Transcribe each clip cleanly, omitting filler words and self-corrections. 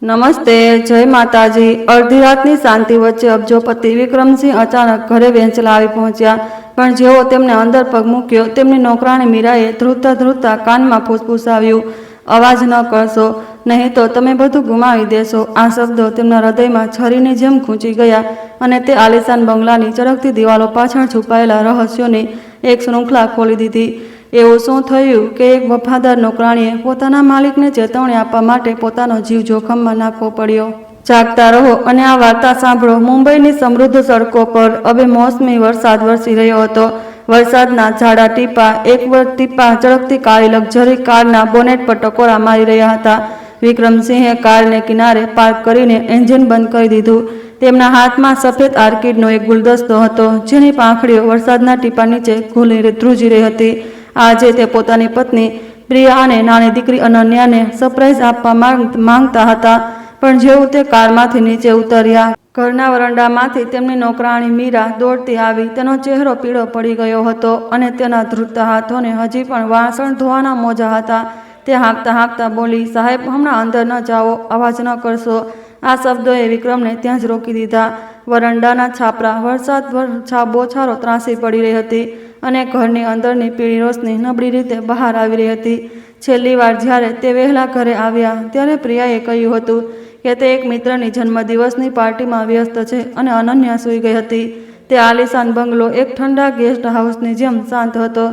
નમસ્તે, જય માતાજી। અડધી રાતની શાંતિ વચ્ચે અબજોપતિ વિક્રમસિંહ અચાનક ઘરે વેંચલા આવી પહોંચ્યા, પણ જેવો તેમને અંદર પગ મૂક્યો તેમની નોકરાણી મીરાએ ધ્રુજતા ધ્રુજતા કાનમાં ફૂસફૂસાવ્યું, અવાજ ન કરશો, નહીં તો તમે બધું ગુમાવી દેશો। આ શબ્દો તેમના હૃદયમાં છરીની જેમ ખૂંચી ગયા અને તે આલિશાન બંગલાની ચળકતી દિવાલો પાછળ છુપાયેલા રહસ્યોની એક શૃંખલા ખોલી દીધી। એવું શું થયું કે એક વફાદાર નોકરાણીએ પોતાના માલિકને ચેતવણી આપવા માટે પોતાનો જીવ જોખમમાં નાખવો પડ્યો? જાગતા રહો અને આ વાર્તા સાંભળો। મુંબઈની સમૃદ્ધ સડકો પર હવે મોસમી વરસાદ વરસી રહ્યો હતો। વરસાદના જાડા ટીપા એક ટીપા ચળકતી કાળી લક્ઝરી કારના બોનેટ પર ટકોરા મારી રહ્યા હતા। વિક્રમસિંહે કારને કિનારે પાર્ક કરીને એન્જિન બંધ કરી દીધું। તેમના હાથમાં સફેદ આર્કિડનો એક ગુલદસ્તો હતો, જેની પાંખડીઓ વરસાદના ટીપા નીચે ધ્રુજી રહી હતી। આજે તે પોતાની પત્ની પ્રિયા અને નાની દીકરી અનન્યાને સરપ્રાઈઝ આપવા માંગતા હતા, પણ જેવું તે કારમાંથી નીચે ઉતર્યા, ઘરના વરંડામાંથી તેમની નોકરાણી મીરા દોડતી આવી। તેનો ચહેરો પીળો પડી ગયો હતો અને તેના ધ્રુજતા હાથોને હજી પણ વાસણ ધોવાના મોજા હતા। તે હાંકતા હાંકતા બોલી, સાહેબ, હમણાં અંદર ન જાઓ, અવાજ ન કરશો। આ શબ્દોએ વિક્રમને ત્યાં જ રોકી દીધા। વરંડાના છાપરા વરસાદ બોછારો ત્રાસી પડી રહી હતી અને ઘરની અંદરની પીળી રોશની નબળી રીતે બહાર આવી રહી હતી। છેલ્લી વાર જ્યારે તે વહેલા ઘરે આવ્યા ત્યારે પ્રિયાએ કહ્યું હતું કે તે એક મિત્રની જન્મદિવસની પાર્ટીમાં વ્યસ્ત છે અને અનન્યા સૂઈ ગઈ હતી। તે આલિશાન બંગલો એક ઠંડા ગેસ્ટ હાઉસની જેમ શાંત હતો।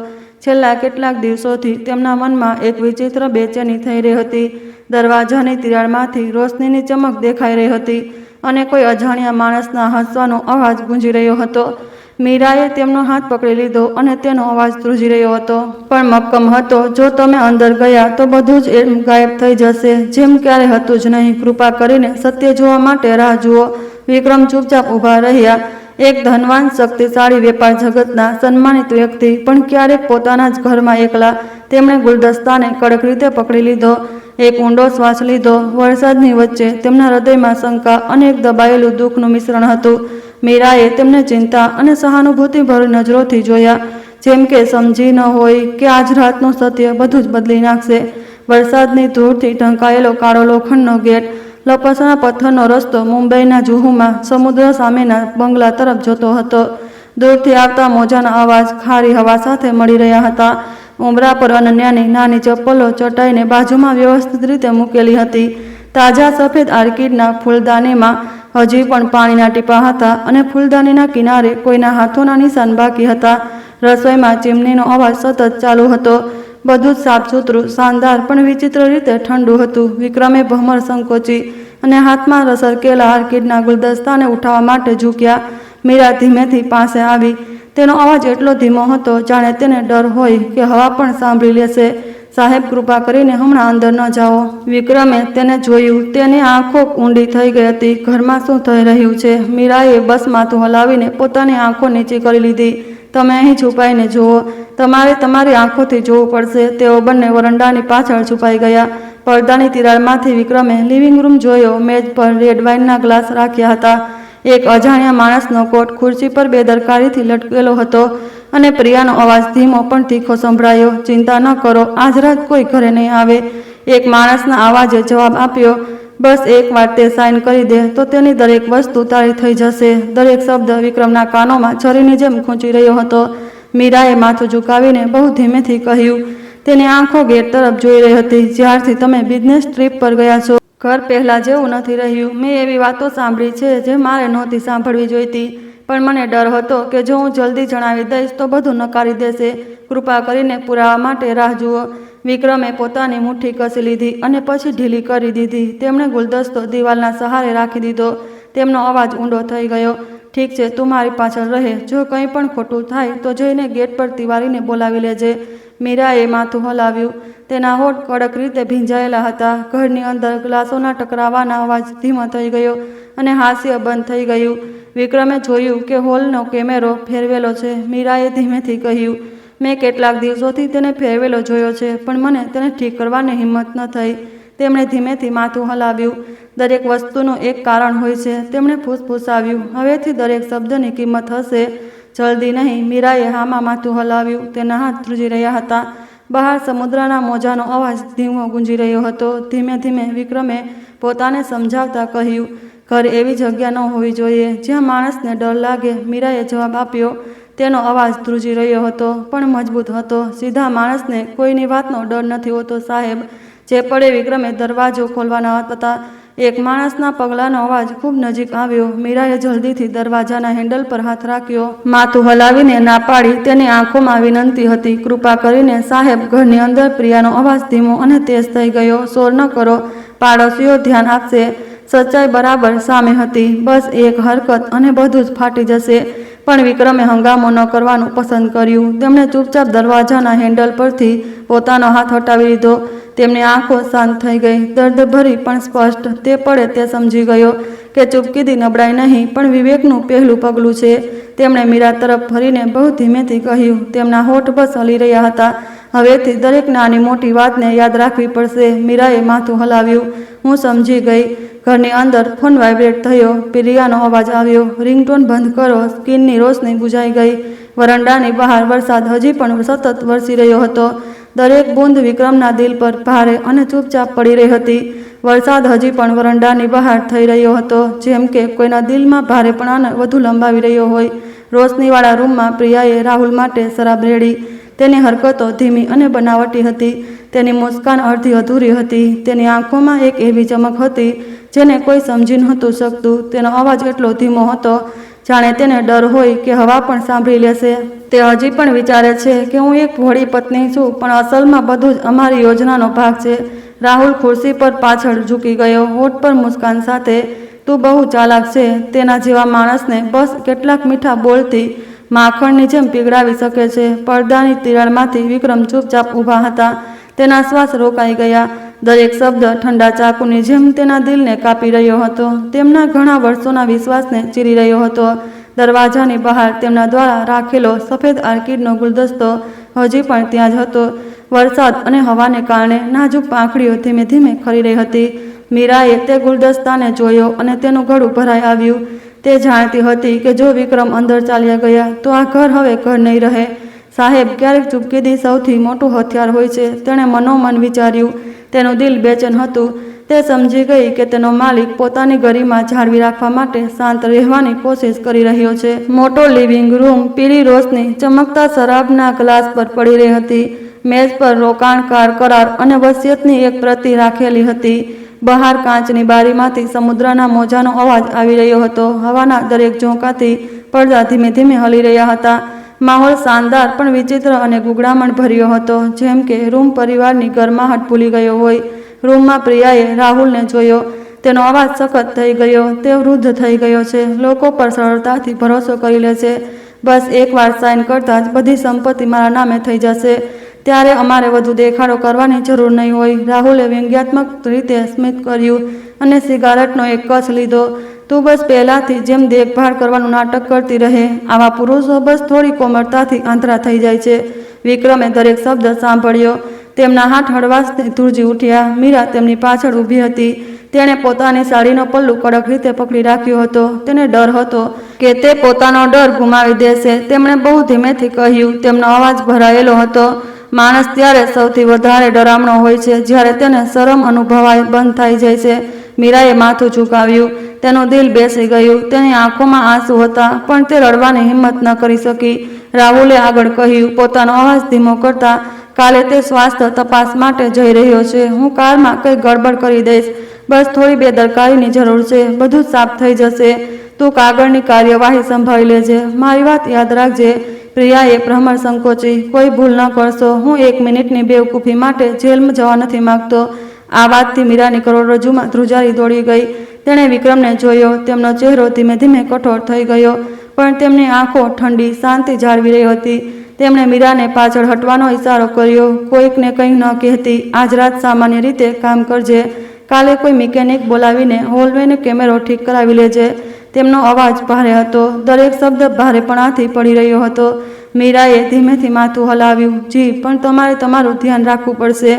છેલ્લા કેટલાક દિવસોથી તેમના મનમાં એક વિચિત્ર બેચેની થઈ રહી હતી। દરવાજાની તિરાડમાંથી રોશનીની ચમક દેખાઈ રહી હતી અને કોઈ અજાણ્યા માણસના હસવાનો અવાજ ગુંજી રહ્યો હતો। મીરાએ તેમનો હાથ પકડી લીધો અને તેનો અવાજ ધ્રુજી રહ્યો હતો, પણ મક્કમ હતો, જો તમે અંદર ગયા તો બધું જ ગાયબ થઈ જશે, જેમ ક્યારે હતું જ નહીં। કૃપા કરીને સત્ય જોવા માટે રાહ જુઓ। વિક્રમ ચૂપચાપ ઊભા રહ્યા। એક ધનવાન, શક્તિશાળી વેપાર જગતના સન્માનિત વ્યક્તિ, પણ ક્યારેક પોતાના જ ઘરમાં એકલા। તેમણે ગુલદસ્તાને કડક રીતે પકડી લીધો, એક ઊંડો શ્વાસ લીધો। વરસાદની વચ્ચે તેમના હૃદયમાં શંકા અને એક દબાયેલું દુઃખનું મિશ્રણ હતું। મીરાએ તેમને ચિંતા અને સહાનુભૂતિભરી નજરોથી જોયા, જેમ કે સમજી ન હોય કે આજ રાતનું સત્ય બધું જ બદલી નાખશે। વરસાદની ધૂળથી ઢંકાયેલો કાળો લોખંડનો ગેટ, લપસણા પથ્થરનો રસ્તો મુંબઈના જુહુમાં સમુદ્ર સામેના બંગલા તરફ જતો હતો। દૂરથી આવતા મોજાના અવાજ ખારી હવા સાથે મળી રહ્યા હતા। ઉંબરા પર અનન્યાની નાની ચપ્પલો ચટાઈને બાજુમાં વ્યવસ્થિત રીતે મૂકેલી હતી। તાજા સફેદ આર્કિડના ફૂલદાનીમાં હજી પણ પાણીના ટીપા હતા અને ફૂલદાનીના કિનારે કોઈના હાથોના નિશાન બાકી હતા। રસોઈમાં ચીમનીનો અવાજ સતત ચાલુ હતો। બધું જ સાફસૂથરું, શાનદાર, પણ વિચિત્ર રીતે ઠંડુ હતું। વિક્રમે ભમર સંકોચી અને હાથમાં સરકેલા આર્કિડના ગુલદસ્તાને ઉઠાવવા માટે ઝૂક્યા। મીરા ધીમેથી પાસે આવી। તેનો અવાજ એટલો ધીમો હતો જાણે તેને ડર હોય કે હવા પણ સાંભળી લેશે। સાહેબ, કૃપા કરીને હમણાં અંદર ન જાઓ। વિક્રમે તેને જોયું। તેની આંખો ઊંડી થઈ ગઈ હતી। ઘરમાં શું થઈ રહ્યું છે? મીરાએ બસ માથું હલાવીને પોતાની આંખો નીચી કરી લીધી। તમે અહીં છુપાઈને જુઓ, તમારે તમારી આંખોથી જોવું પડશે। તેઓ બંને વરંડાની પાછળ છુપાઈ ગયા। પડદાની તિરાડમાંથી વિક્રમે લિવિંગ રૂમ જોયો। મેજ પર રેડ વાઇનના ગ્લાસ રાખ્યા હતા। એક અજાણ્યા માણસનો કોટ ખુરશી પર બેદરકારીથી લટકેલો હતો અને પ્રિયાનો અવાજ ધીમો પણ તીખો સંભળાયો, ચિંતા ન કરો, આજ રાત કોઈ ઘરે નહીં આવે। એક માણસના અવાજે જવાબ આપ્યો, બસ એકવાર તે સાઇન કરી દે તો તેની દરેક વસ્તુ તારી થઈ જશે। દરેક શબ્દ વિક્રમના કાનોમાં છરીની જેમ ખૂંચી રહ્યો હતો। મીરાએ માથું ઝુકાવીને બહુ ધીમેથી કહ્યું, તેની આંખો ગેટ તરફ જોઈ રહી હતી। જ્યારથી તમે બિઝનેસ ટ્રીપ પર ગયા છો, ઘર પહેલાં જેવું નથી રહ્યું। મેં એવી વાતો સાંભળી છે જે મારે નહોતી સાંભળવી જોઈતી, પણ મને ડર હતો કે જો હું જલ્દી જણાવી દઈશ તો બધું નકારી દેશે। કૃપા કરીને પુરાવા માટે રાહ જુઓ। વિક્રમે પોતાની મુઠ્ઠી કસી લીધી અને પછી ઢીલી કરી દીધી। તેમણે ગુલદસ્તો દિવાલના સહારે રાખી દીધો। તેમનો અવાજ ઊંડો થઈ ગયો, ઠીક છે, તું મારી પાછળ રહે। જો કંઈ પણ ખોટું થાય તો જઈને ગેટ પર તિવારીને બોલાવી લેજે। મીરાએ માથું હલાવ્યું। તેના હોઠ કડક રીતે ભીંજાયેલા હતા। ઘરની અંદર ગ્લાસોના ટકરાવાના અવાજ ધીમો થઈ ગયો અને હાસ્ય બંધ થઈ ગયું। વિક્રમે જોયું કે હોલનો કેમેરો ફેરવેલો છે। મીરાએ ધીમેથી કહ્યું, મેં કેટલાક દિવસોથી તેને ફેરવેલો જોયો છે, પણ મને તેને ઠીક કરવાની હિંમત ન થઈ। તેમણે ધીમેથી માથું હલાવ્યું। દરેક વસ્તુનું એક કારણ હોય છે, તેમણે ફૂસફૂસાવ્યું। હવેથી દરેક શબ્દની કિંમત હશે, જલ્દી નહીં। મીરાએ હામાં માથું હલાવ્યું। તેના હાથ ધ્રુજી રહ્યા હતા। બહાર સમુદ્રના મોજાનો અવાજ ધીમો ગુંજી રહ્યો હતો। ધીમે ધીમે વિક્રમે પોતાને સમજાવતા કહ્યું, ઘર એવી જગ્યા ન હોવી જોઈએ જ્યાં માણસને ડર લાગે. મીરાએ જવાબ આપ્યો. તેનો અવાજ ધ્રુજી રહ્યો હતો પણ મજબૂત હતો. સીધા માણસને કોઈની વાતનો ડર નથી હોતો સાહેબ. જે પડે વિક્રમે દરવાજો ખોલવાના હતા. એક માણસના પગલાંનો અવાજ ખૂબ નજીક આવ્યો. મીરાએ જલ્દીથી દરવાજાના હેન્ડલ પર હાથ રાખ્યો. માથું હલાવીને ના પાડી. તેની આંખોમાં વિનંતી હતી, કૃપા કરીને સાહેબ. ઘરની અંદર પ્રિયાનો અવાજ ધીમો અને તેજ થઈ ગયો. શોર ન કરો, પાડોશીઓ ધ્યાન આપશે. સચ્ચાઈ બરાબર સામે હતી. બસ એક હરકત અને બધું જ ફાટી જશે. પણ વિક્રમે હંગામો ન કરવાનું પસંદ કર્યું. તેમણે ચૂપચાપ દરવાજાના હેન્ડલ પરથી પોતાનો હાથ હટાવી લીધો. તેમની આંખો શાંત થઈ ગઈ, દર્દભરી પણ સ્પષ્ટ. તે પડે તે સમજી ગયો કે ચૂપકીદી નબળાઈ નહીં પણ વિવેકનું પહેલું પગલું છે. તેમણે મીરા તરફ ફરીને બહુ ધીમેથી કહ્યું. તેમના હોઠ બસ હલી રહ્યા હતા. હવેથી દરેક નાની મોટી વાતને યાદ રાખવી પડશે. મીરાએ માથું હલાવ્યું. હું સમજી ગઈ. ઘરની અંદર ફોન વાઇબ્રેટ થયો. પ્રિયાનો અવાજ આવ્યો. રિંગટોન બંધ કરો. સ્કીનની રોશની બુઝાઈ ગઈ. વરંડાની બહાર વરસાદ હજી પણ સતત વરસી રહ્યો હતો. દરેક બૂંદ વિક્રમના દિલ પર ભારે અને ચૂપચાપ પડી રહી હતી. વરસાદ હજી પણ વરંડાની બહાર થઈ રહ્યો હતો, જેમ કે કોઈના દિલમાં ભારેપણાને વધુ લંબાવી રહ્યો હોય. રોશનીવાળા રૂમમાં પ્રિયાએ રાહુલ માટે શરાબ રેડી. તેની હરકતો ધીમી અને બનાવટી હતી. તેની મુસ્કાન અડધી અધૂરી હતી. તેની આંખોમાં એક એવી ચમક હતી જેને કોઈ સમજી નહોતું શકતું. તેનો અવાજ એટલો ધીમો હતો જાણે તેને ડર હોય કે હવા પણ સાંભળી લેશે. તે હજી પણ વિચારે છે કે હું એક ભોળી પત્ની છું, પણ અસલમાં બધું જ અમારી યોજનાનો ભાગ છે. રાહુલ ખુરશી પર પાછળ ઝૂકી ગયો, હોઠ પર મુસ્કાન સાથે. તું બહુ ચાલાક છે. તેના જેવા માણસને બસ કેટલાક મીઠા બોલથી માખણની જેમ પીગળાવી શકે છે. પડદાની તિરાડમાંથી વિક્રમ ચૂપચાપ ઊભા હતા. તેના શ્વાસ રોકાઈ ગયા. દરેક શબ્દ ઠંડા ચાકુની જેમ તેના દિલને કાપી રહ્યો હતો. તેમના ઘણા વર્ષોના વિશ્વાસને ચીરી રહ્યો હતો. દરવાજાની બહાર તેમના દ્વારા રાખેલો સફેદ આર્કિડનો ગુલદસ્તો હજી પણ ત્યાં જ હતો. વરસાદ અને હવાને કારણે નાજુક પાંખડીઓ ધીમે ધીમે ખરી રહી હતી. મીરાએ તે ગુલદસ્તાને જોયો અને તેનું ગળું ભરાઈ આવ્યું. તે જાણતી હતી કે જો વિક્રમ અંદર ચાલ્યા ગયા તો આ ઘર હવે ઘર નહીં રહે. સાહેબ, ક્યારેક ચૂપકીદી સૌથી મોટું હથિયાર હોય છે. તેણે મનોમન વિચાર્યું. તેનું દિલ બેચેન હતું. તે સમજી ગઈ કે તેનો માલિક પોતાની ગરિમા જાળવી રાખવા માટે શાંત રહેવાની કોશિશ કરી રહ્યો છે. મોટો લિવિંગ રૂમ, પીળી રોશની ચમકતા શરાબના ગ્લાસ પર પડી રહી હતી. મેજ પર રોકાણકાર કરાર અને વસિયતની એક પ્રતિ રાખેલી હતી. બહાર કાચની બારીમાંથી સમુદ્રના મોજાનો અવાજ આવી રહ્યો હતો. હવાના દરેક ઝોંકાથી પડદા ધીમે ધીમે હલી રહ્યા હતા. માહોલ શાનદાર પણ વિચિત્ર અને ગુગળામણ ભર્યો હતો, જેમ કે રૂમ પરિવારની ગરમાહટ ભૂલી ગયો હોય. રૂમમાં પ્રિયાએ રાહુલને જોયો. તેનો અવાજ સખત થઈ ગયો. તે વૃદ્ધ થઈ ગયો છે. લોકો પર સરળતાથી ભરોસો કરી લે છે. બસ એકવાર સાઇન કરતાં જ બધી સંપત્તિ મારા નામે થઈ જશે. ત્યારે અમારે વધુ દેખાડો કરવાની જરૂર નહીં હોય. રાહુલે વ્યંગ્યાત્મક રીતે સ્મિત કર્યું અને સિગારેટનો એક કચ લીધો. તું બસ પહેલાંથી જેમ દેખભાળ કરવાનું નાટક કરતી રહે. આવા પુરુષો બસ થોડી કોમળતાથી આંધળા થઈ જાય છે. વિક્રમે દરેક શબ્દ સાંભળ્યો. તેમના હાથ હળવાશથી ધ્રુજી ઉઠ્યા. મીરા તેમની પાછળ ઊભી હતી. તેણે પોતાની સાડીનો પલ્લુ કડક રીતે પકડી રાખ્યો હતો. તેને ડર હતો કે તે પોતાનો ડર ગુમાવી દેશે. તેમણે બહુ ધીમેથી કહ્યું. તેમનો અવાજ ભરાયેલો હતો. માણસ ત્યારે સૌથી વધારે ડરામણો હોય છે જ્યારે તેને શરમ અનુભવાય બંધ થઈ જાય છે. મીરાએ માથું ઝુકાવ્યું. તેનું દિલ બેસી ગયું. તેની આંખોમાં આંસુ હતા પણ તે રડવાની હિંમત ન કરી શકી. રાહુલે આગળ કહ્યું, પોતાનો અવાજ ધીમો કરતા, કાલે તે સ્વાસ્થ્ય તપાસ માટે જઈ રહ્યો છે. હું કારમાં કંઈ ગડબડ કરી દઈશ. બસ થોડી બેદરકારીની જરૂર છે. બધું સાફ થઈ જશે. તું કાગળની કાર્યવાહી સંભાળી લેજે. મારી વાત યાદ રાખજે. પ્રિયાએ ભ્રમર સંકોચી. કોઈ ભૂલ ન કરશો. હું 1 મિનિટની બેવકૂફી માટે જેલમાં જવા નથી માંગતો. આ વાતથી મીરાની કરોડરજ્જુમાં ધ્રુજારી દોડી ગઈ. તેણે વિક્રમને જોયો. તેમનો ચહેરો ધીમે ધીમે કઠોર થઈ ગયો, પણ તેમની આંખો ઠંડી શાંતિ જાળવી રહી હતી. તેમણે મીરાને પાછળ હટવાનો ઇશારો કર્યો. કોઈકને કંઈ ન કહેતી. આજ રાત સામાન્ય રીતે કામ કરજે. કાલે કોઈ મિકેનિક બોલાવીને હોલવેનો કેમેરો ઠીક કરાવી લેજે. તેમનો અવાજ ભારે હતો. દરેક શબ્દ ભારેપણાથી પડી રહ્યો હતો. મીરાએ ધીમેથી માથું હલાવ્યું. જી, પણ તમારે તમારું ધ્યાન રાખવું પડશે.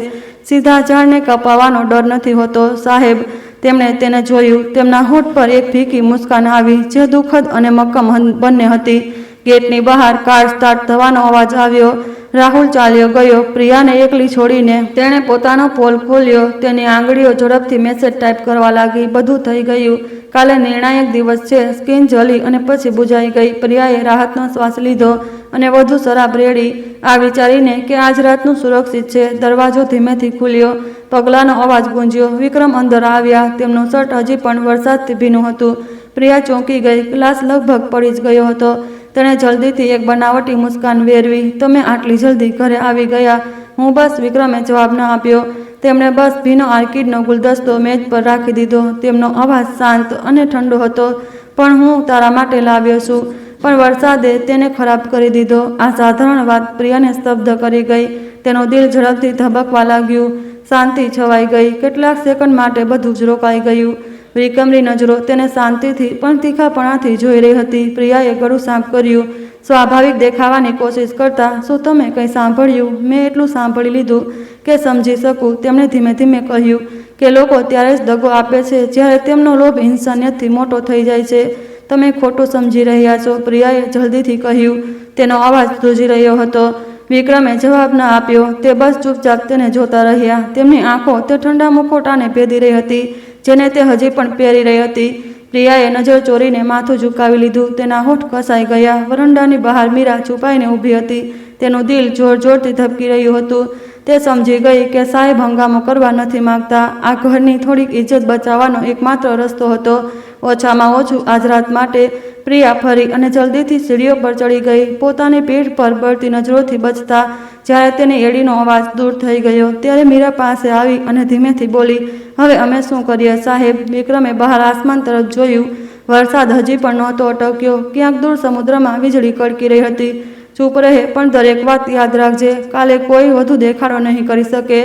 સીધા ઝાડને કપાવવાનો ડર નથી હોતો સાહેબ. તેમણે તેને જોયું. તેમના હોઠ પર એક ફીકી મુસ્કાન આવી જે દુઃખદ અને મક્કમ બંને હતી. ગેટની બહાર કાર સ્ટાર્ટ થવાનો અવાજ આવ્યો. રાહુલ ચાલ્યો ગયો. પ્રિયાને એકલી છોડીને તેણે પોતાનો પોલ ખોલ્યો. તેની આંગળીઓ ઝડપથી મેસેજ ટાઈપ કરવા લાગી. બધું થઈ ગયું. કાલે નિર્ણાયક દિવસ છે. સ્કિન જલી અને પછી બુજાઈ ગઈ. પ્રિયાએ રાહતનો શ્વાસ લીધો અને વધુ શરાબ રેડી, આ વિચારીને કે આજ રાતનું સુરક્ષિત છે. દરવાજો ધીમેથી ખુલ્યો. પગલાંનો અવાજ ગુંજ્યો. વિક્રમ અંદર આવ્યા. તેમનું શર્ટ હજી પણ વરસાદથી ભીનું હતું. પ્રિયા ચોંકી ગઈ. ગ્લાસ લગભગ પડી જ ગયો હતો. તેણે જલ્દીથી એક બનાવટી મુસ્કાન વેરવી. તમે આટલી જલ્દી ઘરે આવી ગયા? હું બસ. વિક્રમે જવાબ ન આપ્યો. તેમણે બસ ભીનો આર્કિડનો ગુલદસ્તો મેજ પર રાખી દીધો. તેમનો અવાજ શાંત અને ઠંડો હતો. પણ હું તારા માટે લાવ્યો છું. પણ વરસાદે તેને ખરાબ કરી દીધો. આ સાધારણ વાત પ્રિયાને સ્તબ્ધ કરી ગઈ. તેનું દિલ ઝડપથી ધબકવા લાગ્યું. શાંતિ છવાઈ ગઈ. કેટલાક સેકન્ડ માટે બધું જ રોકાઈ ગયું. વિક્રમની નજરો તેને શાંતિથી પણ તીખાપણાથી જોઈ રહી હતી. પ્રિયાએ ગળું સાફ કર્યું, સ્વાભાવિક દેખાવાની કોશિશ કરતા. શું તમે કંઈ સાંભળ્યું? મેં એટલું સાંભળી લીધું કે સમજી શકું. તેમણે ધીમે ધીમે કહ્યું કે લોકો ત્યારે જ દગો આપે છે જ્યારે તેમનો લોભ ઇન્સાનિયતથી મોટો થઈ જાય છે. તમે ખોટું સમજી રહ્યા છો, પ્રિયાએ જલ્દીથી કહ્યું. તેનો અવાજ ધ્રુજી રહ્યો હતો. વિક્રમે જવાબ ન આપ્યો. તે બસ ચૂપચાપ તેને જોતા રહ્યા. તેમની આંખો તે ઠંડા મુખોટાને ભેદી રહી હતી જેને તે હજી પણ પહેરી રહી હતી. પ્રિયાએ નજર ચોરીને માથું ઝુકાવી લીધું. તેના હોઠ કસાઈ ગયા. વરંડાની બહાર મીરા છુપાઈને ઊભી હતી. તેનું દિલ જોર જોરથી ધબકી રહ્યું હતું. તે સમજી ગઈ કે સાહેબ હંગામો કરવા નથી માંગતા. આ ઘરની થોડીક ઇજ્જત બચાવવાનો એકમાત્ર રસ્તો હતો. ઓછામાં ઓછું આજ રાત માટે. પ્રિયા ફરી અને જલ્દીથી સીડીઓ પર ચડી ગઈ, પોતાની પીઠ પર બળતી નજરોથી બચતા. જ્યારે તેની એડીનો અવાજ દૂર થઈ ગયો ત્યારે મીરા પાસે આવી અને ધીમેથી બોલી, હવે અમે શું કરીએ સાહેબ? વિક્રમે બહાર આસમાન તરફ જોયું. વરસાદ હજી પણ નહોતો અટક્યો. ક્યાંક દૂર સમુદ્રમાં વીજળી કડકી રહી હતી. ચૂપ રહે, પણ દરેક વાત યાદ રાખજે. કાલે કોઈ વધુ દેખાડો નહીં કરી શકે.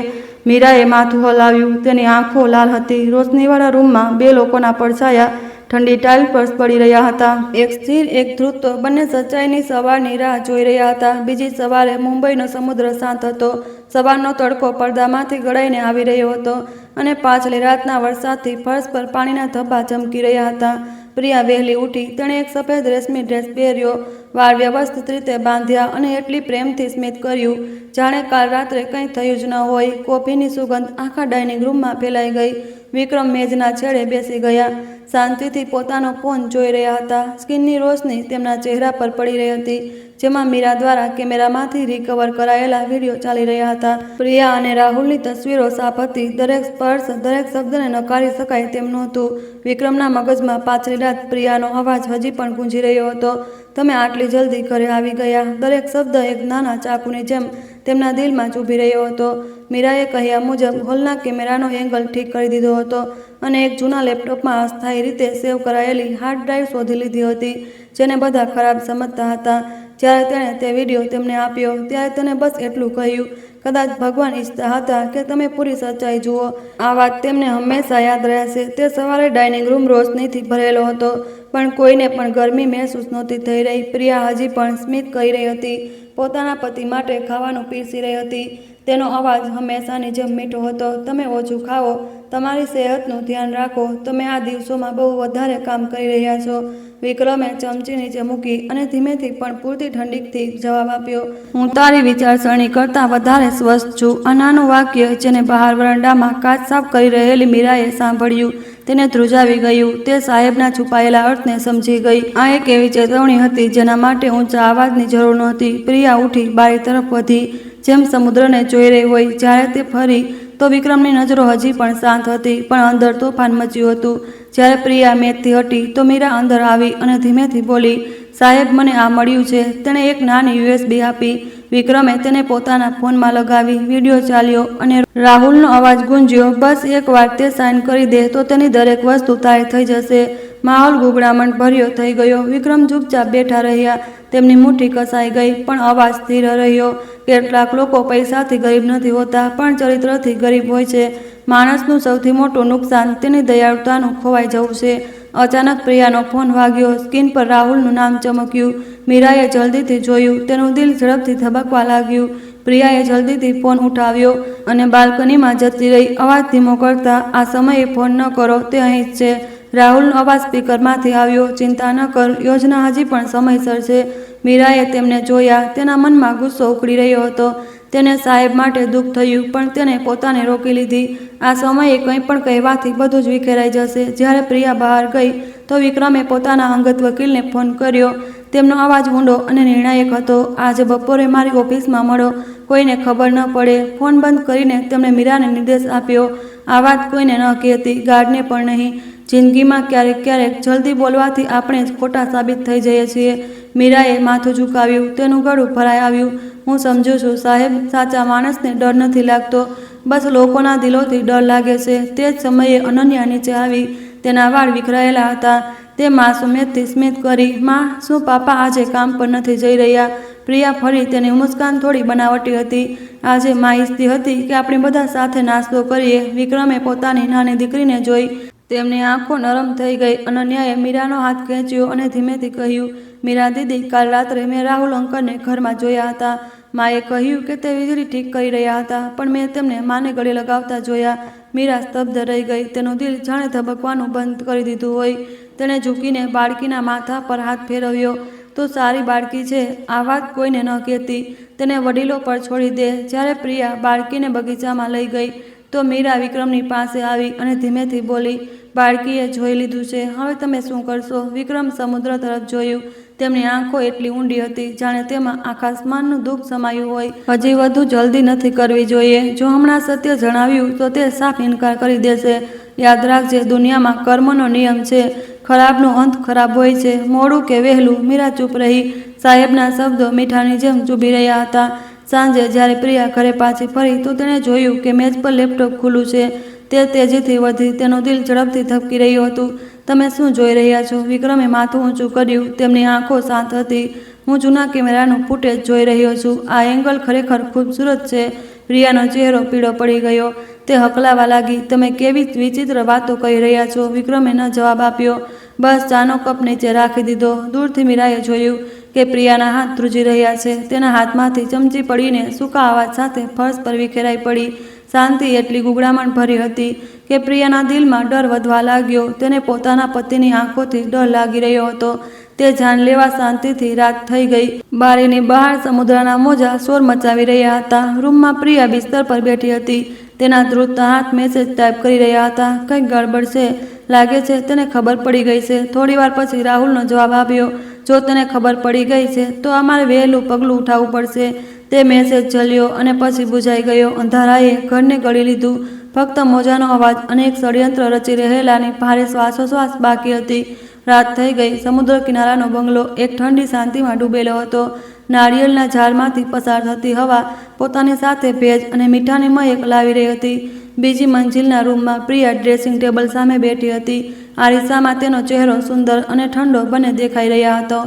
મીરાએ માથું હલાવ્યું. તેની આંખો લાલ હતી. રોશનીવાળા રૂમમાં બે લોકોના પડછાયા ઠંડી ટાઇલ પર પડી રહ્યા હતા. એક સ્થિર, એક ધ્રુજતો. બંને સચ્ચાઈની સવારની રાહ જોઈ રહ્યા હતા. બીજી સવારે મુંબઈનો સમુદ્ર શાંત હતો. સવારનો તડકો પડદામાંથી ગળાઈને આવી રહ્યો હતો અને પાછલી રાતના વરસાદથી ફર્શ પર પાણીના ધબ્બા ચમકી રહ્યા હતા. પ્રિયા વહેલી ઉઠી. તેણે એક સફેદ રેશમી ડ્રેસ પહેર્યો, વાળ વ્યવસ્થિત રીતે બાંધ્યા અને એટલી પ્રેમથી સ્મિત કર્યું જાણે કાલ રાત્રે કંઈ થયું જ ન હોય. કોફીની સુગંધ આખા ડાઇનિંગ રૂમમાં ફેલાઈ ગઈ. વિક્રમ મેજના છેડે બેસી ગયા. શાંતિથી પોતાનો ફોન જોઈ રહ્યા હતા. સ્ક્રીનની રોશની તેમના ચહેરા પર પડી રહી હતી, જેમાં મીરા દ્વારા કેમેરામાંથી રિકવર કરાયેલા વિડીયો ચાલી રહ્યા હતા. પ્રિયા અને રાહુલની તસવીરો સાફ હતી. દરેક સ્પર્શ, દરેક શબ્દને નકારી શકાય તેમ નહોતું. વિક્રમના મગજમાં પાછલી રાત પ્રિયાનો અવાજ હજી પણ ગુંજી રહ્યો હતો. તમે આટલી જલ્દી ઘરે આવી ગયા? દરેક શબ્દ એક નાના ચાકુની જેમ તેમના દિલમાં ચૂભી રહ્યો હતો. મીરાએ કહ્યા મુજબ હોલના કેમેરાનો એંગલ ઠીક કરી દીધો હતો અને એક જૂના લેપટોપમાં અસ્થાયી રીતે સેવ કરાયેલી હાર્ડ ડ્રાઈવ શોધી લીધી હતી, જેને બધા ખરાબ સમજતા હતા. જ્યારે તેણે તે વિડીયો તેમને આપ્યો ત્યારે તેને બસ એટલું કહ્યું, કદાચ ભગવાન ઈચ્છતા હતા કે તમે પૂરી સચ્ચાઈ જુઓ. આ વાત તેમને હંમેશા યાદ રહેશે. તે સવારે ડાઇનિંગ રૂમ રોશનીથી ભરેલો હતો, પણ કોઈને પણ ગરમી મહેસૂસ નહોતી થઈ રહી. પ્રિયા હજી પણ સ્મિત કરી રહી હતી. પોતાના પતિ માટે ખાવાનું પીરસી રહી હતી. તેનો અવાજ હંમેશાની જેમ મીઠો હતો. તમે ઓછું ખાઓ, તમારી સેહતનું ધ્યાન રાખો. તમે આ દિવસોમાં બહુ વધારે કામ કરી રહ્યા છો. વિક્રમે ચમચી નીચે મૂકી અને ધીમેથી પણ પૂરતી ઠંડીકથી જવાબ આપ્યો, હું તારી વિચારસરણી કરતાં વધારે સ્વસ્થ છું. આ નાનું વાક્ય જેને બહાર વરંડામાં કાચ સાફ કરી રહેલી મીરાએ સાંભળ્યું, તેને ધ્રુજાવી ગયું. તે સાહેબના છુપાયેલા અર્થને સમજી ગઈ. આ એક એવી ચેતવણી હતી જેના માટે ઊંચા અવાજની જરૂર નહોતી. પ્રિયા ઉઠી બારી તરફ વધી, જેમ સમુદ્રને જોઈ રહી હોય. જ્યારે તે ફરી તો વિક્રમની નજરો હજી પણ શાંત હતી, પણ અંદર તોફાન મચ્યું હતું. જ્યારે પ્રિયા મેજથી હટી તો મીરા અંદર આવી અને ધીમેથી બોલી, સાહેબ મને આ મળ્યું છે. તેણે એક નાની USB આપી. વિક્રમે તેને પોતાના ફોનમાં લગાવી. વિડીયો ચાલ્યો અને રાહુલનો અવાજ ગુંજ્યો, બસ એકવાર તે સાઇન કરી દે તો તેની દરેક વસ્તુ તારી થઈ જશે. માહોલ ગુગળામણ ભર્યો થઈ ગયો. વિક્રમ ચૂપચાપ બેઠા રહ્યા. તેમની મુઠ્ઠી કસાઈ ગઈ, પણ અવાજ સ્થિર રહ્યો. કેટલાક લોકો પૈસાથી ગરીબ નથી હોતા, પણ ચરિત્રથી ગરીબ હોય છે. માણસનું સૌથી મોટું નુકસાન તેની દયાળુતાનું ખોવાઈ જવું છે. અચાનક પ્રિયાનો ફોન વાગ્યો. સ્ક્રીન પર રાહુલનું નામ ચમક્યું. મીરાએ જલ્દીથી જોયું. તેનું દિલ ઝડપથી ધબકવા લાગ્યું. પ્રિયાએ જલ્દીથી ફોન ઉઠાવ્યો અને બાલ્કનીમાં જતી રહી અવાજ ધીમો કરતા, આ સમયે ફોન ન કરો, તે અહીં જ છે. રાહુલનો અવાજ સ્પીકરમાંથી આવ્યો, ચિંતા ન કર, યોજના હજી પણ સમયસર છે. મીરાએ તેમને જોયા. તેના મનમાં ગુસ્સો ઉકળી રહ્યો હતો. તેને સાહેબ માટે દુઃખ થયું, પણ તેને પોતાને રોકી લીધી. આ સમયે કંઈ પણ કહેવાથી બધું જ વિખેરાઈ જશે. જ્યારે પ્રિયા બહાર ગઈ તો વિક્રમે પોતાના અંગત વકીલને ફોન કર્યો. તેમનો અવાજ ઊંડો અને નિર્ણાયક હતો. આજે બપોરે મારી ઓફિસમાં મળો, કોઈને ખબર ન પડે. ફોન બંધ કરીને તેમણે મીરાને નિર્દેશ આપ્યો, આ વાત કોઈને ન કહેતી, ગાર્ડને પણ નહીં. જિંદગીમાં ક્યારેક ક્યારેક જલ્દી બોલવાથી આપણે જ ખોટા સાબિત થઈ જઈએ છીએ. મીરાએ માથું ઝુકાવ્યું. તેનું ગળું ભરાઈ આવ્યું. હું સમજુ છું સાહેબ, સાચા માણસને ડર નથી લાગતો, બસ લોકોના દિલોથી ડર લાગે છે. તે જ સમયે અનન્યા નીચે આવી. તેના વાળ વિખરાયેલા હતા. તે માસુમિયતથી સ્મિત કરી, માં, શું પાપા આજે કામ પર નથી જઈ રહ્યા? પ્રિયા ફરી. તેની મુસ્કાન થોડી બનાવટી હતી. આજે મા ઈચ્છતી હતી કે આપણે બધા સાથે નાસ્તો કરીએ. વિક્રમે પોતાની નાની દીકરીને જોઈ. તેમની આંખો નરમ થઈ ગઈ. અનન્યાએ મીરાનો હાથ ખેંચ્યો અને ધીમેથી કહ્યું, મીરા દીદી, કાલ રાત્રે મેં રાહુલ અંકલને ઘરમાં જોયા હતા. માએ કહ્યું કે તે વીજળી ઠીક કરી રહ્યા હતા, પણ મેં તેમને માને ગળે લગાવતા જોયા. મીરા સ્તબ્ધ રહી ગઈ. તેનું દિલ જાણે ધબકવાનું બંધ કરી દીધું હોય. તેણે ઝૂકીને બાળકીના માથા પર હાથ ફેરવ્યો. તું સારી બાળકી છે, આ વાત કોઈને ન કહેતી. તેને વડીલો પર છોડી દે. જ્યારે પ્રિયા બાળકીને બગીચામાં લઈ ગઈ તો મીરા વિક્રમની પાસે આવી અને ધીમેથી બોલી, બાળકીએ જોઈ લીધું છે, હવે તમે શું કરશો? વિક્રમ સમુદ્ર તરફ જોયું. તેમની આંખો એટલી ઊંડી હતી જાણે તેમાં આકાશમાનનું દુઃખ સમાયું હોય. હજી વધુ જલ્દી નથી કરવી જોઈએ. જો હમણાં સત્ય જણાવ્યું તો તે સાફ ઇનકાર કરી દેશે. યાદ રાખજે, દુનિયામાં કર્મનો નિયમ છે. ખરાબનો અંત ખરાબ હોય છે, મોડું કે વહેલું. મીરા ચૂપ રહી. સાહેબના શબ્દો મીઠાની જેમ ચૂભી રહ્યા હતા. સાંજે જ્યારે પ્રિયા ઘરે પાછી ફરી તો તેણે જોયું કે મેજ પર લેપટોપ ખુલ્લું છે. તે તેજીથી વધી. તેનું દિલ ઝડપથી ધબકી રહ્યું હતું. તમે શું જોઈ રહ્યા છો? વિક્રમે માથું ઊંચું કર્યું. તેમની આંખો શાંત હતી. હું જૂના કેમેરાનું ફૂટેજ જોઈ રહ્યો છું. આ એંગલ ખરેખર ખૂબસૂરત છે. પ્રિયાનો ચહેરો પીળો પડી ગયો. તે હકલાવા લાગી. તમે કેવી વિચિત્ર વાતો કહી રહ્યા છો? વિક્રમે ન જવાબ આપ્યો. બસ ચાનો કપ નીચે રાખી દીધો. દૂરથી મીરાએ જોયું કે પ્રિયાના હાથ ધ્રુજી રહ્યા છે. તેના હાથમાંથી ચમચી પડીને સૂકા અવાજ સાથે ફર્શ પર વિખેરાઈ પડી. શાંતિ એટલી ગુગળામણ ભરી હતી કે પ્રિયાના દિલમાં ડર વધવા લાગ્યો. તેને પોતાના પતિની આંખોથી ડર લાગી રહ્યો હતો. તે જાનલેવા શાંતિથી રાત થઈ ગઈ. બારીની બહાર સમુદ્રના મોજા શોર મચાવી રહ્યા હતા. રૂમમાં પ્રિયા બિસ્તર પર બેઠી હતી. તેના ધ્રુજતા હાથ મેસેજ ટાઈપ કરી રહ્યા હતા. કંઈક ગડબડ છે, લાગે છે તેને ખબર પડી ગઈ છે. થોડીવાર પછી રાહુલનો જવાબ આવ્યો, જો તેને ખબર પડી ગઈ છે તો અમારે વહેલું પગલું ઉઠાવવું પડશે. તે મેસેજ ઝલ્યો અને પછી બુઝાઈ ગયો. અંધારાએ ઘરને ગળી લીધું. ફક્ત મોજાનો અવાજ અને એક ષડયંત્ર રચી રહેલાની ભારે શ્વાસોશ્વાસ બાકી હતી. રાત થઈ ગઈ. સમુદ્ર કિનારાનો બંગલો એક ઠંડી શાંતિમાં ડૂબેલો હતો. નાળિયેરના ઝાડમાંથી પસાર થતી હવા પોતાની સાથે ભેજ અને મીઠાની મહેક લાવી રહી હતી. બીજી મંજિલના રૂમમાં પ્રિયા ડ્રેસિંગ ટેબલ સામે બેઠી હતી. આરીસામાં તેનો ચહેરો સુંદર અને ઠંડો બંને દેખાઈ રહ્યા હતો.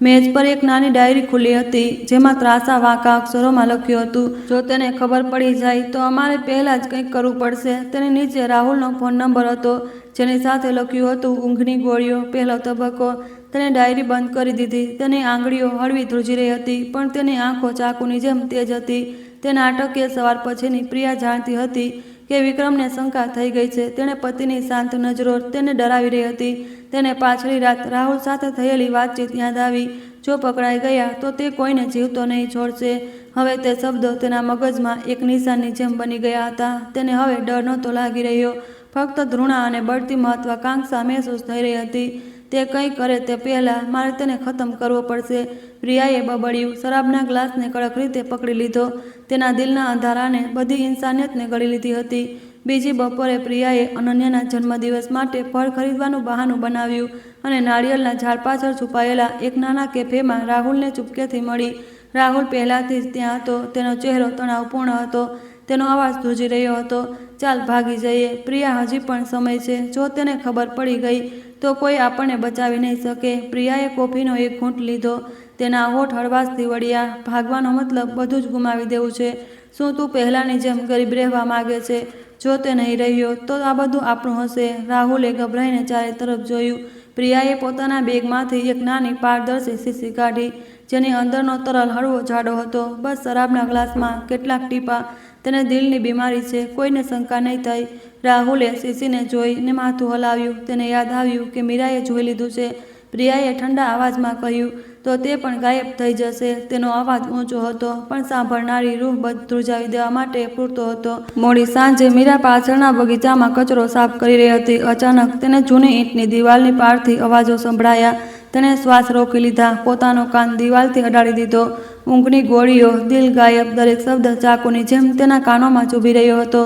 મેજ પર એક નાની ડાયરી ખુલ્લી હતી, જેમાં ત્રાસા વાંકા અક્ષરોમાં લખ્યું હતું, જો તેને ખબર પડી જાય તો અમારે પહેલાં જ કંઈક કરવું પડશે. તેની નીચે રાહુલનો ફોન નંબર હતો, જેની સાથે લખ્યું હતું, ઊંઘની ગોળીઓ, પહેલો તબક્કો. તેણે ડાયરી બંધ કરી દીધી. તેની આંગળીઓ હળવી ધ્રુજી રહી હતી, પણ તેની આંખો ચાકુની જેમ તેજ હતી. તે નાટકીય સવાર પછીની પ્રિયા જાણતી હતી કે વિક્રમને શંકા થઈ ગઈ છે. તેણે પતિની શાંત નજરો તેને ડરાવી રહી હતી. તેને પાછલી રાત રાહુલ સાથે થયેલી વાતચીત યાદ આવી. જો પકડાઈ ગયા તો તે કોઈને જીવતો નહીં છોડશે. હવે તે શબ્દો તેના મગજમાં એક નિશાનની જેમ બની ગયા હતા. તેને હવે ડર નહોતો લાગી રહ્યો, ફક્ત ધૃણા અને બળતી મહત્વાકાંક્ષા મહેસૂસ થઈ રહી હતી. તે કંઈ કરે તે પહેલાં મારે તેને ખતમ કરવો પડશે. પ્રિયાએ બબડ્યું. શરાબના ગ્લાસને કડક રીતે પકડી લીધો. તેના દિલના અંધારાને, બધી ઇન્સાનિયતને ગળી લીધી હતી. બીજી બપોરે પ્રિયાએ અનન્યાના જન્મદિવસ માટે ફળ ખરીદવાનું બહાનું બનાવ્યું અને નાળિયેરના ઝાડ પાછળ છુપાયેલા એક નાના કેફેમાં રાહુલને ચૂપકેથી મળી. રાહુલ પહેલાંથી જ ત્યાં હતો. તેનો ચહેરો તણાવપૂર્ણ હતો. તેનો અવાજ ધ્રુજી રહ્યો હતો. ચાલ ભાગી જઈએ. પ્રિયા, હજી પણ સમય છે. જો તેને ખબર પડી ગઈ તો કોઈ આપણને બચાવી નહીં શકે. પ્રિયાએ કોફીનો એક ઘૂંટ લીધો. તેના હોઠ હળવાશથી વળ્યા. ભાગવાનો મતલબ બધું જ ગુમાવી દેવું છે. શું તું પહેલાંની જેમ ગરીબ રહેવા માગે છે? જો તે નહીં રહ્યો તો આ બધું આપણું હશે. રાહુલે ગભરાઈને ચારે તરફ જોયું. પ્રિયાએ પોતાના બેગમાંથી એક નાની પારદર્શી શીશી કાઢી, જેની અંદરનો તરલ હળવો જાડો હતો. બસ શરાબના ગ્લાસમાં કેટલાક ટીપા. તેને દિલની બીમારી છે, કોઈને શંકા નહીં થઈ. રાહુલે શીશીને જોઈને માથું હલાવ્યું. તેને યાદ આવ્યું કે મીરાએ જોઈ લીધું છે. પ્રિયાએ ઠંડા અવાજમાં કહ્યું, તો તે પણ ગાયબ થઈ જશે. તેનો અવાજ ઊંચો હતો, પણ સાંભળનારી રૂહ ધ્રુજાવી દેવા માટે પૂરતો હતો. મોડી સાંજે મીરા પાછળના બગીચામાં કચરો સાફ કરી રહી હતી. અચાનક તેને જૂની ઈંટની દિવાલની પારથી અવાજો સંભળાયા. તેણે શ્વાસ રોકી લીધા, પોતાનો કાન દિવાલથી અડાડી દીધો. ઊંઘની ગોળીઓ, દિલ ગાયબ, દરેક શબ્દ ચાકુની જેમ તેના કાનોમાં ચૂભી રહ્યો હતો.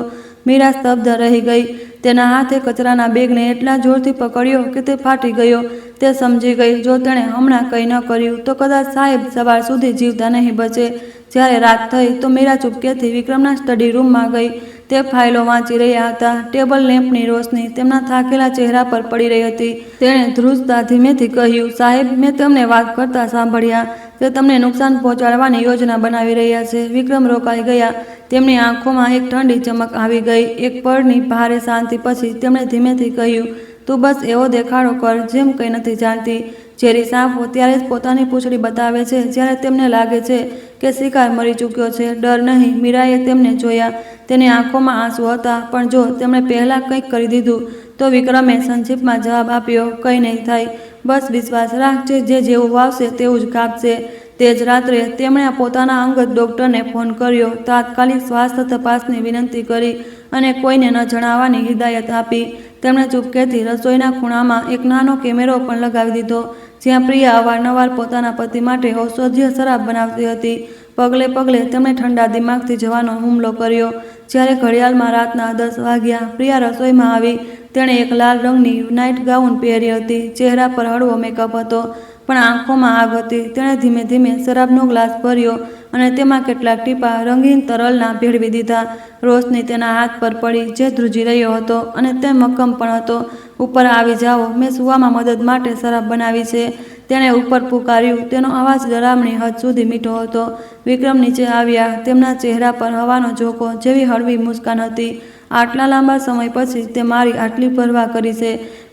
મીરા સ્તબ્ધ રહી ગઈ. તેના હાથે કચરાના બેગને એટલા જોરથી પકડ્યો કે તે ફાટી ગયો. તે સમજી ગઈ, જો તેણે હમણાં કંઈ ન કર્યું તો કદાચ સાહેબ સવાર સુધી જીવતા નહીં બચે. જ્યારે રાત થઈ તો મીરા ચૂપકેથી વિક્રમના સ્ટડી રૂમમાં ગઈ. તે ફાઇલો વાંચી રહ્યા હતા. ટેબલ લેમ્પની રોશની તેમના થાકેલા ચહેરા પર પડી રહી હતી. તેણે ધ્રુજતા ધીમેથી કહ્યું, સાહેબ, મેં તમને વાત કરતા સાંભળ્યા. તે તમને નુકસાન પહોંચાડવાની યોજના બનાવી રહ્યા છે. વિક્રમ રોકાઈ ગયા. તેમની આંખોમાં એક ઠંડી ચમક આવી ગઈ. એક પળની ભારે શાંતિ પછી તેમણે ધીમેથી કહ્યું, તું બસ એવો દેખાડો કર જેમ કંઈ નથી જાણતી. ઝેરી સાપો ત્યારે જ પોતાની પૂંછડી બતાવે છે જ્યારે તેમને લાગે છે કે શિકાર મરી ચૂક્યો છે. ડર નહીં. મીરાએ તેમને જોયા. તેની આંખોમાં આંસુ હતા. પણ જો તેમણે પહેલાં કંઈક કરી દીધું તો વિક્રમે સંક્ષિપ્તમાં જવાબ આપ્યો, કંઈ નહીં થાય. બસ વિશ્વાસ રાખજે, જે જેવું વાવશે તેવું જ કાપશે. તે જ રાત્રે તેમણે પોતાના અંગત ડૉક્ટરને ફોન કર્યો. તાત્કાલિક સ્વાસ્થ્ય તપાસની વિનંતી કરી અને કોઈને ન જણાવવાની હિદાયત આપી. તેમણે ચૂપકેથી રસોઈના ખૂણામાં એક નાનો કેમેરો પણ લગાવી દીધો, જ્યાં પ્રિયા અવારનવાર પોતાના પતિ માટે ઔષધીય શરાબ બનાવતી હતી. પગલે પગલે તેમણે ઠંડા દિમાગથી જવાનો હુમલો કર્યો. જ્યારે ઘડિયાળમાં રાતના 10 વાગ્યા, પ્રિયા રસોઈમાં આવી. તેણે એક લાલ રંગની નાઇટ ગાઉન પહેરી હતી. ચહેરા પર હળવો મેકઅપ હતો, પણ આંખોમાં આગ હતી. તેણે ધીમે ધીમે શરાબનો ગ્લાસ ભર્યો અને તેમાં કેટલાક ટીપા રંગીન તરલના ભેળવી દીધા. રોશની તેના હાથ પર પડી, જે ધ્રુજી રહ્યો હતો અને તે મક્કમ પણ હતો. ઉપર આવી જાઓ, મેં સુવામાં મદદ માટે શરાબ બનાવી છે. તેણે ઉપર પુકાર્યું. તેનો અવાજ ડરામણી હદ સુધી મીઠો હતો. વિક્રમ નીચે આવ્યા. તેમના ચહેરા પર હવાનો ઝોકો જેવી હળવી મુસ્કાન હતી. આટલા લાંબા સમય પછી તે મારી આટલી પરવા કરી છે.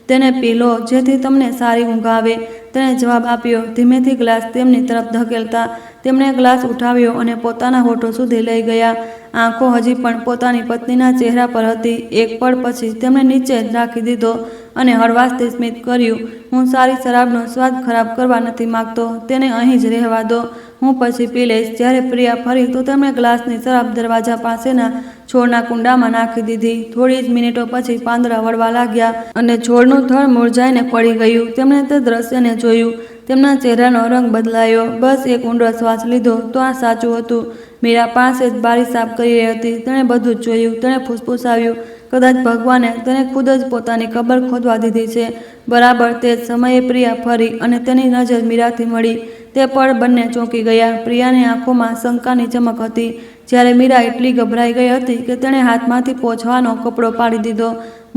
તેને પી લો, જેથી તમને સારી ઊંઘ આવે. તેણે જવાબ આપ્યો, ધીમેથી ગ્લાસ તેમની તરફ ધકેલતા. તેમણે ગ્લાસ ઉઠાવ્યો અને પોતાના હોઠો સુધી લઈ ગયા. આંખો હજી પણ પોતાની પત્નીના ચહેરા પર હતી. એક પળ પછી તેમણે નીચે જ રાખી દીધો અને હળવાશથી સ્મિત કર્યું, હું સારી શરાબનો સ્વાદ ખરાબ કરવા નથી માગતો. તેને અહીં જ રહેવા દો, હું પછી પી લઈશ. જ્યારે પ્રિયા ફરી તો તેમણે ગ્લાસની શરાબ દરવાજા પાસેના છોડના કુંડામાં નાખી દીધી. થોડી જ મિનિટો પછી પાંદડા વળવા લાગ્યા અને છોડનું થડ મુરઝાઈને પડી ગયું. તેમણે તે દ્રશ્યને જોયું. તેમના ચહેરાનો રંગ બદલાયો. બસ એક ઊંડો શ્વાસ લીધો તો આ સાચું હતું. મીરા પાસે જ બારી સાફ કરી રહી હતી. તેણે બધું જ જોયું. તેણે ફૂસફૂસાવ્યું, કદાચ ભગવાને તેને ખુદ જ પોતાની કબર ખોદવા દીધી છે. બરાબર તે જ સમયે પ્રિયા ફરી અને તેની નજર મીરાથી મળી. તે પળ બંને ચોંકી ગયા. પ્રિયાની આંખોમાં શંકાની ચમક હતી. જ્યારે મીરા એટલી ગભરાઈ ગઈ હતી કે તેણે હાથમાંથી પોંછવાનો કપડો પાડી દીધો.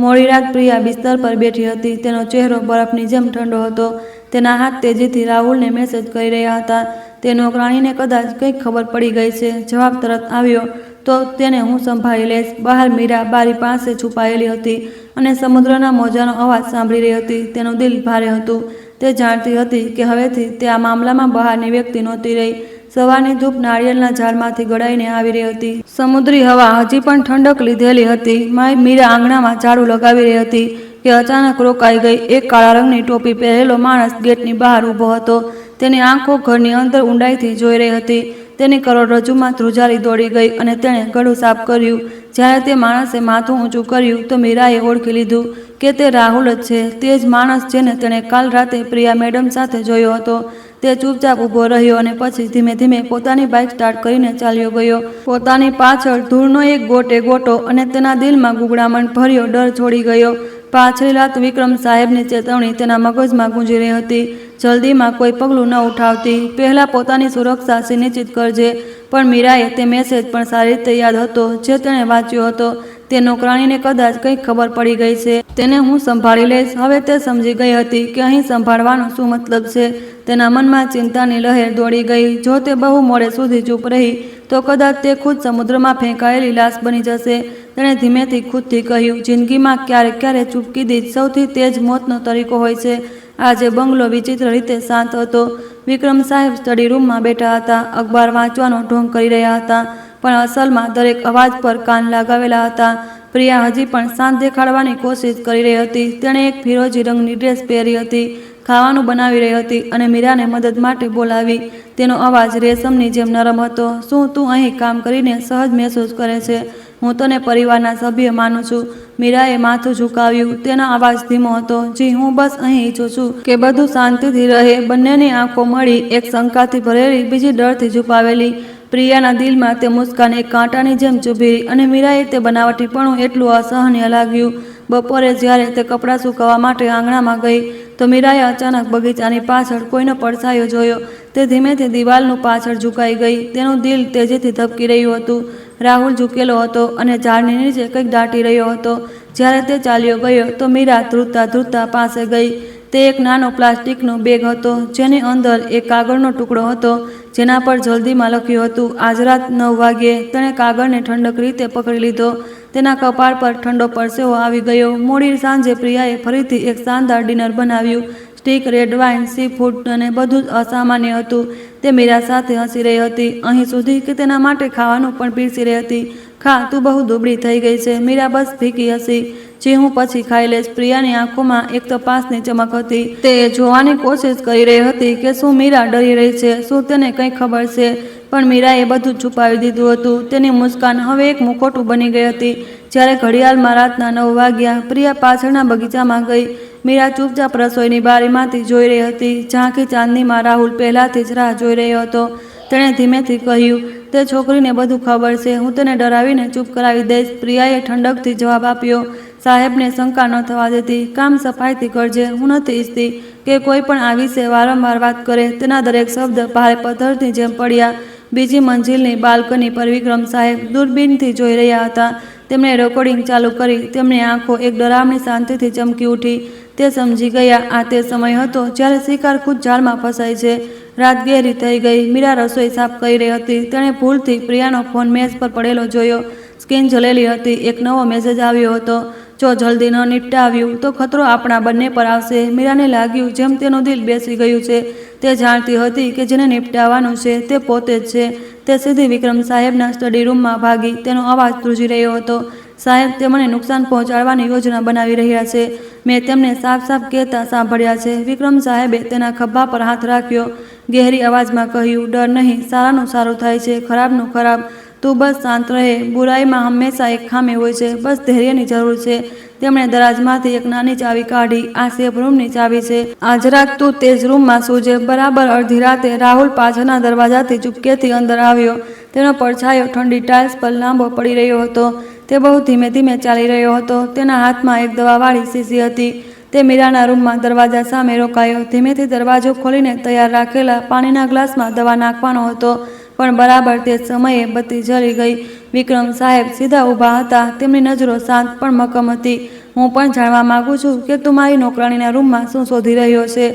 મોડી રાત પ્રિયા બિસ્તર પર બેઠી હતી. તેનો ચહેરો બરફની જેમ ઠંડો હતો. તેના હાથ તેજીથી રાહુલને મેસેજ કરી રહ્યા હતા. તે નોકરાણીને કદાચ કંઈક ખબર પડી ગઈ છે. જવાબ તરત આવ્યો, તો તેને હું સંભાળી લઈશ. બહાર મીરા બારી પાસે છુપાયેલી હતી અને સમુદ્રના મોજાનો અવાજ સાંભળી રહી હતી. તેનું દિલ ભારે હતું. તે જાણતી હતી કે હવેથી તે આ મામલામાં બહારની વ્યક્તિ નહોતી રહી. સવારની ધૂપ નાળિયેરના ઝાડમાંથી ગળાઈને આવી રહી હતી. સમુદ્રી હવા હજી પણ ઠંડક લીધેલી હતી. મીરા આંગણામાં ઝાડુ લગાવી રહી હતી કે અચાનક રોકાઈ ગઈ. એક કાળા રંગની ટોપી પહેરેલો માણસ ગેટની બહાર ઊભો હતો. તેની આંખો ઘરની અંદર ઊંડાઈથી જોઈ રહી હતી. તેની કરોડરજ્જુમાં ધ્રુજારી દોડી ગઈ અને તેણે ગળું સાફ કર્યું. જ્યારે તે માણસે માથું ઊંચું કર્યું તો મીરાએ ઓળખી લીધું કે તે રાહુલ જ છે. તે જ માણસ જેને તેણે કાલ રાતે પ્રિયા મેડમ સાથે જોયો હતો. તે ચૂપચાપ ઊભો રહ્યો અને પછી ધીમે ધીમે પોતાની બાઇક સ્ટાર્ટ કરીને ચાલ્યો ગયો. પોતાની પાછળ ધૂળનો એક ગોટે ગોટો અને તેના દિલમાં ગુગળામણ ભર્યો ડર છોડી ગયો. પાછલી રાત વિક્રમ સાહેબની ચેતવણી તેના મગજમાં ગુંજી રહી હતી. જલ્દીમાં કોઈ પગલું ન ઉઠાવતી. પહેલાં પોતાની સુરક્ષા સુનિશ્ચિત કરજે. પણ મીરાએ તે મેસેજ પણ સારી રીતે યાદ હતો જે તેણે વાંચ્યો હતો. તે નોકરાણીને કદાચ કંઈક ખબર પડી ગઈ છે. તેને હું સંભાળી લઈશ. હવે તે સમજી ગઈ હતી કે અહીં સંભાળવાનો શું મતલબ છે. તેના મનમાં ચિંતાની લહેર દોડી ગઈ. જો તે બહુ મોડે સુધી ચૂપ રહી તો કદાચ તે ખુદ સમુદ્રમાં ફેંકાયેલી લાશ બની જશે. તેણે ધીમેથી ખુદથી કહ્યું, જિંદગીમાં ક્યારેક ક્યારેક ચૂપકીદી જ સૌથી તેજ મોતનો તરીકો હોય છે. આજે બંગલો વિચિત્ર રીતે શાંત હતો. વિક્રમ સાહેબ સ્ટડી રૂમમાં બેઠા હતા. અખબાર વાંચવાનો ઢોંગ કરી રહ્યા હતા, પણ અસલમાં દરેક અવાજ પર કાન લગાવેલા હતા. પ્રિયા હજી પણ શાંત દેખાડવાની કોશિશ કરી રહી હતી. તેણે એક ફિરોજી રંગની ડ્રેસ પહેરી હતી. ખાવાનું બનાવી રહી હતી અને મીરાને મદદ માટે બોલાવી. તેનો અવાજ રેશમની જેમ નરમ હતો. શું તું અહીં કામ કરીને સહજ મહેસૂસ કરે છે? હું તને પરિવારના સભ્ય માનું છું. મીરાએ માથું ઝુકાવ્યું. તેનો અવાજ ધીમો હતો. જી, હું બસ અહીં ઈચ્છું છું કે બધું શાંતિથી રહે. બંનેની આંખો મળી, એક શંકાથી ભરેલી, બીજી ડરથી છુપાવેલી. પ્રિયાના દિલમાં તે મુસ્કાન એક કાંટાની જેમ ચૂભી અને મીરાએ તે બનાવટીપણું એટલું અસહનીય લાગ્યું. બપોરે જ્યારે તે કપડાં સૂકવવા માટે આંગણામાં ગઈ તો મીરાએ અચાનક બગીચાની પાછળ કોઈનો પડછાયો જોયો. તે ધીમેથી દિવાલનું પાછળ ઝુકાઈ ગઈ. તેનું દિલ તેજીથી ધબકી રહ્યું હતું. રાહુલ ઝૂકેલો હતો અને ઝાડની નીચે કંઈક દાટી રહ્યો હતો. જ્યારે તે ચાલ્યો ગયો તો મીરા ધ્રુજતા ધ્રુજતા પાસે ગઈ. તે એક નાનો પ્લાસ્ટિકનો બેગ હતો જેની અંદર એક કાગળનો ટુકડો હતો જેના પર જલ્દીમાં લખ્યું હતું આજ રાત 9 વાગ્યે. તેણે કાગળને ઠંડક રીતે પકડી લીધો. તેના કપાળ પર ઠંડો પરસેવો આવી ગયો. મોડી સાંજે પ્રિયાએ ફરીથી એક શાનદાર ડિનર બનાવ્યું. Stick, red wine, C food અને બધું જ અસામાન્ય હતું. તે મીરા સાથે હસી રહી હતી, અહીં સુધી કે તેના માટે ખાવાનું પણ પીરસી રહી હતી. ખા, તું બહુ દુબળી થઈ ગઈ છે. મીરા બસ ફીકી હસી. જે હું પછી ખાઈ લઈશ. પ્રિયાની આંખોમાં એક તપાસની ચમક હતી. તે જોવાની કોશિશ કરી રહી હતી કે શું મીરા ડરી રહી છે, શું તેને કંઈ ખબર છે. પણ મીરાએ બધું જ છુપાવી દીધું હતું. તેની મુસ્કાન હવે એક મુખોટું બની ગઈ હતી. જ્યારે ઘડિયાળમાં રાતના 9 વાગ્યા, પ્રિયા પાછળના બગીચામાં ગઈ. મીરા ચૂપચાપ રસોઈની બારીમાંથી જોઈ રહી હતી. ઝાંખી ચાંદનીમાં રાહુલ પહેલાથી જ રાહ જોઈ રહ્યો હતો. તેણે ધીમેથી કહ્યું, તે છોકરીને બધું ખબર છે. હું તેને ડરાવીને ચૂપ કરાવી દઈશ. પ્રિયાએ ઠંડકથી જવાબ આપ્યો. સાહેબને શંકા ન થવા દેતી. કામ સફાઈથી કરજે. હું નથી ઈચ્છતી કે કોઈ પણ આ વિશે વારંવાર વાત કરે. તેના દરેક શબ્દ ભારે પથ્થરની જેમ પડ્યા. બીજી મંજિલની બાલ્કની પર વિક્રમ સાહેબ દૂરબીનથી જોઈ રહ્યા હતા. તેમણે રેકોર્ડિંગ ચાલુ કરી. તેમની આંખો એક ડરામણી શાંતિથી ચમકી ઉઠી. તે સમજી ગયા આ તે સમય હતો જ્યારે શિકાર ખુદ જાળમાં ફસાય છે. રાત ગહેરી થઈ ગઈ. મીરા રસોઈ સાફ કરી રહી હતી. તેણે ભૂલથી પ્રિયાનો ફોન મેઝ પર પડેલો જોયો. સ્ક્રીન જલેલી હતી. એક નવો મેસેજ આવ્યો હતો. જો જલ્દી ન નિપટાવ્યું તો ખતરો આપણા બંને પર આવશે. મીરાને લાગ્યું જેમ તેનું દિલ બેસી ગયું છે. તે જાણતી હતી કે જેને નિપટાવવાનું છે તે પોતે જ છે. તે સીધી વિક્રમ સાહેબના સ્ટડી રૂમમાં ભાગી. તેનો અવાજ ધ્રુજી રહ્યો હતો. સાહેબ, તે મને નુકસાન પહોંચાડવાની યોજના બનાવી રહ્યા છે. મેં તેમને સાફ સાફ કહેતા સાંભળ્યા છે. વિક્રમ સાહેબે તેના ખભા પર હાથ રાખ્યો. ગહેરી અવાજમાં કહ્યું, ડર નહીં, સારાનું સારું થાય છે, ખરાબનું ખરાબ. તું બસ શાંત રહે. બુરાઈમાં હંમેશા એક ખામી હોય છે. બસ ધૈર્યની જરૂર છે. તેમણે દરાજમાંથી એક નાની ચાવી કાઢી. આ સેફ રૂમની ચાવી છે. આજ રાત તું તે જ રૂમમાં સૂજે. બરાબર અડધી રાતે રાહુલ પાછળના દરવાજાથી ચૂપકેથી અંદર આવ્યો. તેનો પડછાયો ઠંડી ટાઇલ્સ પર લાંબો પડી રહ્યો હતો. તે બહુ ધીમે ધીમે ચાલી રહ્યો હતો. તેના હાથમાં એક દવાવાળી શીશી હતી. તે મીરાના રૂમમાં દરવાજા સામે રોકાયો. ધીમેથી દરવાજો ખોલીને તૈયાર રાખેલા પાણીના ગ્લાસમાં દવા નાખવાનો હતો. પણ બરાબર તે સમયે બત્તી જલી ગઈ. વિક્રમ સાહેબ સીધા ઊભા હતા. તેમની નજરો શાંત પણ મક્કમ હતી. હું પણ જાણવા માંગુ છું કે તું મારી નોકરાણીના રૂમમાં શું શોધી રહ્યો છે?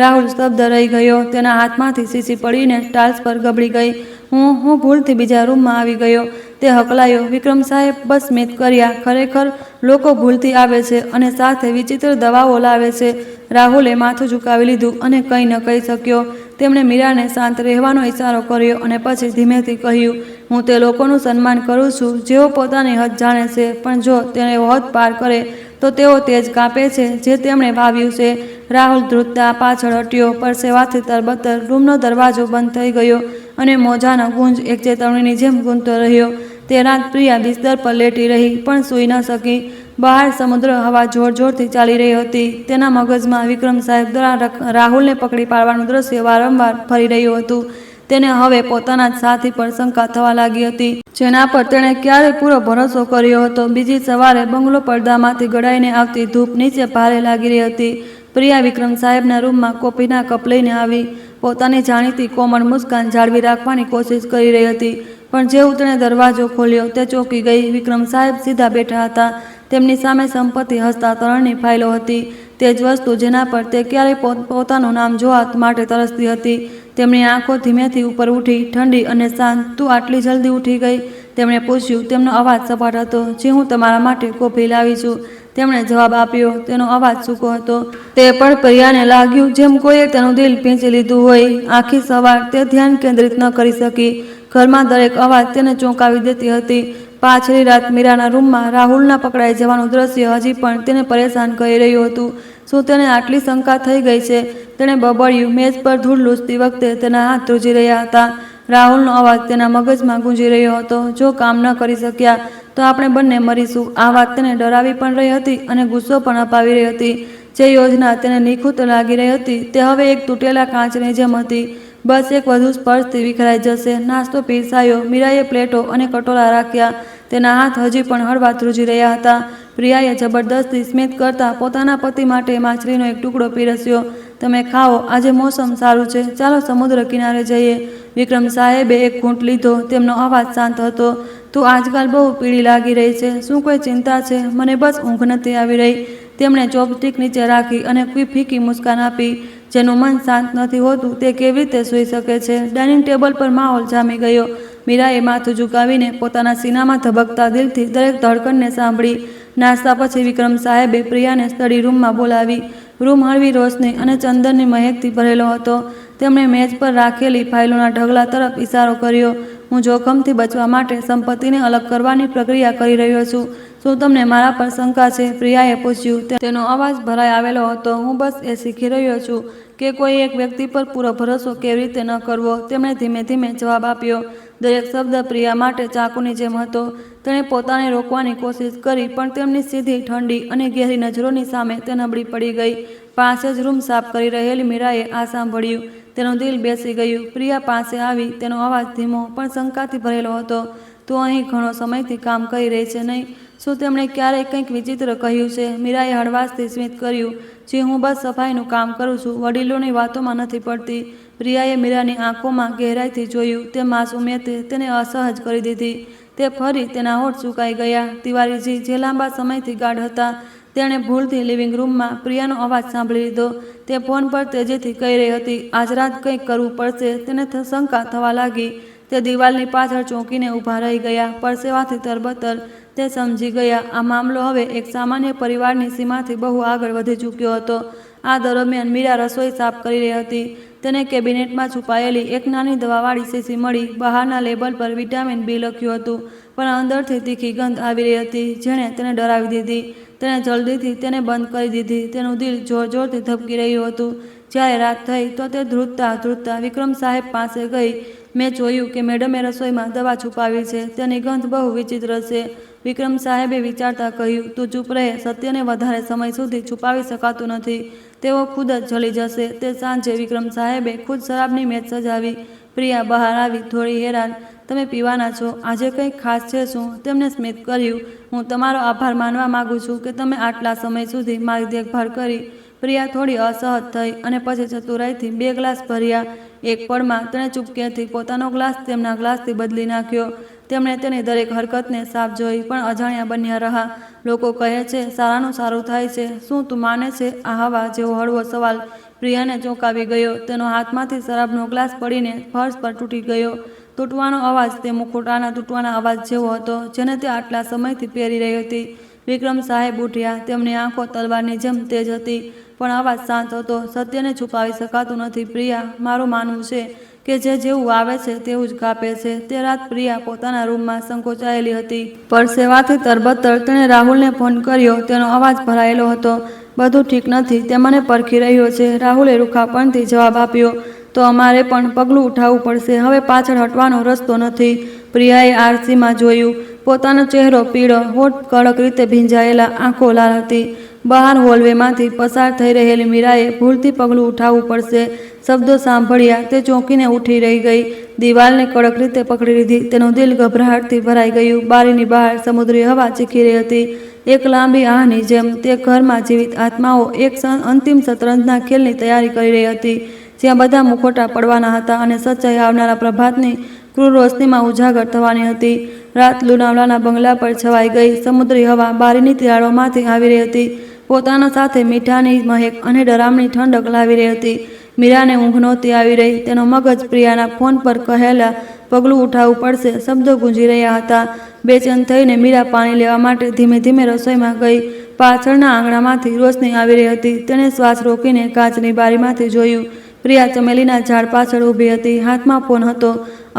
રાહુલ સ્તબ્ધ રહી ગયો. તેના હાથમાંથી શીશી પડીને ટાઇલ્સ પર ગબડી ગઈ. હું ભૂલથી બીજા રૂમમાં આવી ગયો. તે હકલાયો. વિક્રમ સાહેબ બસ સ્મિત કર્યા. ખરેખર લોકો ભૂલથી આવે છે અને સાથે વિચિત્ર દવાઓ લાવે છે. રાહુલે માથું ઝુકાવી લીધું અને કંઈ ન કહી શક્યો. તેમણે મીરાને શાંત રહેવાનો ઇશારો કર્યો અને પછી ધીમેથી કહ્યું, હું તે લોકોનું સન્માન કરું છું જેઓ પોતાની હદ જાણે છે. પણ જો તેઓ હદ પાર કરે તો તેઓ તેજ કાપે છે જે તેમણે વાવ્યું છે. રાહુલ ધ્રુજતા પાછળ હટ્યો. પરસેવાથી તરબતર રૂમનો દરવાજો બંધ થઈ ગયો અને મોજાનો ગુંજ એક ચેતવણીની જેમ ગૂંજતો રહ્યો. તે રાત પ્રિયા બિસ્તર પર લેટી રહી પણ સૂઈ ન શકી. બહાર સમુદ્ર હવા જોર જોરથી ચાલી રહી હતી. તેના મગજમાં વિક્રમ સાહેબ દ્વારા રાહુલને પકડી પાડવાનું દ્રશ્ય વારંવાર ફરી રહ્યું હતું. તેને હવે પોતાના જ સાથી પર શંકા થવા લાગી હતી, જેના પર તેણે ક્યારેય પૂરો ભરોસો કર્યો હતો. બીજી સવારે બંગલો પડદામાંથી ગળાઈને આવતી ધૂપ નીચે ભારે લાગી રહી હતી. પ્રિયા વિક્રમ સાહેબના રૂમમાં કોફીના કપ લઈને આવી. પોતાની જાણીતી કોમળ મુસ્કાન જાળવી રાખવાની કોશિશ કરી રહી હતી. પણ જેવું તેણે દરવાજો ખોલ્યો તે ચોંકી ગઈ. વિક્રમ સાહેબ સીધા બેઠા હતા. તેમની સામે સંપત્તિ હસ્તાંતરણની ફાઇલો હતી. તે જ વસ્તુ જેના પર તે ક્યારેય પોતાનું નામ જોવા માટે તરસતી હતી. તેમની આંખો ધીમેથી ઉપર ઉઠી, ઠંડી અને શાંત. તું આટલી જલ્દી ઉઠી ગઈ? તેમણે પૂછ્યું. તેમનો અવાજ સપાટ હતો. જે હું તમારા માટે કોફી લાવી છું, તેમણે જવાબ આપ્યો. તેનો અવાજ સૂકો હતો. તે પણ પ્રિયાને લાગ્યું જેમ કોઈએ તેનું દિલ પીંચી લીધું હોય. આખી સવાર તે ધ્યાન કેન્દ્રિત ન કરી શકી. ઘરમાં દરેક અવાજ તેને ચોંકાવી દેતી હતી. પાછલી રાત મીરાના રૂમમાં રાહુલના પકડાઈ જવાનું દ્રશ્ય હજી પણ તેને પરેશાન કરી રહ્યું હતું. શું તેને આટલી શંકા થઈ ગઈ છે? તેણે બબડ્યું. મેજ પર ધૂળ લૂછતી વખતે તેના હાથ ધ્રુજી રહ્યા હતા. રાહુલનો અવાજ તેના મગજમાં ગુંજી રહ્યો હતો. જો કામ ન કરી શક્યા તો આપણે બંને મરીશું. આ વાત તેને ડરાવી પણ રહી હતી અને ગુસ્સો પણ અપાવી રહી હતી. જે યોજના તેને નિખુંત લાગી રહી હતી તે હવે એક તૂટેલા કાચની જેમ હતી. બસ એક વધુ સ્પર્શથી વિખરાઈ જશે. નાસ્તો પીરસાયો. મીરાએ પ્લેટો અને કટોરા રાખ્યા. તેના હાથ હજી પણ હળવા ધ્રુજી રહ્યા હતા. પ્રિયાએ જબરદસ્તી સ્મિત કરતા પોતાના પતિ માટે માછલીનો એક ટુકડો પીરસ્યો. તમે ખાઓ, આજે મોસમ સારું છે, ચાલો સમુદ્ર કિનારે જઈએ. વિક્રમ સાહેબે એક ઘૂંટ લીધો. તેમનો અવાજ શાંત હતો. તું આજકાલ બહુ પીળી લાગી રહી છે. શું કોઈ ચિંતા છે? મને બસ ઊંઘ નથી આવી રહી. તેમણે ચોપસ્ટિક નીચે રાખી અને ફીકી મુસ્કાન આપી. જેનું મન શાંત નથી હોતું તે કેવી રીતે સૂઈ શકે છે? ડાઇનિંગ ટેબલ પર માહોલ જામી ગયો. મીરાએ માથું ઝુકાવીને પોતાના સીનામાં ધબકતા દિલથી દરેક ધડકણને સાંભળી. નાસ્તા પછી વિક્રમ સાહેબે પ્રિયાને સ્ટડી રૂમમાં બોલાવી. રૂમ હળવી રોશની અને ચંદનની મહેકથી ભરેલો હતો. તેમણે મેજ પર રાખેલી ફાઇલોના ઢગલા તરફ ઇશારો કર્યો. હું જોખમથી બચવા માટે સંપત્તિને અલગ કરવાની પ્રક્રિયા કરી રહ્યો છું. શું તમને મારા પર શંકા છે? પ્રિયાએ પૂછ્યું. તેનો અવાજ ભરાઈ આવેલો હતો. હું બસ એ શીખી રહ્યો છું કે કોઈ એક વ્યક્તિ પર પૂરો ભરોસો કેવી રીતે ન કરવો. તેમણે ધીમે ધીમે જવાબ આપ્યો. દરેક શબ્દ પ્રિયા માટે ચાકુની જેમ હતો. તેણે પોતાને રોકવાની કોશિશ કરી પણ તેમની સીધી, ઠંડી અને ગહેરી નજરોની સામે તે નબળી પડી ગઈ. પાસે જ રૂમ સાફ કરી રહેલી મીરાએ આ સાંભળ્યું. તેનું દિલ બેસી ગયું. પ્રિયા પાસે આવી. તેનો અવાજ ધીમો પણ શંકાથી ભરેલો હતો. તું અહીં ઘણો સમયથી કામ કરી રહી છે, નહીં? શું તેમણે ક્યારેય કંઈક વિચિત્ર કહ્યું છે? મીરાએ હળવાશથી સ્મિત કર્યું. જી, હું બસ સફાઈનું કામ કરું છું. વડીલોની વાતોમાં નથી પડતી. પ્રિયાએ મીરાની આંખોમાં ગહેરાઈથી જોયું. તે માસૂમિયતે તેને અસહજ કરી દીધી. તે ફરી તેના હોઠ સુકાઈ ગયા. તિવારીજી, જે લાંબા સમયથી ગાઢ હતા, તેણે ભૂલથી લિવિંગ રૂમમાં પ્રિયાનો અવાજ સાંભળી લીધો. તે ફોન પર તેજીથી કહી રહી હતી. આજ રાત કંઈક કરવું પડશે. તેને શંકા થવા લાગી. તે દિવાલની પાછળ ચોંકીને ઊભા રહી ગયા. પરસેવાથી તરબતર. તે સમજી ગયા આ મામલો હવે એક સામાન્ય પરિવારની સીમાથી બહુ આગળ વધી ચૂક્યો હતો. આ દરમિયાન મીરા રસોઈ સાફ કરી રહી હતી. તેને કેબિનેટમાં છુપાયેલી એક નાની દવાવાળી શીશી મળી. બહારના લેબલ પર વિટામિન બી લખ્યું હતું પણ અંદરથી તીખી ગંધ આવી રહી હતી જેણે તેને ડરાવી દીધી. તેણે જલ્દીથી તેને બંધ કરી દીધી. તેનું દિલ જોર જોરથી ધબકી રહ્યું હતું. જ્યારે રાત થઈ તો તે ધ્રુજતા ધ્રુજતા વિક્રમ સાહેબ પાસે ગઈ. મેં જોયું કે મેડમે રસોઈમાં દવા છુપાવી છે. તેની ગંધ બહુ વિચિત્ર છે. વિક્રમ સાહેબે વિચારતા કહ્યું. તું ચૂપ રહે. સત્યને વધારે સમય સુધી છુપાવી શકાતું નથી. તેઓ ખુદ જ જલી જશે. તે સાંજે વિક્રમ સાહેબે ખુદ શરાબની મેચ સજાવી. પ્રિયા બહાર આવી, થોડી હેરાન. તમે પીવાના છો? આજે કંઈક ખાસ છે શું? તેમણે સ્મિત કર્યું. હું તમારો આભાર માનવા માંગુ છું કે તમે આટલા સમય સુધી મારી દેખભાળ કરી. પ્રિયા થોડી અસહજ થઈ અને પછી ચતુરાઈથી 2 ગ્લાસ ભર્યા. એક પળમાં તેણે ચૂપકેથી પોતાનો ગ્લાસ તેમના ગ્લાસથી બદલી નાખ્યો. તેમણે તેની દરેક હરકતને સાફ જોઈ પણ અજાણ્યા બન્યા રહ્યા. લોકો કહે છે સારાનું સારું થાય છે. શું તું માને છે? આ હવા જેવો હળવો સવાલ પ્રિયાને ચોંકાવી ગયો. તેનો હાથમાંથી શરાબનો ગ્લાસ પડીને ફર્શ પર તૂટી ગયો. તૂટવાનો અવાજ તે મુખોટાના તૂટવાના અવાજ જેવો હતો જેને તે આટલા સમયથી પહેરી રહી હતી. વિક્રમ સાહેબ ઉઠ્યા. તેમની આંખો તલવારની જેમ તેજ હતી પણ અવાજ શાંત હતો. સત્યને છુપાવી શકાતું નથી પ્રિયા. મારું માનવું છે કે જે જેવું આવે છે તેવું જ કાપે છે. તે રાત પ્રિયા પોતાના રૂમમાં સંકોચાયેલી હતી. પરસેવાથી તરબતર તેણે રાહુલને ફોન કર્યો. તેનો અવાજ ભરાયેલો હતો. બધું ઠીક નથી. તે મને પરખી રહ્યો છે. રાહુલે રૂખાપણથી જવાબ આપ્યો. તો અમારે પણ પગલું ઉઠાવવું પડશે. હવે પાછળ હટવાનો રસ્તો નથી. પ્રિયાએ આરસીમાં જોયું. પોતાનો ચહેરો પીળો, હોઠ કડક રીતે ભીંજાયેલા, આંખો લાલ હતી. બહાર હોલવેમાંથી પસાર થઈ રહેલી મીરાએ ભૂલથી પગલું ઉઠાવવું પડશે શબ્દો સાંભળ્યા. તે ચોંકીને ઉઠી રહી ગઈ. દિવાલને કડક રીતે પકડી લીધી. તેનું દિલ ગભરાટથી ભરાઈ ગયું. બારીની બહાર સમુદ્રી હવા ચીખી રહી હતી. એક લાંબી આહની જેમ તે ઘરમાં જીવિત આત્માઓ એક અંતિમ શતરંજના ખેલની તૈયારી કરી રહી હતી જ્યાં બધા મુખોટા પડવાના હતા અને સચ્ચાઈ આવનારા પ્રભાતની ક્રૂર રોશનીમાં ઉજાગર થવાની હતી. રાત લુણાવાલાના બંગલા પર છવાઈ ગઈ. સમુદ્રી હવા બારીની તિરાડોમાંથી આવી રહી હતી. પોતાના સાથે મીઠાની મહેક અને ડરામણી ઠંડક લાવી રહી હતી. મીરાને ઊંઘ નહોતી આવી રહી. તેનો મગજ પ્રિયાના ફોન પર કહેલા પગલું ઉઠાવવું પડશે શબ્દો ગુંજી રહ્યા હતા. બેચેન થઈને મીરા પાણી લેવા માટે ધીમે ધીમે રસોઈમાં ગઈ. પાછળના આંગણામાંથી રોશની આવી રહી હતી. તેણે શ્વાસ રોકીને કાચની બારીમાંથી જોયું. પ્રિયા ચમેલીના ઝાડ પાછળ ઊભી હતી. હાથમાં ફોન હતો.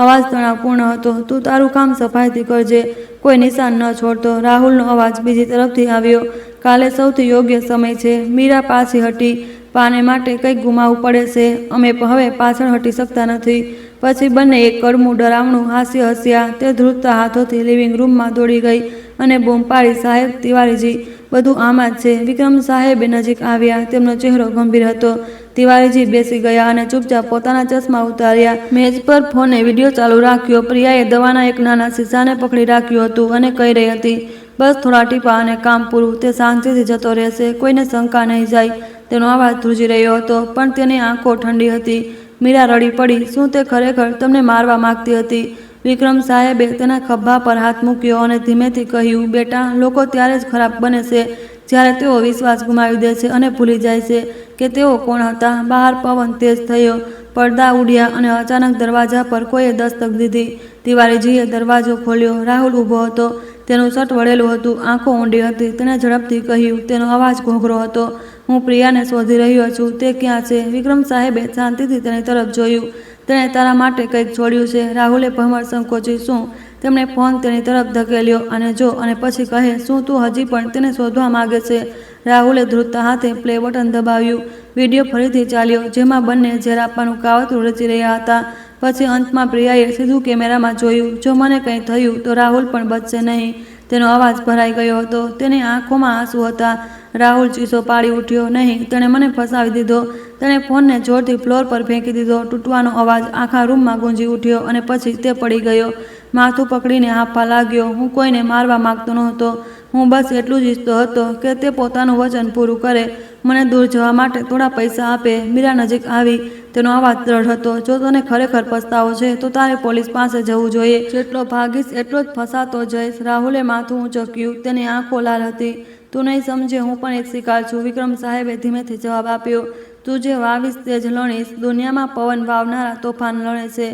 અવાજ તણાવપૂર્ણ હતો. તું તારું કામ સફાઈથી કરજે. કોઈ નિશાન ન છોડતો. રાહુલનો અવાજ બીજી તરફથી આવ્યો. કાલે સૌથી યોગ્ય સમય છે. મીરા પાછી હટી. પાને માટે કંઈક ગુમાવવું પડે છે. અમે હવે પાછળ હટી શકતા નથી. પછી બંને એક કડમું ડરામણું હાસ્ય હસ્યા. તે ધ્રુજતા હાથોથી લિવિંગ રૂમમાં દોડી ગઈ અને બૂમ પાડી, સાહેબ, તિવારીજી, બધું આમાં જ છે. વિક્રમ સાહેબે નજીક આવ્યા. તેમનો ચહેરો ગંભીર હતો. તિવારીજી બેસી ગયા અને ચૂપચાપ પોતાના ચશ્મા ઉતાર્યા. મેજ પર ફોને વિડીયો ચાલુ રાખ્યો. પ્રિયાએ દવાના એક નાના શીશાને પકડી રાખ્યું હતું અને કહી રહી હતી, બસ થોડા ટીપા અને કામ પૂરું. તે શાંતિથી જતો રહેશે. કોઈને શંકા નહીં જાય. તેનો અવાજ ધ્રુજી રહ્યો હતો, પણ તેની આંખો ઠંડી હતી. મીરા રડી પડી. શું તે ખરેખર તમને મારવા માંગતી હતી? વિક્રમ સાહેબે તેના ખભા પર હાથ મૂક્યો અને ધીમેથી કહ્યું, બેટા, લોકો ત્યારે જ ખરાબ બને છે જ્યારે તેઓ વિશ્વાસ ગુમાવી દે છે અને ભૂલી જાય છે કે તેઓ કોણ હતા. બહાર પવન તેજ થયો. પડદા ઉડ્યા અને અચાનક દરવાજા પર કોઈએ દસ્તક દીધી. તિવારીજીએ દરવાજો ખોલ્યો. રાહુલ ઊભો હતો. તેનું શર્ટ વળેલું હતું. આંખો ઊંડી હતી. તેણે ઝડપથી કહ્યું. તેનો અવાજ ઘોઘરો હતો, હું પ્રિયાને શોધી રહ્યો છું. તે ક્યાં છે? વિક્રમ સાહેબે શાંતિથી તેની તરફ જોયું. તેણે તારા માટે કંઈક છોડ્યું છે. રાહુલે ભમર સંકોચી. શું? તેમણે ફોન તેની તરફ ધકેલ્યો અને જો અને પછી કહે, શું તું હજી પણ તેને શોધવા માંગે છે? રાહુલે ધ્રુજતા હાથે પ્લે બટન દબાવ્યું. વિડીયો ફરીથી ચાલ્યો, જેમાં બંને ઝેર આપવાનું કાવતરું રચી રહ્યા હતા. પછી અંતમાં પ્રિયાએ સીધું કેમેરામાં જોયું. જો મને કંઈ થયું તો રાહુલ પણ બચશે નહીં. તેનો અવાજ ભરાઈ ગયો હતો. તેની આંખોમાં આંસુ હતા. રાહુલ ચીસો પાડી ઉઠ્યો. નહીં, તેણે મને ફસાવી દીધો. તેણે ફોનને જોરથી ફ્લોર પર ફેંકી દીધો. તૂટવાનો અવાજ આખા રૂમમાં ગુંજી ઉઠ્યો અને પછી તે પડી ગયો. માથું પકડીને હાંફવા લાગ્યો. હું કોઈને મારવા માંગતો નહોતો. હું બસ એટલું જ ઈચ્છતો હતો કે તે પોતાનું વચન પૂરું કરે, મને દૂર જવા માટે થોડા પૈસા આપે. મીરા નજીક આવી. તેનો અવાજ દ્રઢ હતો. જો તને ખરેખર પસ્તાવો છે તો તારે પોલીસ પાસે જવું જોઈએ. જેટલો ભાગીશ એટલો જ ફસાતો જઈશ. રાહુલે માથું ઊંચક્યું. તેની આંખો લાલ હતી. તું નહીં સમજે, હું પણ એક શિકાર છું. વિક્રમ સાહેબે ધીમેથી જવાબ આપ્યો. તું જે વાવીશ તે જ લણીશ. દુનિયામાં પવન વાવનારા તોફાન લણે છે,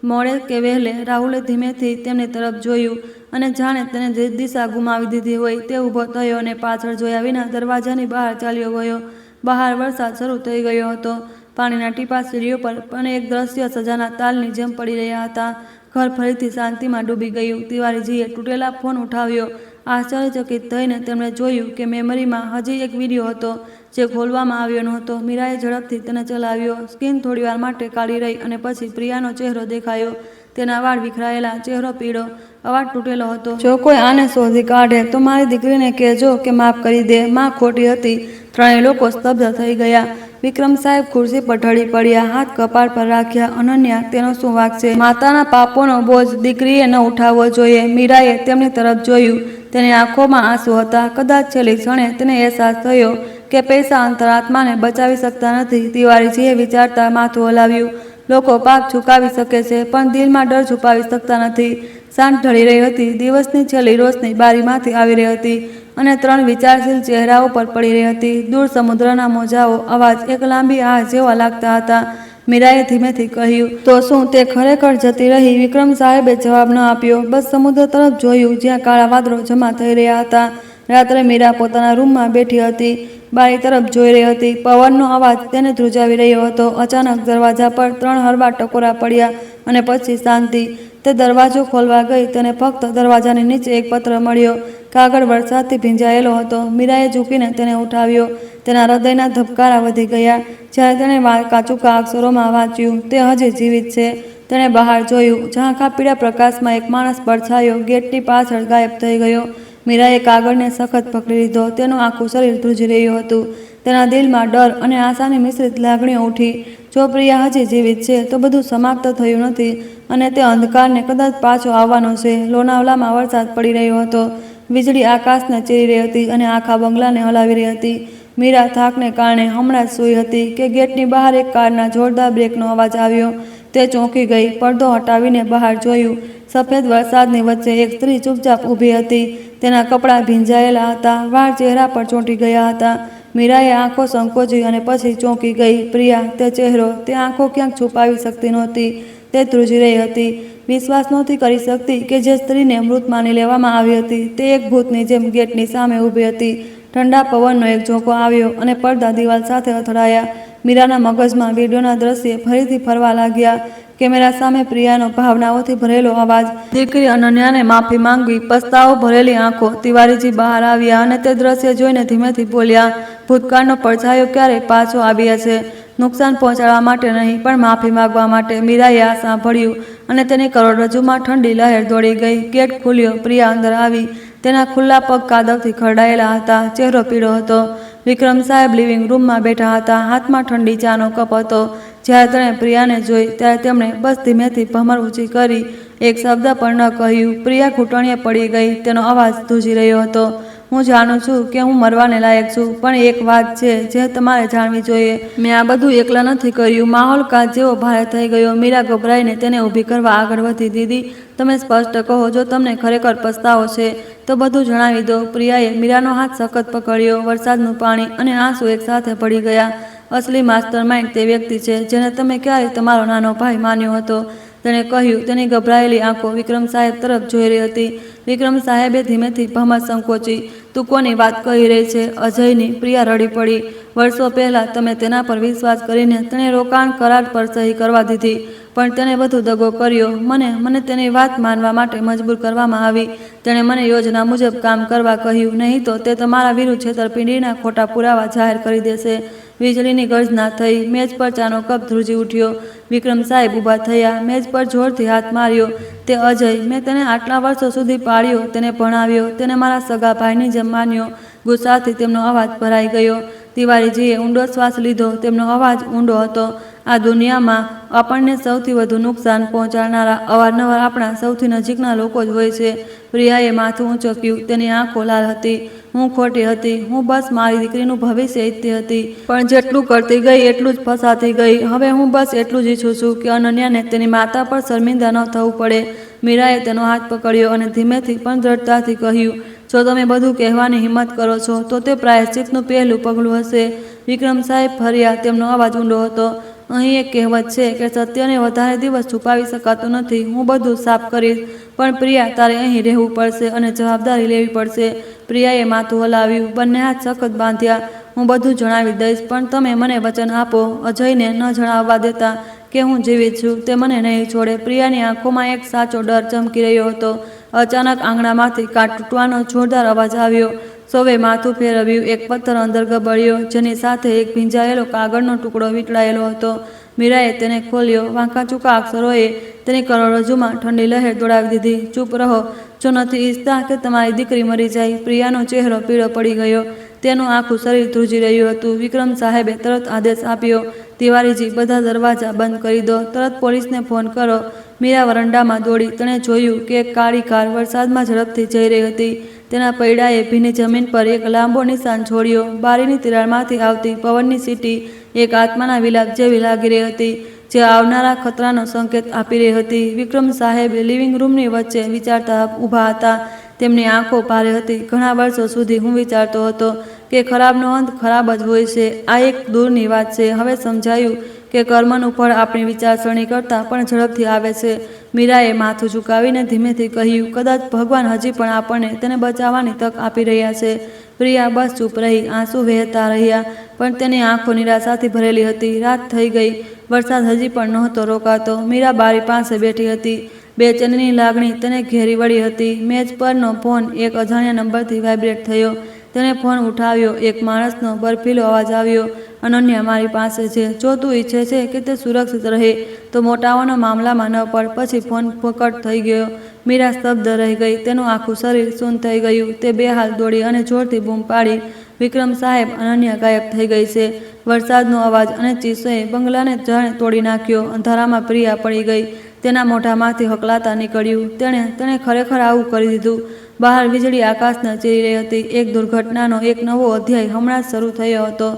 મોડે કે વહેલે. રાહુલે ધીમેથી તેમની તરફ જોયું અને જાણે તેને દિશા ગુમાવી દીધી હોય તે ઊભો થયો અને પાછળ જોયા વિના દરવાજાની બહાર ચાલ્યો ગયો. બહાર વરસાદ શરૂ થઈ ગયો હતો. પાણીના ટીપા સીડીઓ પર પણ એક દ્રશ્ય સજાના તાલની જેમ પડી રહ્યા હતા. ઘર ફરીથી શાંતિમાં ડૂબી ગયું. તિવારીજીએ તૂટેલા ફોન ઉઠાવ્યો. આશ્ચર્યચકિત થઈને તેમણે જોયું કે મેમરીમાં હજી એક વિડીયો હતો જે ખોલવામાં આવ્યો નહોતો. મીરાએ ઝડપથી તેને ચલાવ્યો. સ્ક્રીન થોડીવાર માટે કાળી રહી અને પછી પ્રિયાનો ચહેરો દેખાયો. તેના વાળ વિખરાયેલા, ચહેરો પીળો, અવાજ તૂટેલો હતો. જો કોઈ આને શોધી કાઢે તો મારી દીકરીને કહેજો કે માફ કરી દે. માં ખોટી હતી. ત્રણેય લોકો સ્તબ્ધ થઈ ગયા. વિક્રમ સાહેબ ખુરશી પર ઢળી પડ્યા. હાથ કપાળ પર રાખ્યા. અનન્યા, તેનો શું વાંક છે? માતાના પાપોનો બોજ દીકરીએ ન ઉઠાવવો જોઈએ. મીરાએ તેમની તરફ જોયું. તેની આંખોમાં આંસુ હતા. કદાચ છેલ્લી ક્ષણે તેને અહેસાસ થયો કે પૈસા અંતરાત્માને બચાવી શકતા નથી. તિવારીજીએ વિચારતા માથું હલાવ્યું. લોકો પાપ છુપાવી શકે છે પણ દિલમાં ડર છુપાવી શકતા નથી. સાંજ ઢળી રહી હતી. દિવસની છેલ્લી રોશની બારીમાંથી આવી રહી હતી અને ત્રણ વિચારશીલ ચહેરાઓ પર પડી રહી હતી. દૂર સમુદ્રના મોજાઓ અવાજ એક લાંબી આહ જેવા લાગતા હતા. મીરાએ ધીમેથી કહ્યું, તો શું તે ખરેખર જતી રહી? વિક્રમ સાહેબે જવાબ ન આપ્યો. બસ સમુદ્ર તરફ જોયું જ્યાં કાળા વાદળો જમા થઈ રહ્યા હતા. રાત્રે મીરા પોતાના રૂમમાં બેઠી હતી. બારી તરફ જોઈ રહી હતી. પવનનો અવાજ તેને ધ્રુજાવી રહ્યો હતો. અચાનક દરવાજા પર ત્રણ હળવા ટકોરા પડ્યા અને પછી શાંતિ. તે દરવાજો ખોલવા ગઈ. તેને ફક્ત દરવાજાની નીચે એક પત્ર મળ્યો. કાગળ વરસાદથી ભીંજાયેલો હતો. મીરાએ ઝૂકીને તેને ઉઠાવ્યો. તેના હૃદયના ધબકારા વધી ગયા જ્યારે તેણે કાચુકા અક્ષરોમાં વાંચ્યું, તે હજી જીવિત છે. તેણે બહાર જોયું. ઝાંખા પીળા પ્રકાશમાં એક માણસ પડછાયો ગેટની પાછળ ગાયબ થઈ ગયો. મીરાએ કાગળને સખત પકડી લીધો. તેનું આખું શરીર ધ્રુજી રહ્યું હતું. તેના દિલમાં ડર અને આશાની મિશ્રિત લાગણીઓ ઉઠી. જો પ્રિયા હજી જીવિત છે તો બધું સમાપ્ત થયું નથી અને તે અંધકારને કદાચ પાછો આવવાનો છે. લોનાવલામાં વરસાદ પડી રહ્યો હતો. વીજળી આકાશને ચીરી રહી હતી અને આખા બંગલાને હલાવી રહી હતી. મીરા થાકને કારણે હમણાં જ સૂઈ હતી કે ગેટની બહાર એક કારના જોરદાર બ્રેકનો અવાજ આવ્યો. તે ચોંકી ગઈ. પડદો હટાવીને બહાર જોયું. સફેદ વરસાદની વચ્ચે એક સ્ત્રી ચૂપચાપ ઊભી હતી. તેના કપડાં ભીંજાયેલા હતા. વાળ ચહેરા પર ચોંટી ગયા હતા. મીરાએ આંખો સંકોચી અને પછી ચોંકી ગઈ. પ્રિયા, તે ચહેરો, તે આંખો ક્યાંક છુપાવી શકતી નહોતી. તે ધ્રુજી રહી હતી. વિશ્વાસ નહોતી કરી શકતી કે જે સ્ત્રીને મૃત માની લેવામાં આવી હતી તે એક ભૂતની જેમ ગેટની સામે ઊભી હતી. ઠંડા પવનનો એક ઝોકો આવ્યો અને પડદા દિવાલ સાથે અથડાયા. મીરાના મગજમાં વિડીયોના દ્રશ્ય ફરીથી ફરવા લાગ્યા. કેમેરા સામે પ્રિયાનો ભાવનાઓથી ભરેલો અવાજ, દીકરી અનન્યાને માફી માંગવી, પસ્તાવો ભરેલી આંખો. તિવારીજી બહાર આવ્યા અને તે દ્રશ્ય જોઈને ધીમેથી બોલ્યા, ભૂતકાળનો પડછાયો ક્યારેય પાછો આવ્યા છે. નુકસાન પહોંચાડવા માટે નહીં, પણ માફી માંગવા માટે. મીરાએ આ સાંભળ્યું અને તેની કરોડરજ્જુમાં ઠંડી લહેર દોડી ગઈ. ગેટ ખુલ્યો, પ્રિયા અંદર આવી. તેના ખુલ્લા પગ કાદવથી ખરડાયેલા હતા, ચહેરો પીળો હતો. વિક્રમ સાહેબ લિવિંગ રૂમમાં બેઠા હતા, હાથમાં ઠંડી ચાનો કપ હતો. જ્યારે તેણે પ્રિયાને જોઈ ત્યારે તેમણે બસ ધીમેથી ભમર ઊંચી કરી, એક શબ્દ પણ ન કહ્યું. પ્રિયા ઘૂંટણીએ પડી ગઈ. તેનો અવાજ ધ્રુજી રહ્યો હતો, હું જાણું છું કે હું મરવાને લાયક છું, પણ એક વાત છે જે તમારે જાણવી જોઈએ. મેં આ બધું એકલા નથી કર્યું. માહોલ કાચ જેવો ભારે થઈ ગયો. મીરા ગભરાઈને તેને ઊભી કરવા આગળ વધી. દીદી, તમે સ્પષ્ટ કહો, જો તમને ખરેખર પસ્તાવો છે તો બધું જણાવી દો. પ્રિયાએ મીરાનો હાથ સખત પકડ્યો. વરસાદનું પાણી અને આંસુ એકસાથે પડી ગયા. અસલી માસ્ટર માઇન્ડ તે વ્યક્તિ છે જેને તમે ક્યારેય તમારો નાનો ભાઈ માન્યો હતો, તેણે કહ્યું. તેની ગભરાયેલી આંખો વિક્રમ સાહેબ તરફ જોઈ રહી હતી. વિક્રમ સાહેબે ધીમેથી ભમર સંકોચી. તું કોની વાત કહી રહી છે? અજયની. પ્રિયા રડી પડી. વર્ષો પહેલાં તમે તેના પર વિશ્વાસ કરીને તેણે રોકાણ કરાર પર સહી કરવા દીધી, પણ તેણે બધો દગો કર્યો. મને તેની વાત માનવા માટે મજબૂર કરવામાં આવી. તેણે મને યોજના મુજબ કામ કરવા કહ્યું, નહીં તો તે તમારા વિરુદ્ધ છેતરપિંડીના ખોટા પુરાવા જાહેર કરી દેશે. વીજળીની ગર્જના થઈ. મેજ પર ચાનો કપ ધ્રુજી ઉઠ્યો. વિક્રમ સાહેબ ઊભા થયા, મેજ પર જોરથી હાથ માર્યો. તે અજય, મેં તેને આટલા વર્ષો સુધી પાળ્યો, તેને ભણાવ્યો, તેને મારા સગા ભાઈની જેમ માન્યો. ગુસ્સાથી તેમનો અવાજ ભરાઈ ગયો. તિવારીજીએ ઊંડો શ્વાસ લીધો. તેમનો અવાજ ઊંડો હતો. આ દુનિયામાં આપણને સૌથી વધુ નુકસાન પહોંચાડનારા અવારનવાર આપણા સૌથી નજીકના લોકો જ હોય છે. પ્રિયાએ માથું ઊંચક્યું. તેની આંખો લાલ હતી. હું ખોટી હતી. હું બસ મારી દીકરીનું ભવિષ્ય ઈચ્છતી હતી, પણ જેટલું કરતી ગઈ એટલું જ ફસાતી ગઈ. હવે હું બસ એટલું જ ઈચ્છું છું કે અનન્યાને તેની માતા પર શર્મિંદા ન થવું પડે. મીરાએ તેનો હાથ પકડ્યો અને ધીમેથી પણ દ્રઢતાથી કહ્યું, જો તમે બધું કહેવાની હિંમત કરો છો તો તે પ્રાયશ્ચિતનું પહેલું પગલું હશે. વિક્રમ સાહેબ ફર્યા. તેમનો અવાજ ઊંડો હતો. અહીં એક કહેવત છે કે સત્યને વધારે દિવસ છુપાવી શકાતું નથી. હું બધું સાફ કરીશ, પણ પ્રિયા, તારે અહીં રહેવું પડશે અને જવાબદારી લેવી પડશે. પ્રિયાએ માથું હલાવ્યું. બંને હાથ સખત બાંધ્યા. હું બધું જણાવી દઈશ, પણ તમે મને વચન આપો, અજયને ન જણાવવા દેતા કે હું જીવિત છું. તે મને નહીં છોડે. પ્રિયાની આંખોમાં એક સાચો ડર ચમકી રહ્યો હતો. અચાનક આંગણામાંથી કાટ તૂટવાનો જોરદાર અવાજ આવ્યો. સૌએ માથું ફેરવ્યું. એક પથ્થર અંદર ગબડ્યો, જેની સાથે એક ભીંજાયેલો કાગળનો ટુકડો વીંટળાયેલો હતો. મીરાએ તેને ખોલ્યો. વાંકા ચૂકા અક્ષરોએ તેની કરોડરજ્જુમાં ઠંડી લહેર દોડાવી દીધી. ચૂપ રહો, જો નથી ઈચ્છતા કે તમારી દીકરી મરી જાય. પ્રિયાનો ચહેરો પીળો પડી ગયો. તેનું આખું શરીર ધ્રુજી રહ્યું હતું. વિક્રમ સાહેબે તરત આદેશ આપ્યો, તિવારીજી, બધા દરવાજા બંધ કરી દો. તરત પોલીસને ફોન કરો. મીરા વરંડામાં દોડી. તેણે જોયું કે એક કાળી કાર વરસાદમાં ઝડપથી જઈ રહી હતી. તેના પૈડાએ ભીની જમીન પર એક લાંબો નિશાન છોડ્યો. બારીની તિરાડમાંથી આવતી પવનની સીટી એક આત્માના વિલાપ જેવી લાગી રહી હતી, જે આવનારા ખતરાનો સંકેત આપી રહી હતી. વિક્રમ સાહેબ લિવિંગ રૂમની વચ્ચે વિચારતા ઊભા હતા. તેમની આંખો ભારે હતી. ઘણા વર્ષો સુધી હું વિચારતો હતો કે ખરાબનો અંત ખરાબ જ હોય છે. આ એક દૂરની વાત છે. હવે સમજાયું કે કર્મનું ફળ આપણી વિચારસરણી કરતાં પણ ઝડપથી આવે છે. મીરાએ માથું ઝુકાવીને ધીમેથી કહ્યું, કદાચ ભગવાન હજી પણ આપણને તેને બચાવવાની તક આપી રહ્યા છે. પ્રિયા બસ ચૂપ રહી. આંસુ વહેતા રહ્યા, પણ તેની આંખો નિરાશાથી ભરેલી હતી. રાત થઈ ગઈ. વરસાદ હજી પણ નહોતો રોકાતો. મીરા બારી પાસે બેઠી હતી. બેચેનીની લાગણી તેને ઘેરી વળી હતી. મેજ પરનો ફોન એક અજાણ્યા નંબરથી વાઇબ્રેટ થયો. તેણે ફોન ઉઠાવ્યો. એક માણસનો બરફીલો અવાજ આવ્યો, અનન્યા મારી પાસે છે. જો તું ઈચ્છે છે કે તે સુરક્ષિત રહે તો મોટાઓના મામલામાં ન પડ. પછી ફોન કટ થઈ ગયો. મીરા સ્તબ્ધ રહી ગઈ. તેનું આખું શરીર શૂન્ય થઈ ગયું. તે બેહાલ દોડી અને જોરથી બૂમ પાડી, વિક્રમ સાહેબ, અનન્યા ગાયબ થઈ ગઈ છે. વરસાદનો અવાજ અને ચીસોએ બંગલાને જાણે તોડી નાખ્યો. અંધારામાં પ્રિયા પડી ગઈ. તેના મોઢામાંથી હકલાતા નીકળ્યું. તેણે ખરેખર આવું કરી દીધું. બહાર વીજળી આકાશને ચીરી રહી હતી. એક દુર્ઘટનાનો એક નવો અધ્યાય હમણાં જ શરૂ થયો હતો,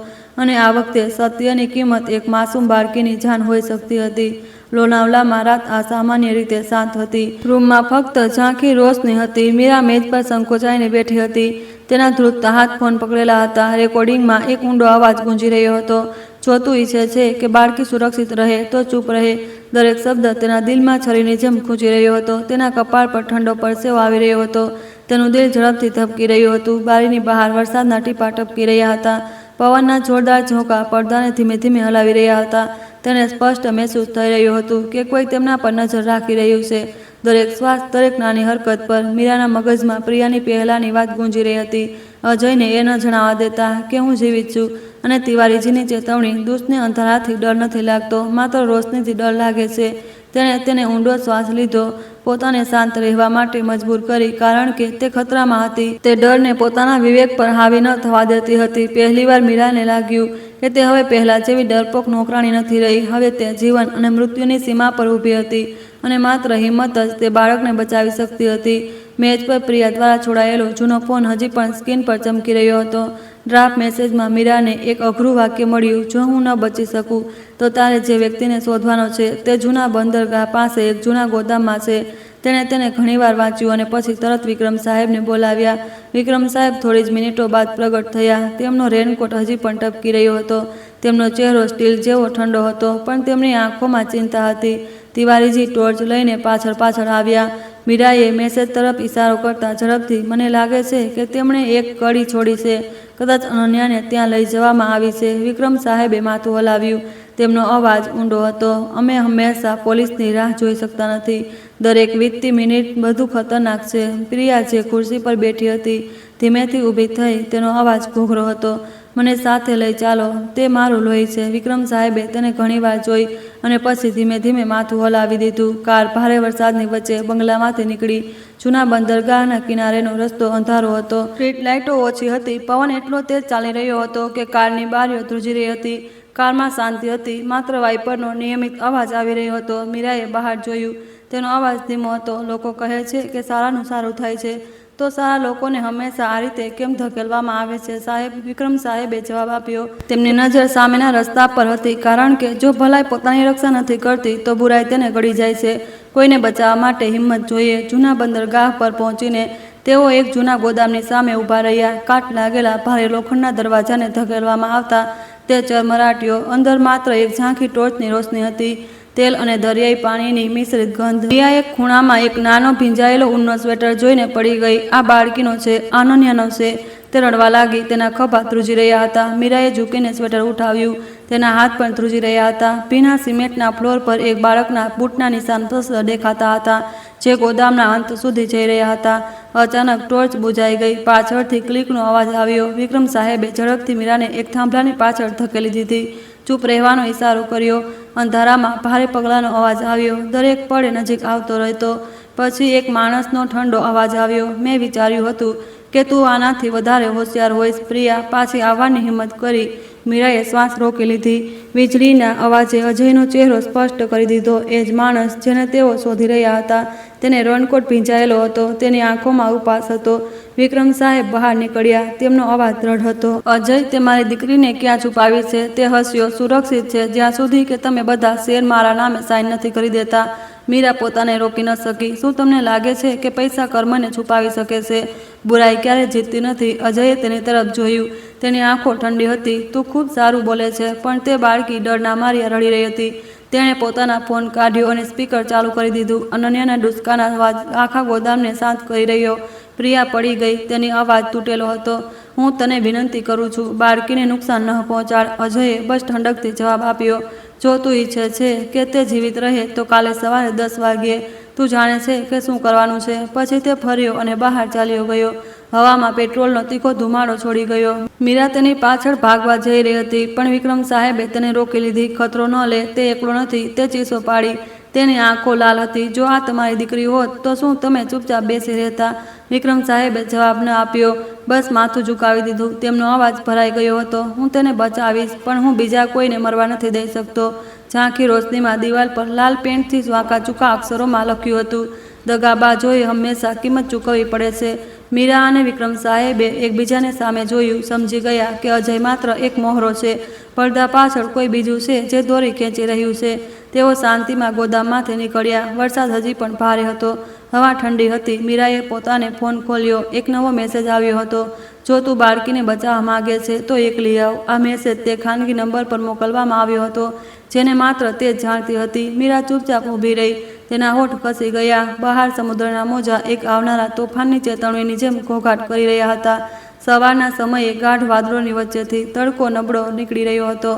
અને આ વખતે સત્યની કિંમત એક માસૂમ બાળકીની જાન હોઈ શકતી હતી. લોનાવલામાં રાત અસામાન્ય રીતે શાંત હતી. રૂમમાં ફક્ત ઝાંખી રોશની હતી. મીરા મેજ પર સંકોચાઈને બેઠી હતી. તેના ધ્રુજતા હાથ ફોન પકડેલા હતા. રેકોર્ડિંગમાં એક ઊંડો અવાજ ગુંજી રહ્યો હતો, જો તું ઈચ્છે છે કે બાળકી સુરક્ષિત રહે તો ચૂપ રહે. દરેક શબ્દ તેના દિલમાં છરીની જેમ ખૂંચી રહ્યો હતો. તેના કપાળ પર ઠંડો પરસેવો આવી રહ્યો હતો. તેનું દિલ ઝડપથી ધબકી રહ્યું હતું. બારીની બહાર વરસાદના ટીપાં ટપકી રહ્યા હતા. પવનના જોરદાર ઝોકા પડદાને ધીમે ધીમે હલાવી રહ્યા હતા. તેને સ્પષ્ટ મહેસૂસ થઈ રહ્યું હતું કે કોઈ તેમના પર નજર રાખી રહ્યું છે. દરેક શ્વાસ, દરેક નાની હરકત પર મીરાના મગજમાં પ્રિયાની પહેલાંની વાત ગુંજી રહી હતી. અજયને એ ન જણાવવા દેતા કે હું જીવિત છું. અને તિવારીજીની ચેતવણી, દુષ્ટને અંધારાથી ડર નથી લાગતો, માત્ર રોશનીથી ડર લાગે છે. તેણે તેને ઊંડો શ્વાસ લીધો, પોતાને શાંત રહેવા માટે મજબૂર કરી, કારણ કે તે ખતરામાં હતી. તે ડરને પોતાના વિવેક પર હાવી ન થવા દેતી હતી. પહેલીવાર મીરાને લાગ્યું કે તે હવે પહેલા જેવી ડરપોક નોકરાણી નથી રહી. હવે તે જીવન અને મૃત્યુની સીમા પર ઊભી હતી અને માત્ર હિંમત જ તે બાળકને બચાવી શકતી હતી. મેજ પર પ્રિયા દ્વારા છોડાયેલો જૂનો ફોન હજી પણ સ્ક્રીન પર ચમકી રહ્યો હતો. ડ્રાફ્ટ મેસેજમાં મીરાને એક અઘરું વાક્ય મળ્યું: જો હું ન બચી શકું તો તારે જે વ્યક્તિને શોધવાનો છે તે જૂના બંદરગાહ પાસે એક જૂના ગોદામમાં છે. તેણે તેને ઘણીવાર વાંચ્યું અને પછી તરત વિક્રમ સાહેબને બોલાવ્યા. વિક્રમ સાહેબ થોડી જ મિનિટો બાદ પ્રગટ થયા. તેમનો રેનકોટ હજી પણ ટપકી રહ્યો હતો. તેમનો ચહેરો સ્ટીલ જેવો ઠંડો હતો, પણ તેમની આંખોમાં ચિંતા હતી. તિવારીજી ટોર્ચ લઈને પાછળ પાછળ આવ્યા. મીરાએ મેસેજ તરફ ઇશારો કરતા ઝડપથી: મને લાગે છે કે તેમણે એક કડી છોડી છે. કદાચ અનન્યાને ત્યાં લઈ જવામાં આવી છે. વિક્રમ સાહેબે માથું હલાવ્યું. તેમનો અવાજ ઊંડો હતો: અમે હંમેશા પોલીસની રાહ જોઈ શકતા નથી. દરેક વીતતી મિનિટ વધુ ખતરનાક છે. પ્રિયા જે ખુરશી પર બેઠી હતી ધીમેથી ઊભી થઈ. તેનો અવાજ ઘોઘરો હતો: મને સાથે લઈ ચાલો, તે મારું લોહી છે. વિક્રમ સાહેબે તેને ઘણીવાર જોઈ અને પછી ધીમે ધીમે માથું હલાવી દીધું. કાર ભારે વરસાદની વચ્ચે બંગલામાંથી નીકળી. જૂના બંદરગાહના કિનારેનો રસ્તો અંધારો હતો. સ્ટ્રીટ લાઇટો ઓછી હતી. પવન એટલો તેજ ચાલી રહ્યો હતો કે કારની બારીઓ ધ્રુજી રહી હતી. કારમાં શાંતિ હતી. માત્ર વાઇપરનો નિયમિત અવાજ આવી રહ્યો હતો. મીરાએ બહાર જોયું. તેનો અવાજ ધીમો હતો: લોકો કહે છે કે સારાનું સારું થાય છે, તો સારા લોકોને હંમેશા આ રીતે કેમ ધકેલવામાં આવે છે, સાહેબ? વિક્રમ સાહેબે જવાબ આપ્યો. તેમની નજર સામેના રસ્તા પર હતી, કારણ કે જો ભલાઈ પોતાની રક્ષા નથી કરતી તો બુરાઈ તેને ગળી જાય છે. કોઈને બચાવવા માટે હિંમત જોઈએ. જૂના બંદરગાહ પર પહોંચીને તેઓ એક જૂના ગોદામની સામે ઊભા રહ્યા. કાટ લાગેલા ભારે લોખંડના દરવાજાને ધકેલવામાં આવતા તે ચરમરાટ્યો. અંદર માત્ર એક ઝાંખી ટોર્ચની રોશની હતી. તેલ અને દરિયાઈ પાણીની મિશ્રિત ગંધ. પ્રિયા એક ખૂણામાં એક નાનો ભીંજાયેલો ઊનનો સ્વેટર જોઈને પડી ગઈ. આ બાળકીનો છે, અનન્યાનો છે. તે રડવા લાગી. તેના ખભા ધ્રુજી રહ્યા હતા. મીરાએ ઝૂકીને સ્વેટર ઉઠાવ્યું. તેના હાથ પણ ધ્રુજી રહ્યા હતા. ભીના સિમેન્ટના ફ્લોર પર એક બાળકના બૂટના નિશાન સ્પષ્ટ દેખાતા હતા, જે ગોદામના અંત સુધી જઈ રહ્યા હતા. અચાનક ટોર્ચ બુઝાઈ ગઈ. પાછળથી ક્લિકનો અવાજ આવ્યો. વિક્રમ સાહેબે ઝડપથી મીરાને એક થાંભલાની પાછળ ધકેલી દીધી. ચૂપ રહેવાનો ઇશારો કર્યો. અંધારામાં ભારે પગલાંનો અવાજ આવ્યો. દરેક પળે નજીક આવતો રહેતો. પછી એક માણસનો ઠંડો અવાજ આવ્યો: મેં વિચાર્યું હતું કે તું આનાથી વધારે હોશિયાર હોઈશ. પ્રિયા પાછી આવવાની હિંમત કરી. મીરાએ શ્વાસ રોકી લીધી. વીજળીના અવાજે અજયનો ચહેરો સ્પષ્ટ કરી દીધો. એ જ માણસ જેને તેઓ શોધી રહ્યા હતા. તેને રેનકોટ ભીંજાયેલો હતો. તેની આંખોમાં ઉપાસ હતો. વિક્રમ સાહેબ બહાર નીકળ્યા. તેમનો અવાજ દ્રઢ હતો: અજય, તે મારી દીકરીને ક્યાં છુપાવી છે? તે હસ્યો: સુરક્ષિત છે, જ્યાં સુધી કે તમે બધા શેર મારા નામે સાઇન નથી કરી દેતા. મીરા પોતાને રોકી ન શકી. શું તમને લાગે છે કે પૈસા કર્મને છુપાવી શકે છે? બુરાઈ ક્યારે જીતતી નથી. અજયે તેની તરફ જોયું. તેની આંખો ઠંડી હતી. તું ખૂબ સારું બોલે છે, પણ તે બાળકી ડરના માર્યા રડી રહી હતી. તેણે પોતાના ફોન કાઢ્યો અને સ્પીકર ચાલુ કરી દીધું. અનન્યાના ડૂચકાનો અવાજ આખા ગોદામને શાંત કરી રહ્યો. પ્રિયા પડી ગઈ. તેની અવાજ તૂટેલો હતો: હું તને વિનંતી કરું છું, બાળકીને નુકસાન ન પહોંચાડ. અજયે બસ ઠંડકથી જવાબ આપ્યો: જો તું ઈચ્છે છે કે તે જીવિત રહે તો કાલે સવારે 10 વાગ્યે તું જાણે છે કે શું કરવાનું છે. પછી તે ફર્યો અને બહાર ચાલ્યો ગયો. હવામાં પેટ્રોલનો તીખો ધુમાડો છોડી ગયો. મીરા તેની પાછળ ભાગવા જઈ રહી હતી, પણ વિક્રમ સાહેબે તેને રોકી લીધી. ખતરો ન લે, તે એકલો નથી. તે ચીસો પાડી. તેની આંખો લાલ હતી. જો આ તમારી દીકરી હોત તો શું તમે ચૂપચાપ બેસી રહેતા? વિક્રમ સાહેબે જવાબ ન આપ્યો, બસ માથું ઝુકાવી દીધું. તેમનો અવાજ ભરાઈ ગયો હતો: હું તેને બચાવીશ, પણ હું બીજા કોઈને મરવા નથી દઈ શકતો. ઝાંખી રોશનીમાં દિવાલ પર લાલ પેન્ટથી વાંકા ચૂકા અક્ષરોમાં લખ્યું હતું: દગાબાજોએ હંમેશા કિંમત ચૂકવવી પડે છે. મીરા અને વિક્રમ સાહેબે એકબીજાને સામે જોયું. સમજી ગયા કે અજય માત્ર એક મોહરો છે. પડદા પાછળ કોઈ બીજું છે જે દોરી ખેંચી રહ્યું છે. તેઓ શાંતિમાં ગોદામમાંથી નીકળ્યા. વરસાદ હજી પણ ભારે હતો. હવા ઠંડી હતી. મીરાએ પોતાને ફોન ખોલ્યો. એક નવો મેસેજ આવ્યો હતો: જો તું બાળકીને બચાવવા માંગે છે તો એકલી આવ. આ મેસેજ તે ખાનગી નંબર પર મોકલવામાં આવ્યો હતો, જેને માત્ર તે જ જાણતી હતી. મીરા ચૂપચાપ ઊભી રહી. તેના હોઠ ખસી ગયા. બહાર સમુદ્રના મોજા એક આવનારા તોફાનની ચેતવણીની જેમ ઘોઘાટ કરી રહ્યા હતા. સવારના સમયે ગાઢ વાદળોની વચ્ચેથી તડકો નબળો નીકળી રહ્યો હતો.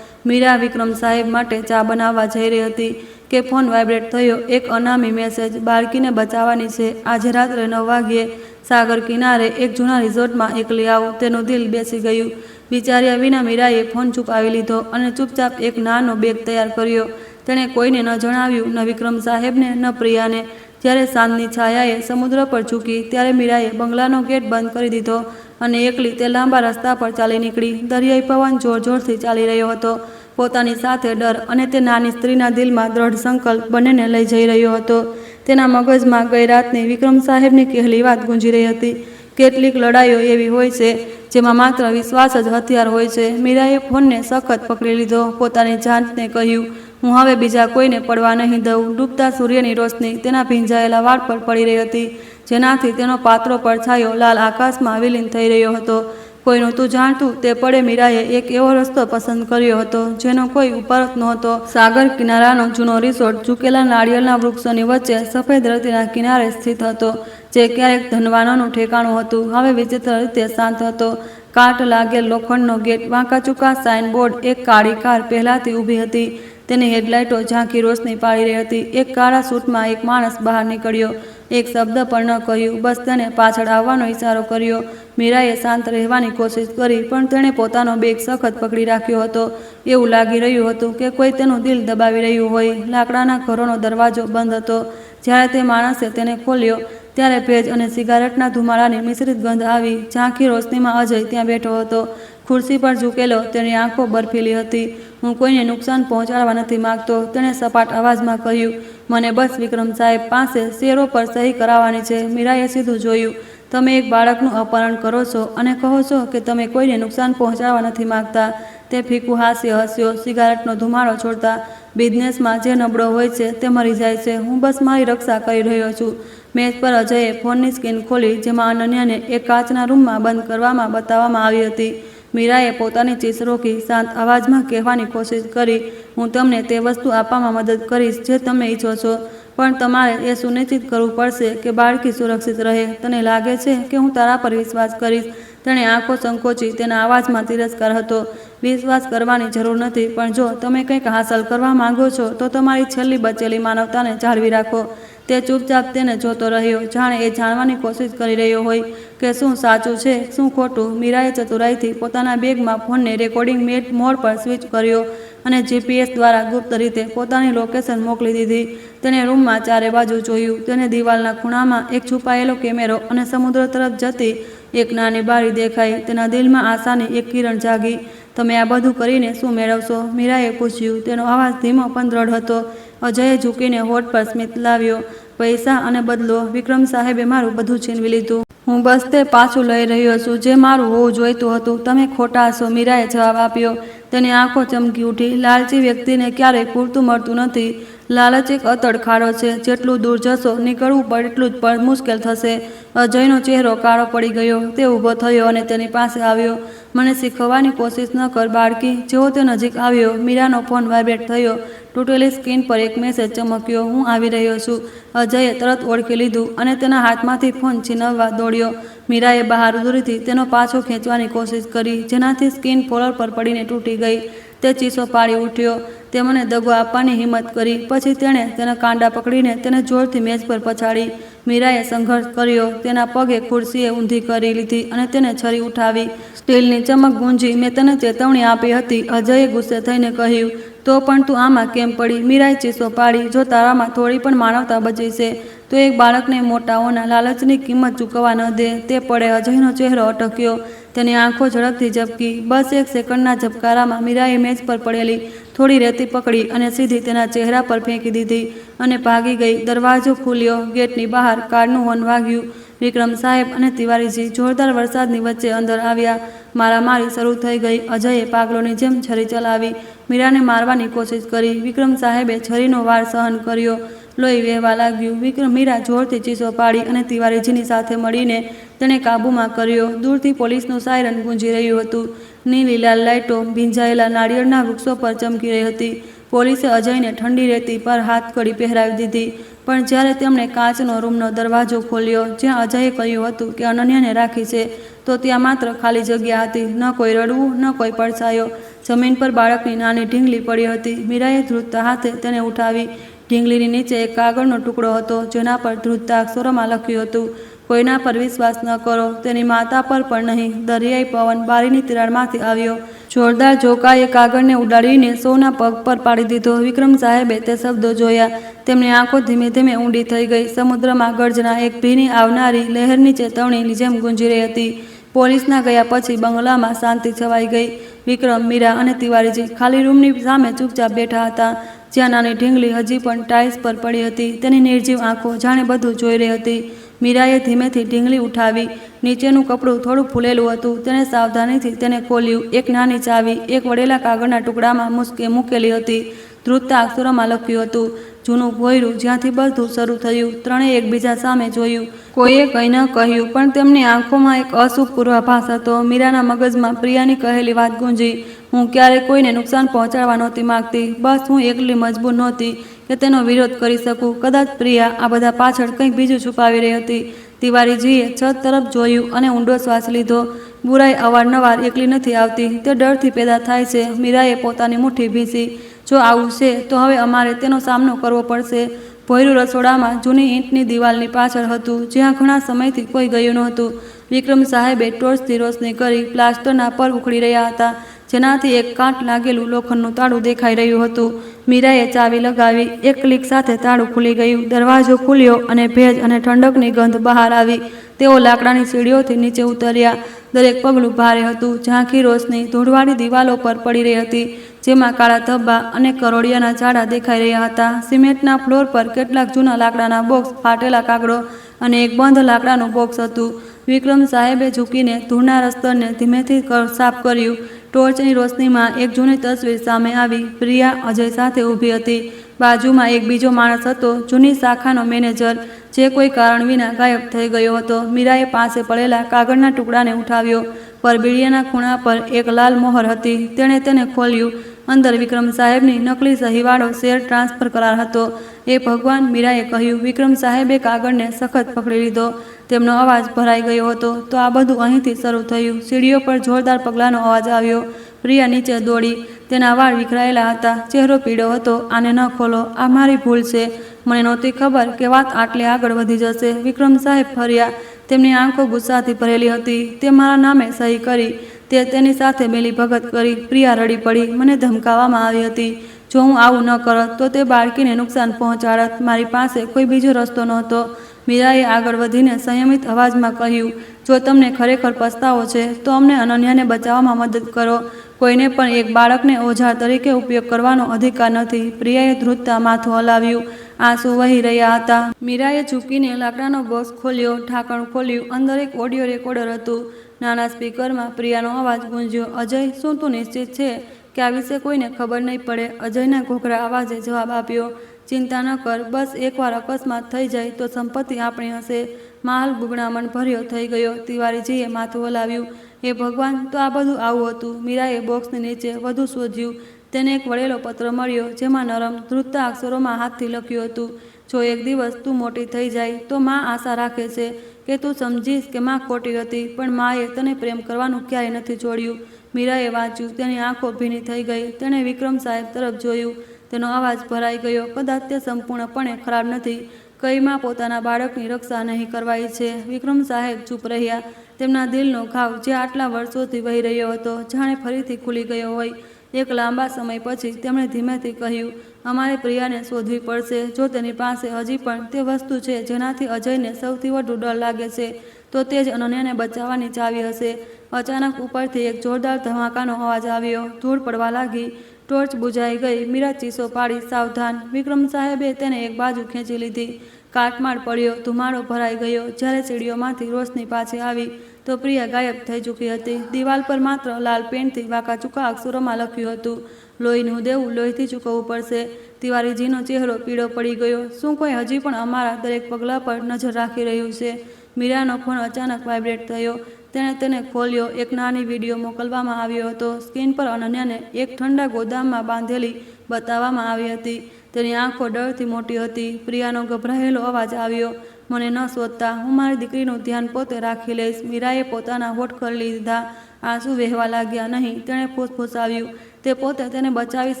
મીરા વિક્રમ સાહેબ માટે ચા બનાવવા જઈ રહી હતી કે ફોન વાઇબ્રેટ થયો. એક અનામી મેસેજ, બાળકીને બચાવવાની છે. આજે રાત્રે 9 વાગ્યે સાગર કિનારે એક જૂના રિઝોર્ટમાં એકલી આવું. તેનું દિલ બેસી ગયું. વિચાર્યા વિના મીરાએ ફોન છુપાવી લીધો અને ચૂપચાપ એક નાનો બેગ તૈયાર કર્યો. તેણે કોઈને ન જણાવ્યું, ન વિક્રમ સાહેબને, ન પ્રિયાને. જ્યારે સાંજની છાયાએ સમુદ્ર પર ઝૂકી ત્યારે મીરાએ બંગલાનો ગેટ બંધ કરી દીધો અને એકલી તે લાંબા રસ્તા પર ચાલી નીકળી. દરિયાઈ પવન જોર જોરથી ચાલી રહ્યો હતો. પોતાની સાથે ડર અને તે નાની સ્ત્રીના દિલમાં દ્રઢ સંકલ્પ બંનેને લઈ જઈ રહ્યો હતો. તેના મગજમાં ગઈ રાતની વિક્રમ સાહેબની કહેલી વાત ગુંજી રહી હતી. કેટલીક લડાઈઓ એવી હોય છે જેમાં માત્ર વિશ્વાસ જ હથિયાર હોય છે. મીરાએ ફોનને સખત પકડી લીધો. પોતાની જાતને કહ્યું, હું હવે બીજા કોઈને પડવા નહીં દઉં. ડૂબતા સૂર્યની રોશની તેના ભીંજાયેલા વાળ પર પડી રહી હતી, જેનાથી તેનો પાતળો પડછાયો લાલ આકાશમાં વિલીન થઈ રહ્યો હતો. કોઈ નહોતું જાણતું તે પડે મીરાએ એક એવો રસ્તો પસંદ કર્યો હતો જેનો કોઈ ઉપર જ નહોતો. સાગર કિનારાનો જૂનો રિસોર્ટ ઝૂકેલા નાળિયેરના વૃક્ષોની વચ્ચે સફેદ રેતીના કિનારે સ્થિત હતો, જે ક્યારેક ધનવાનોનું ઠેકાણું હતું, હવે વિચિત્ર રીતે શાંત હતો. કાટ લાગેલ લોખંડનો ગેટ, વાંકા ચૂકા સાઇનબોર્ડ. એક કાળી કાર પહેલાંથી ઊભી હતી. તેની હેડલાઇટો ઝાંખી રોશની પાડી રહી હતી. એક કાળા સૂટમાં એક માણસ બહાર નીકળ્યો. એક શબ્દ પણ ન કહ્યું, બસ તેને પાછળ આવવાનો ઇશારો કર્યો. મીરાએ શાંત રહેવાની કોશિશ કરી, પણ તેણે પોતાનો બેગ સખત પકડી રાખ્યો હતો. એવું લાગી રહ્યું હતું કે કોઈ તેનું દિલ દબાવી રહ્યું હોય. લાકડાના ઘરોનો દરવાજો બંધ હતો. જ્યારે તે માણસે તેને ખોલ્યો ત્યારે ભેજ અને સિગારેટના ધુમાડાની મિશ્રિત ગંધ આવી. ઝાંખી રોશનીમાં અજય ત્યાં બેઠો હતો, ખુરશી પર ઝૂકેલો. તેની આંખો બરફીલી હતી. હું કોઈને નુકસાન પહોંચાડવા નથી માગતો, તેણે સપાટ અવાજમાં કહ્યું. મને બસ વિક્રમ સાહેબ પાસે શેરો પર સહી કરાવવાની છે. મીરાએ સીધું જોયું. તમે એક બાળકનું અપહરણ કરો છો અને કહો છો કે તમે કોઈને નુકસાન પહોંચાડવા નથી માગતા. તે ફીકું હાસ્ય હસ્યો, સિગારેટનો ધુમાડો છોડતા. બિઝનેસમાં જે નબળો હોય છે તે મરી જાય છે. હું બસ મારી રક્ષા કરી રહ્યો છું. મેચ પર અજયે ફોનની સ્ક્રીન ખોલી, જેમાં અનન્યાને એક કાચના રૂમમાં બંધ કરવામાં બતાવવામાં આવી હતી. મીરાએ પોતાની ચીસ રોકી, શાંત અવાજમાં કહેવાની કોશિશ કરી, હું તમને તે વસ્તુ આપવામાં મદદ કરીશ જે તમે ઈચ્છો છો, પણ તમારે એ સુનિશ્ચિત કરવું પડશે કે બાળકી સુરક્ષિત રહે. તને લાગે છે કે હું તારા પર વિશ્વાસ કરીશ? તેણે આંખો સંકોચી. તેના અવાજમાં તિરસ્કાર હતો. વિશ્વાસ કરવાની જરૂર નથી, પણ જો તમે કંઈક હાંસલ કરવા માંગો છો તો તમારી છેલ્લી બચેલી માનવતાને જાળવી રાખો. તે ચૂપચાપ તેને જોતો રહ્યો, જાણે એ જાણવાની કોશિશ કરી રહ્યો હોય કે શું સાચું છે, શું ખોટું. મીરાએ ચતુરાઈથી પોતાના બેગમાં ફોનને રેકોર્ડિંગ મોડ પર સ્વિચ કર્યો અને GPS દ્વારા ગુપ્ત રીતે પોતાની લોકેશન મોકલી દીધી. તેણે રૂમમાં ચારે બાજુ જોયું. તેને દિવાલના ખૂણામાં એક છુપાયેલો કેમેરો અને સમુદ્ર તરફ જતી એક નાની બારી દેખાઈ. તેના દિલમાં આશાની એક કિરણ જાગી. તમે આ બધું કરીને શું મેળવશો? મીરાએ પૂછ્યું. તેનો અવાજ ધીમો પણ દ્રઢ હતો. અજયે ઝૂકીને હોઠ પર સ્મિત લાવ્યો. પૈસા અને બદલો. વિક્રમ સાહેબે મારું બધું છીનવી લીધું. હું બસ તે પાછું લઈ રહ્યો છું જે મારું હોવું જોઈતું હતું. તમે ખોટા છો, મીરાએ જવાબ આપ્યો. તેની આંખો ચમકી ઉઠી. લાલચી વ્યક્તિને ક્યારેય પૂરતું મળતું નથી. લાલચ એક અતડ ખાડો છે. જેટલું દૂર જશો નીકળવું પડે એટલું જ પણ મુશ્કેલ થશે. અજયનો ચહેરો કાળો પડી ગયો. તે ઊભો થયો અને તેની પાસે આવ્યો. મને શીખવવાની કોશિશ ન કર બાળકી. જેવો તે નજીક આવ્યો, મીરાનો ફોન વાઇબ્રેટ થયો. તૂટેલી સ્ક્રીન પર એક મેસેજ ચમક્યો, હું આવી રહ્યો છું. અજયે તરત ઓળખી લીધું અને તેના હાથમાંથી ફોન છીનવવા દોડ્યો. મીરાએ બહાદુરીથી તેનો પાછો ખેંચવાની કોશિશ કરી, જેનાથી સ્ક્રીન ફ્લોર પર પડીને તૂટી ગઈ. તે ચીસો પાડી ઉઠ્યો. તે મને દગો આપવાની હિંમત કરી. પછી તેણે તેના કાંડા પકડીને તેને જોરથી મેજ પર પછાડી. મીરાએ સંઘર્ષ કર્યો. તેના પગે ખુરશીએ ઊંધી કરી લીધી અને તેને છરી ઉઠાવી. સ્ટીલની ચમક ગુંજી. મેં તને ચેતવણી આપી હતી, અજયે ગુસ્સે થઈને કહ્યું. તો પણ તું આમાં કેમ પડી? મીરાએ ચીસો પાડી. જો તારામાં થોડી પણ માનવતા બચી છે તો એક બાળકને મોટાઓના લાલચની કિંમત ચૂકવવા ન દે. તે પડે. અજયનો ચહેરો અટક્યો. તેની આંખો ઝડપથી ઝબકી. બસ એક સેકન્ડના ઝબકારામાં મીરાએ મેજ પર પડેલી થોડી રેતી પકડી અને સીધી તેના ચહેરા પર ફેંકી દીધી અને ભાગી ગઈ. દરવાજો ખુલ્યો. ગેટની બહાર કારનું હોર્ન વાગ્યું. વિક્રમ સાહેબ અને તિવારીજી જોરદાર વરસાદની વચ્ચે અંદર આવ્યા. મારામારી શરૂ થઈ ગઈ. અજયે પાગલોની જેમ છરી ચલાવી. મીરાને મારવાની કોશિશ કરી. વિક્રમ સાહેબે છરીનો વાર સહન કર્યો. લોહી વહેવા લાગ્યું. મીરા જોરથી ચીસો પાડી અને તિવારીજીની સાથે મળીને તેણે કાબૂમાં કર્યો. દૂરથી પોલીસનું સાયરન ગુંજી રહ્યું હતું. નીલી લાલ લાઇટો ભીંજાયેલા નાળિયેરના વૃક્ષો પર ચમકી રહી હતી. પોલીસે અજયને ઠંડી રેતી પર હાથકડી પહેરાવી દીધી. પણ જ્યારે તેમણે કાચનો રૂમનો દરવાજો ખોલ્યો જ્યાં અજયે કહ્યું હતું કે અનન્યાને રાખી છે, તો ત્યાં માત્ર ખાલી જગ્યા હતી, ન કોઈ રડવું, ન કોઈ પડછાયો. જમીન પર બાળકની નાની ઢીંગલી પડી હતી. મીરાએ ધ્રુજતા હાથે તેને ઉઠાવી. ઢીંગલીની નીચે એક કાગળનો ટુકડો હતો, જેના પર ધ્રુજતા અક્ષરોમાં લખ્યું હતું, કોઈના પર વિશ્વાસ ન કરો, તેની માતા પર પણ નહીં. દરિયાઈ પવન બારીની તિરાડમાંથી આવ્યો. જોરદાર ઝોકાએ કાગળને ઉડાડીને સૌના પગ પર પાડી દીધો. વિક્રમ સાહેબે તે શબ્દો જોયા. તેમની આંખો ધીમે ધીમે ઊંડી થઈ ગઈ. સમુદ્રમાં ગર્જના એક ભીની આવનારી લહેરની ચેતવણીની જેમ ગુંજી રહી હતી. પોલીસના ગયા પછી બંગલામાં શાંતિ છવાઈ ગઈ. વિક્રમ, મીરા અને તિવારીજી ખાલી રૂમની સામે ચૂપચાપ બેઠા હતા, જ્યાં નાની ઢીંગલી હજી પણ ટાઇલ્સ પર પડી હતી. તેની નિર્જીવ આંખો જાણે બધું જોઈ રહી હતી. મીરાએ ધીમેથી ઢીંગલી ઉઠાવી. નીચેનું કપડું થોડું ફૂલેલું હતું. તેણે સાવધાનીથી તેને ખોલ્યું. એક નાની ચાવી એક વળેલા કાગળના ટુકડામાં મૂકેલી હતી. ધ્રુજતા અક્ષરોમાં લખ્યું હતું, જૂનું ભોયરું જ્યાંથી બધું શરૂ થયું. ત્રણેય એકબીજા સામે જોયું. કોઈએ કંઈ ન કહ્યું, પણ તેમની આંખોમાં એક અશુભ પૂર્વાભાસ હતો. મીરાના મગજમાં પ્રિયાની કહેલી વાત ગુંજી, હું ક્યારેય કોઈને નુકસાન પહોંચાડવા નહોતી માગતી. બસ હું એકલી મજબૂર નહોતી કે તેનો વિરોધ કરી શકું. કદાચ પ્રિયા આ બધા પાછળ કંઈક બીજું છુપાવી રહી હતી. તિવારીજીએ છત તરફ જોયું અને ઊંડો શ્વાસ લીધો. બુરાઈ અવારનવાર એકલી નથી આવતી, તે ડરથી પેદા થાય છે. મીરાએ પોતાની મુઠ્ઠી ભીંસી. જો આવું છે તો હવે અમારે તેનો સામનો કરવો પડશે. ભોયરું રસોડામાં જૂની ઈંટની દિવાલની પાછળ હતું, જ્યાં ઘણા સમયથી કોઈ ગયું નહોતું. વિક્રમ સાહેબે ટોર્ચથી રોશની કરી. પ્લાસ્ટરના પર ઉખડી રહ્યા હતા, જેનાથી એક કાંટ લાગેલું લોખંડનું તાળું દેખાઈ રહ્યું હતું. મીરાએ ચાવી લગાવી. એક ક્લિક સાથે તાળું ખુલી ગયું. દરવાજો ખુલ્યો અને ભેજ અને ઠંડકની ગંધ બહાર આવી. તેઓ લાકડાની સીડીઓથી નીચે ઉતર્યા. દરેક પગલું ભારે હતું. ઝાંખી રોશની ધૂળવાળી દિવાલો પર પડી રહી હતી, જેમાં કાળા ધબ્બા અને કરોડિયાના ઝાડા દેખાઈ રહ્યા હતા. સિમેન્ટના ફ્લોર પર કેટલાક જૂના લાકડાના બોક્સ, ફાટેલા કાગળો અને એક બંધ લાકડાનું બોક્સ હતું. વિક્રમ સાહેબે ઝૂકીને ધૂળના રસ્તરને ધીમેથી સાફ કર્યું. ટોર્ચની રોશનીમાં એક જૂની તસવીર સામે આવી. પ્રિયા અજય સાથે ઊભી હતી. બાજુમાં એક બીજો માણસ હતો, જૂની શાખાનો મેનેજર, જે કોઈ કારણ વિના ગાયબ થઈ ગયો હતો. મીરાએ પાસે પડેલા કાગળના ટુકડાને ઉઠાવ્યો. પરબીડિયાના ખૂણા પર એક લાલ મોહર હતી. તેણે તેને ખોલ્યું. અંદર વિક્રમ સાહેબની નકલી સહીવાળો શેર ટ્રાન્સફર કરાર હતો. એ ભગવાન, મીરાએ કહ્યું. વિક્રમ સાહેબે કાગળને સખત પકડી લીધો. તેમનો અવાજ ભરાઈ ગયો હતો. તો આ બધું અહીંથી શરૂ થયું. સીડીઓ પર જોરદાર પગલાંનો અવાજ આવ્યો. પ્રિયા નીચે દોડી. તેના વાળ વિખરાયેલા હતા, ચહેરો પીળો હતો. આને ન ખોલો, આ મારી ભૂલ છે. મને નહોતી ખબર કે વાત આટલે આગળ વધી જશે. વિક્રમ સાહેબ ફર્યા. તેમની આંખો ગુસ્સાથી ભરેલી હતી. તે મારા નામે સહી કરી. તે તેની સાથે મિલીભગત કરી. પ્રિયા રડી પડી. મને ધમકાવવામાં આવી હતી. જો હું આવું ન કરત તો તે બાળકીને નુકસાન પહોંચાડત. મારી પાસે કોઈ બીજો રસ્તો નહોતો. મીરાએ આગળ વધીને સંયમિત અવાજમાં કહ્યું, જો તમને ખરેખર પસ્તાવો છે તો અમને અનન્યાને બચાવવામાં મદદ કરો. કોઈને પણ એક બાળકને ઓજાર તરીકે ઉપયોગ કરવાનો અધિકાર નથી. પ્રિયાએ ધ્રુજતા માથું હલાવ્યું. આંસુ વહી રહ્યા હતા. મીરાએ ઝૂકીને લાકડાનો બોક્સ ખોલ્યો. ઢાંકણ ખોલ્યું. અંદર એક ઓડિયો રેકોર્ડર હતું. નાના સ્પીકરમાં પ્રિયાનો અવાજ ગુંજ્યો, અજય, શું તું નિશ્ચિત છે કે આ વિશે કોઈને ખબર નહીં પડે? અજયના ઘોઘરા અવાજે જવાબ આપ્યો, ચિંતા ન કર. બસ એકવાર અકસ્માત થઈ જાય તો સંપત્તિ આપણી હશે. માલ ગુગણામણ ભર્યો થઈ ગયો. તિવારીજીએ માથું હલાવ્યું. એ ભગવાન, તો આ બધું આવું હતું. મીરાએ બોક્સની નીચે વધુ શોધ્યું. તેને એક વળેલો પત્ર મળ્યો, જેમાં નરમ, ધ્રુજતા અક્ષરોમાં હાથથી લખ્યું હતું, જો એક દિવસ તું મોટી થઈ જાય તો માં આશા રાખે છે કે તું સમજીશ કે માં ખોટી હતી, પણ માએ તને પ્રેમ કરવાનું ક્યારેય નથી છોડ્યું. મીરાએ વાંચ્યું. તેની આંખો ભીની થઈ ગઈ. તેણે વિક્રમ સાહેબ તરફ જોયું. તેનો અવાજ ભરાઈ ગયો. કદાચ તે સંપૂર્ણપણે ખરાબ નથી. કઈ માં પોતાના બાળકની રક્ષા નહીં કરવા ઈચ્છે? વિક્રમ સાહેબ ચૂપ રહ્યા. તેમના દિલનો ઘાવ, જે આટલા વર્ષોથી વહી રહ્યો હતો, જાણે ફરીથી ખુલી ગયો હોય. એક લાંબા સમય પછી તેમણે ધીમેથી કહ્યું, અમારે પ્રિયાને શોધવી પડશે. જો તેની પાસે હજી પણ તે વસ્તુ છે જેનાથી અજયને સૌથી વધુ ડર લાગે છે, તો તે જ અનન્યાને બચાવવાની ચાવી હશે. અચાનક ઉપરથી એક જોરદાર ધમાકાનો અવાજ આવ્યો. ધૂળ પડવા લાગી. ટોર્ચ બુઝાઈ ગઈ. મીરા ચીસો પાડી, સાવધાન. વિક્રમ સાહેબે તેને એક બાજુ ખેંચી લીધી. કાટમાળ પડ્યો. ધુમાડો ભરાઈ ગયો. જ્યારે સીડીઓમાંથી રોશની પાછી આવી તો પ્રિયા ગાયબ થઈ ચૂકી હતી. દિવાલ પર માત્ર લાલ પેનથી વાંકાચૂકા અક્ષરોમાં લખ્યું હતું, લોહીનું દેવું લોહીથી ચૂકવવું પડશે. તિવારીજીનો ચહેરો પીળો પડી ગયો. શું કોઈ હજી પણ અમારા દરેક પગલા પર નજર રાખી રહ્યું છે? મીરાનો ફોન અચાનક વાઇબ્રેટ થયો. તેણે તેને ખોલ્યો. એક નાની વિડીયો મોકલવામાં આવ્યો હતો. સ્ક્રીન પર અનન્યાને એક ઠંડા ગોદામમાં બાંધેલી બતાવવામાં આવી હતી. તેની આંખો ડરથી મોટી હતી. પ્રિયાનો ગભરાયેલો અવાજ આવ્યો, મને ન શોધતા, હું મારી દીકરીનું ધ્યાન પોતે રાખી લઈશ. મીરાએ પોતાના હોઠ ખોલી લીધા. આંસુ વહેવા લાગ્યા. નહીં, તેણે ફૂસફૂસાવ્યું. તે પોતે તેને બચાવી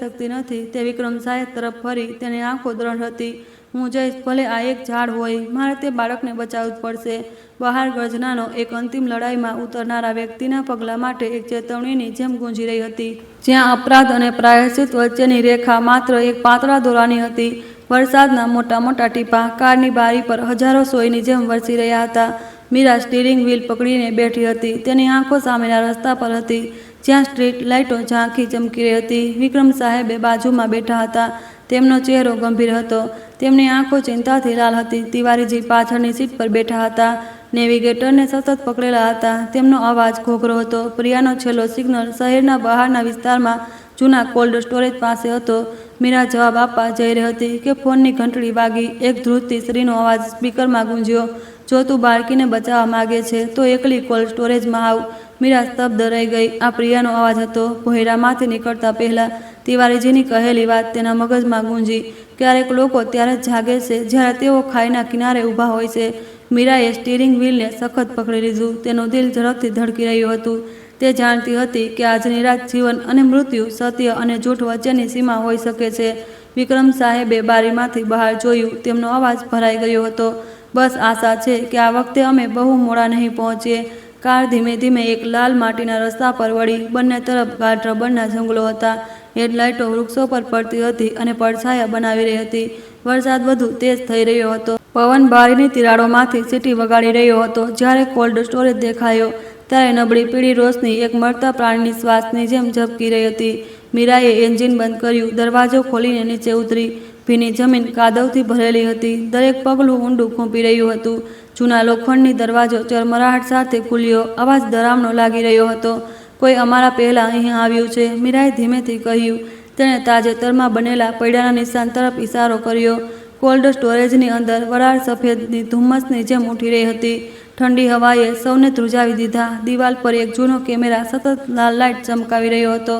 શકતી નથી. તે વિક્રમ સાહેબ તરફ ફરી. તેની આંખો દ્રઢ હતી. હું જઈશ, ભલે આ એક ઝાડ હોય. મારે તે બાળકને બચાવવું જ પડશે. બહાર ગર્જનાનો એક અંતિમ લડાઈમાં ઉતરનારા વ્યક્તિના પગલાં માટે એક ચેતવણીની જેમ ગુંજી રહી હતી, જ્યાં અપરાધ અને પ્રાયશ્ચિત વચ્ચેની રેખા માત્ર એક પાતળા દોરાની હતી. વરસાદના મોટા મોટા ટીપાં કારની બારી પર હજારો સોયની જેમ વરસી રહ્યા હતા. મીરા સ્ટીરિંગ વ્હીલ પકડીને બેઠી હતી. તેની આંખો સામેના રસ્તા પર હતી, જ્યાં સ્ટ્રીટ લાઇટો ઝાંખી ચમકી રહી હતી. વિક્રમ સાહેબે બાજુમાં બેઠા હતા. તેમનો ચહેરો ગંભીર હતો. તેમની આંખો ચિંતાથી લાલ હતી. તિવારીજી પાછળની સીટ પર બેઠા હતા. નેવિગેટરને સતત પકડેલા હતા. તેમનો અવાજ ઘોઘરો હતો. પ્રિયાનો છેલ્લો સિગ્નલ શહેરના બહારના વિસ્તારમાં જૂના કોલ્ડ સ્ટોરેજ પાસે હતો. મીરા જવાબ આપવા જઈ રહી હતી કે ફોનની ઘંટડી વાગી. એક ધ્રુજતી સ્ત્રીનો અવાજ સ્પીકરમાં ગુંજ્યો. જો તું બાળકીને બચાવવા માગે છે તો એકલી કોલ્ડ સ્ટોરેજમાં આવ. મીરા સ્તબ્ધ રહી ગઈ. આ પ્રિયાનો અવાજ હતો. ભોયરામાંથી નીકળતા પહેલાં તિવારીજીની કહેલી વાત તેના મગજમાં ગુંજી. ક્યારેક લોકો ત્યારે જ જાગે છે જ્યારે તેઓ ખાઈના કિનારે ઊભા હોય છે. મીરાએ સ્ટીરિંગ વ્હીલને સખત પકડી લીધું. તેનું દિલ ઝડપથી ધડકી રહ્યું હતું. તે જાણતી હતી કે આજની રાત જીવન અને મૃત્યુ, સત્ય અને જૂઠ વચ્ચેની સીમા હોઈ શકે છે. વિક્રમ સાહેબે બારીમાંથી બહાર જોયું. તેમનો અવાજ ભરાઈ ગયો હતો. બસ આશા છે કે આ વખતે અમે બહુ મોડા નહીં પહોંચીએ. કાર ધીમે ધીમે એક લાલ માટીના રસ્તા પર વળી. બંને તરફ ગાઢ રબરના જંગલો હતા. હેડલાઇટો વૃક્ષો પર પડતી હતી અને પડછાયા બનાવી રહી હતી. વરસાદ વધુ તેજ થઈ રહ્યો હતો. પવન બારીની તિરાડોમાંથી સીટી વગાડી રહ્યો હતો. જ્યારે કોલ્ડ સ્ટોરેજ દેખાયો ત્યારે નબળી પીળી રોશની એક મળતા પ્રાણીની શ્વાસની જેમ ઝબકી રહી હતી. મીરાએ એન્જિન બંધ કર્યું. દરવાજો ખોલીને નીચે ઉતરી. ભીની જમીન કાદવથી ભરેલી હતી. દરેક પગલું ઊંડું ખૂંપી રહ્યું હતું. જૂના લોખંડની દરવાજો ચરમરાહટ સાથે ખુલ્યો. અવાજ ડરામણો લાગી રહ્યો હતો. કોઈ અમારા પહેલાં અહીં આવ્યું છે, મીરાએ ધીમેથી કહ્યું. તેણે તાજેતરમાં બનેલા પૈડાના નિશાન તરફ ઇશારો કર્યો. કોલ્ડ સ્ટોરેજની અંદર વરાળ સફેદની ધુમ્મસની જેમ ઉઠી રહી હતી. ઠંડી હવાએ સૌને ધ્રુજાવી દીધા. દિવાલ પર એક જૂનો કેમેરા સતત લાલ લાઇટ ચમકાવી રહ્યો હતો.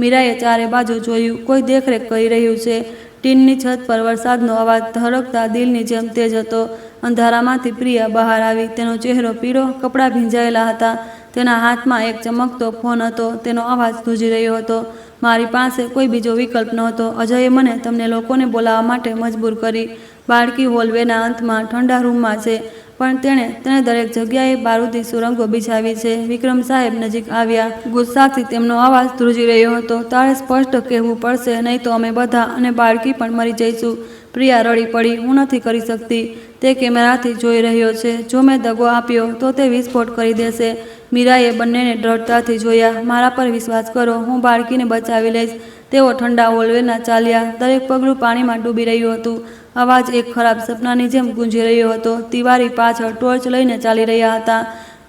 મીરાએ ચારે બાજુ જોયું. કોઈ દેખરેખ કરી રહ્યું છે. ટીનની છત પર વરસાદનો અવાજ ધડકતા દિલની જેમ તેજ હતો. અંધારામાંથી પ્રિયા બહાર આવી. તેનો ચહેરો પીળો, કપડાં ભીંજાયેલા હતા. તેના હાથમાં એક ચમકતો ફોન હતો. તેનો અવાજ ધ્રુજી રહ્યો હતો. મારી પાસે કોઈ બીજો વિકલ્પ નહોતો. અજયે મને તમને લોકોને બોલાવવા માટે મજબૂર કરી. બાળકી હોલવેના અંતમાં ઠંડા રૂમમાં છે, પણ તેણે દરેક જગ્યાએ બારૂદી સુરંગો બિછાવી છે. વિક્રમ સાહેબ નજીક આવ્યા. ગુસ્સાથી તેમનો અવાજ ધ્રુજી રહ્યો હતો. તારે સ્પષ્ટ કહેવું પડશે, નહીં તો અમે બધા અને બાળકી પણ મરી જઈશું. પ્રિયા રડી પડી. હું નથી કરી શકતી. તે કેમેરાથી જોઈ રહ્યો છે. જો મેં દગો આપ્યો તો તે વિસ્ફોટ કરી દેશે. મીરાએ બંનેને દ્રઢતાથી જોયા. મારા પર વિશ્વાસ કરો, હું બાળકીને બચાવી લઈશ. તેઓ ઠંડા હોલવેના ચાલ્યા. દરેક પગલું પાણીમાં ડૂબી રહ્યું હતું. અવાજ એક ખરાબ સપનાની જેમ ગુંજી રહ્યો હતો. તિવારી પાછળ ટોર્ચ લઈને ચાલી રહ્યા હતા.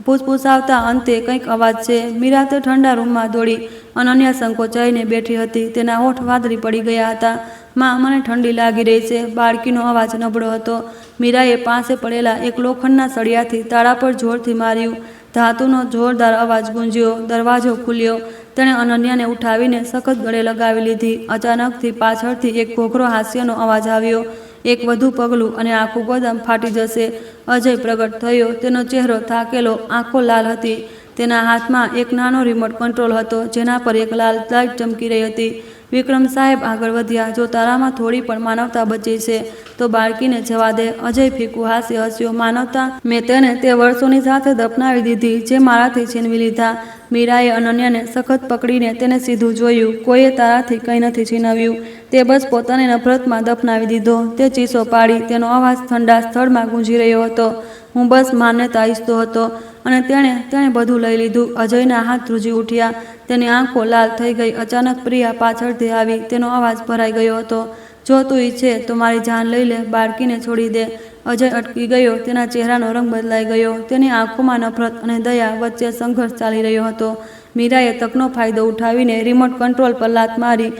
ફૂસફૂસાવતા અંતે કંઈક અવાજ છે. મીરા તે ઠંડા રૂમમાં દોડી. અનન્યા સંકોચાઈને બેઠી હતી. તેના હોઠ વાદળી પડી ગયા હતા. માં, મને ઠંડી લાગી રહી છે. બાળકીનો અવાજ નબળો હતો. મીરાએ પાસે પડેલા એક લોખંડના સળિયાથી તાળા પર જોરથી માર્યું. ધાતુનો જોરદાર અવાજ ગુંજ્યો. દરવાજો ખુલ્યો. તેણે અનન્યાને ઉઠાવીને સખત ગળે લગાવી લીધી. અચાનકથી પાછળથી એક ઘોઘરો હાસ્યનો અવાજ આવ્યો. એક વધુ પગલું અને આખું ગોદામ ફાટી જશે. અજય પ્રગટ થયો. તેનો ચહેરો થાકેલો, આંખો લાલ હતી. તેના હાથમાં એક નાનો રિમોટ કંટ્રોલ હતો, જેના પર એક લાલ લાઇટ ચમકી રહી હતી. વિક્રમ સાહેબ આગળ વધ્યા. જો તારામાં થોડી પણ માનવતા બચી છે તો બાળકીને જવા દે. અજય ફીકું હાસ્ય હસ્યો. માનવતા? મેં તેને તે વર્ષોની સાથે દફનાવી દીધી જે મારાથી છીનવી લીધા. મીરાએ અનન્યાને સખત પકડીને તેને સીધું જોયું. કોઈએ તારાથી કંઈ નથી છીનવ્યું. તે બસ પોતાની નફરતમાં દફનાવી દીધો. તે ચીસો પાડી. તેનો અવાજ ઠંડા સ્થળમાં ગુંજી રહ્યો હતો. હું બસ માન્યતા ઈચ્છતો હતો અને તેણે બધું લઈ લીધું. અજયના હાથ ધ્રુજી ઉઠ્યા. તેની આંખો લાલ થઈ ગઈ. અચાનક પ્રિયા પાછળથી આવી. તેનો અવાજ ભરાઈ ગયો હતો. જો તું ઈચ્છે તો મારી જાન લઈ લે. બાળકીને છોડી દે. અજય અટકી ગયો. તેના ચહેરાનો રંગ બદલાઈ ગયો. તેની આંખોમાં નફરત અને દયા વચ્ચે સંઘર્ષ ચાલી રહ્યો હતો. મીરાએ તકનો ફાયદો ઉઠાવીને રિમોટ કંટ્રોલ પર લાત મારી.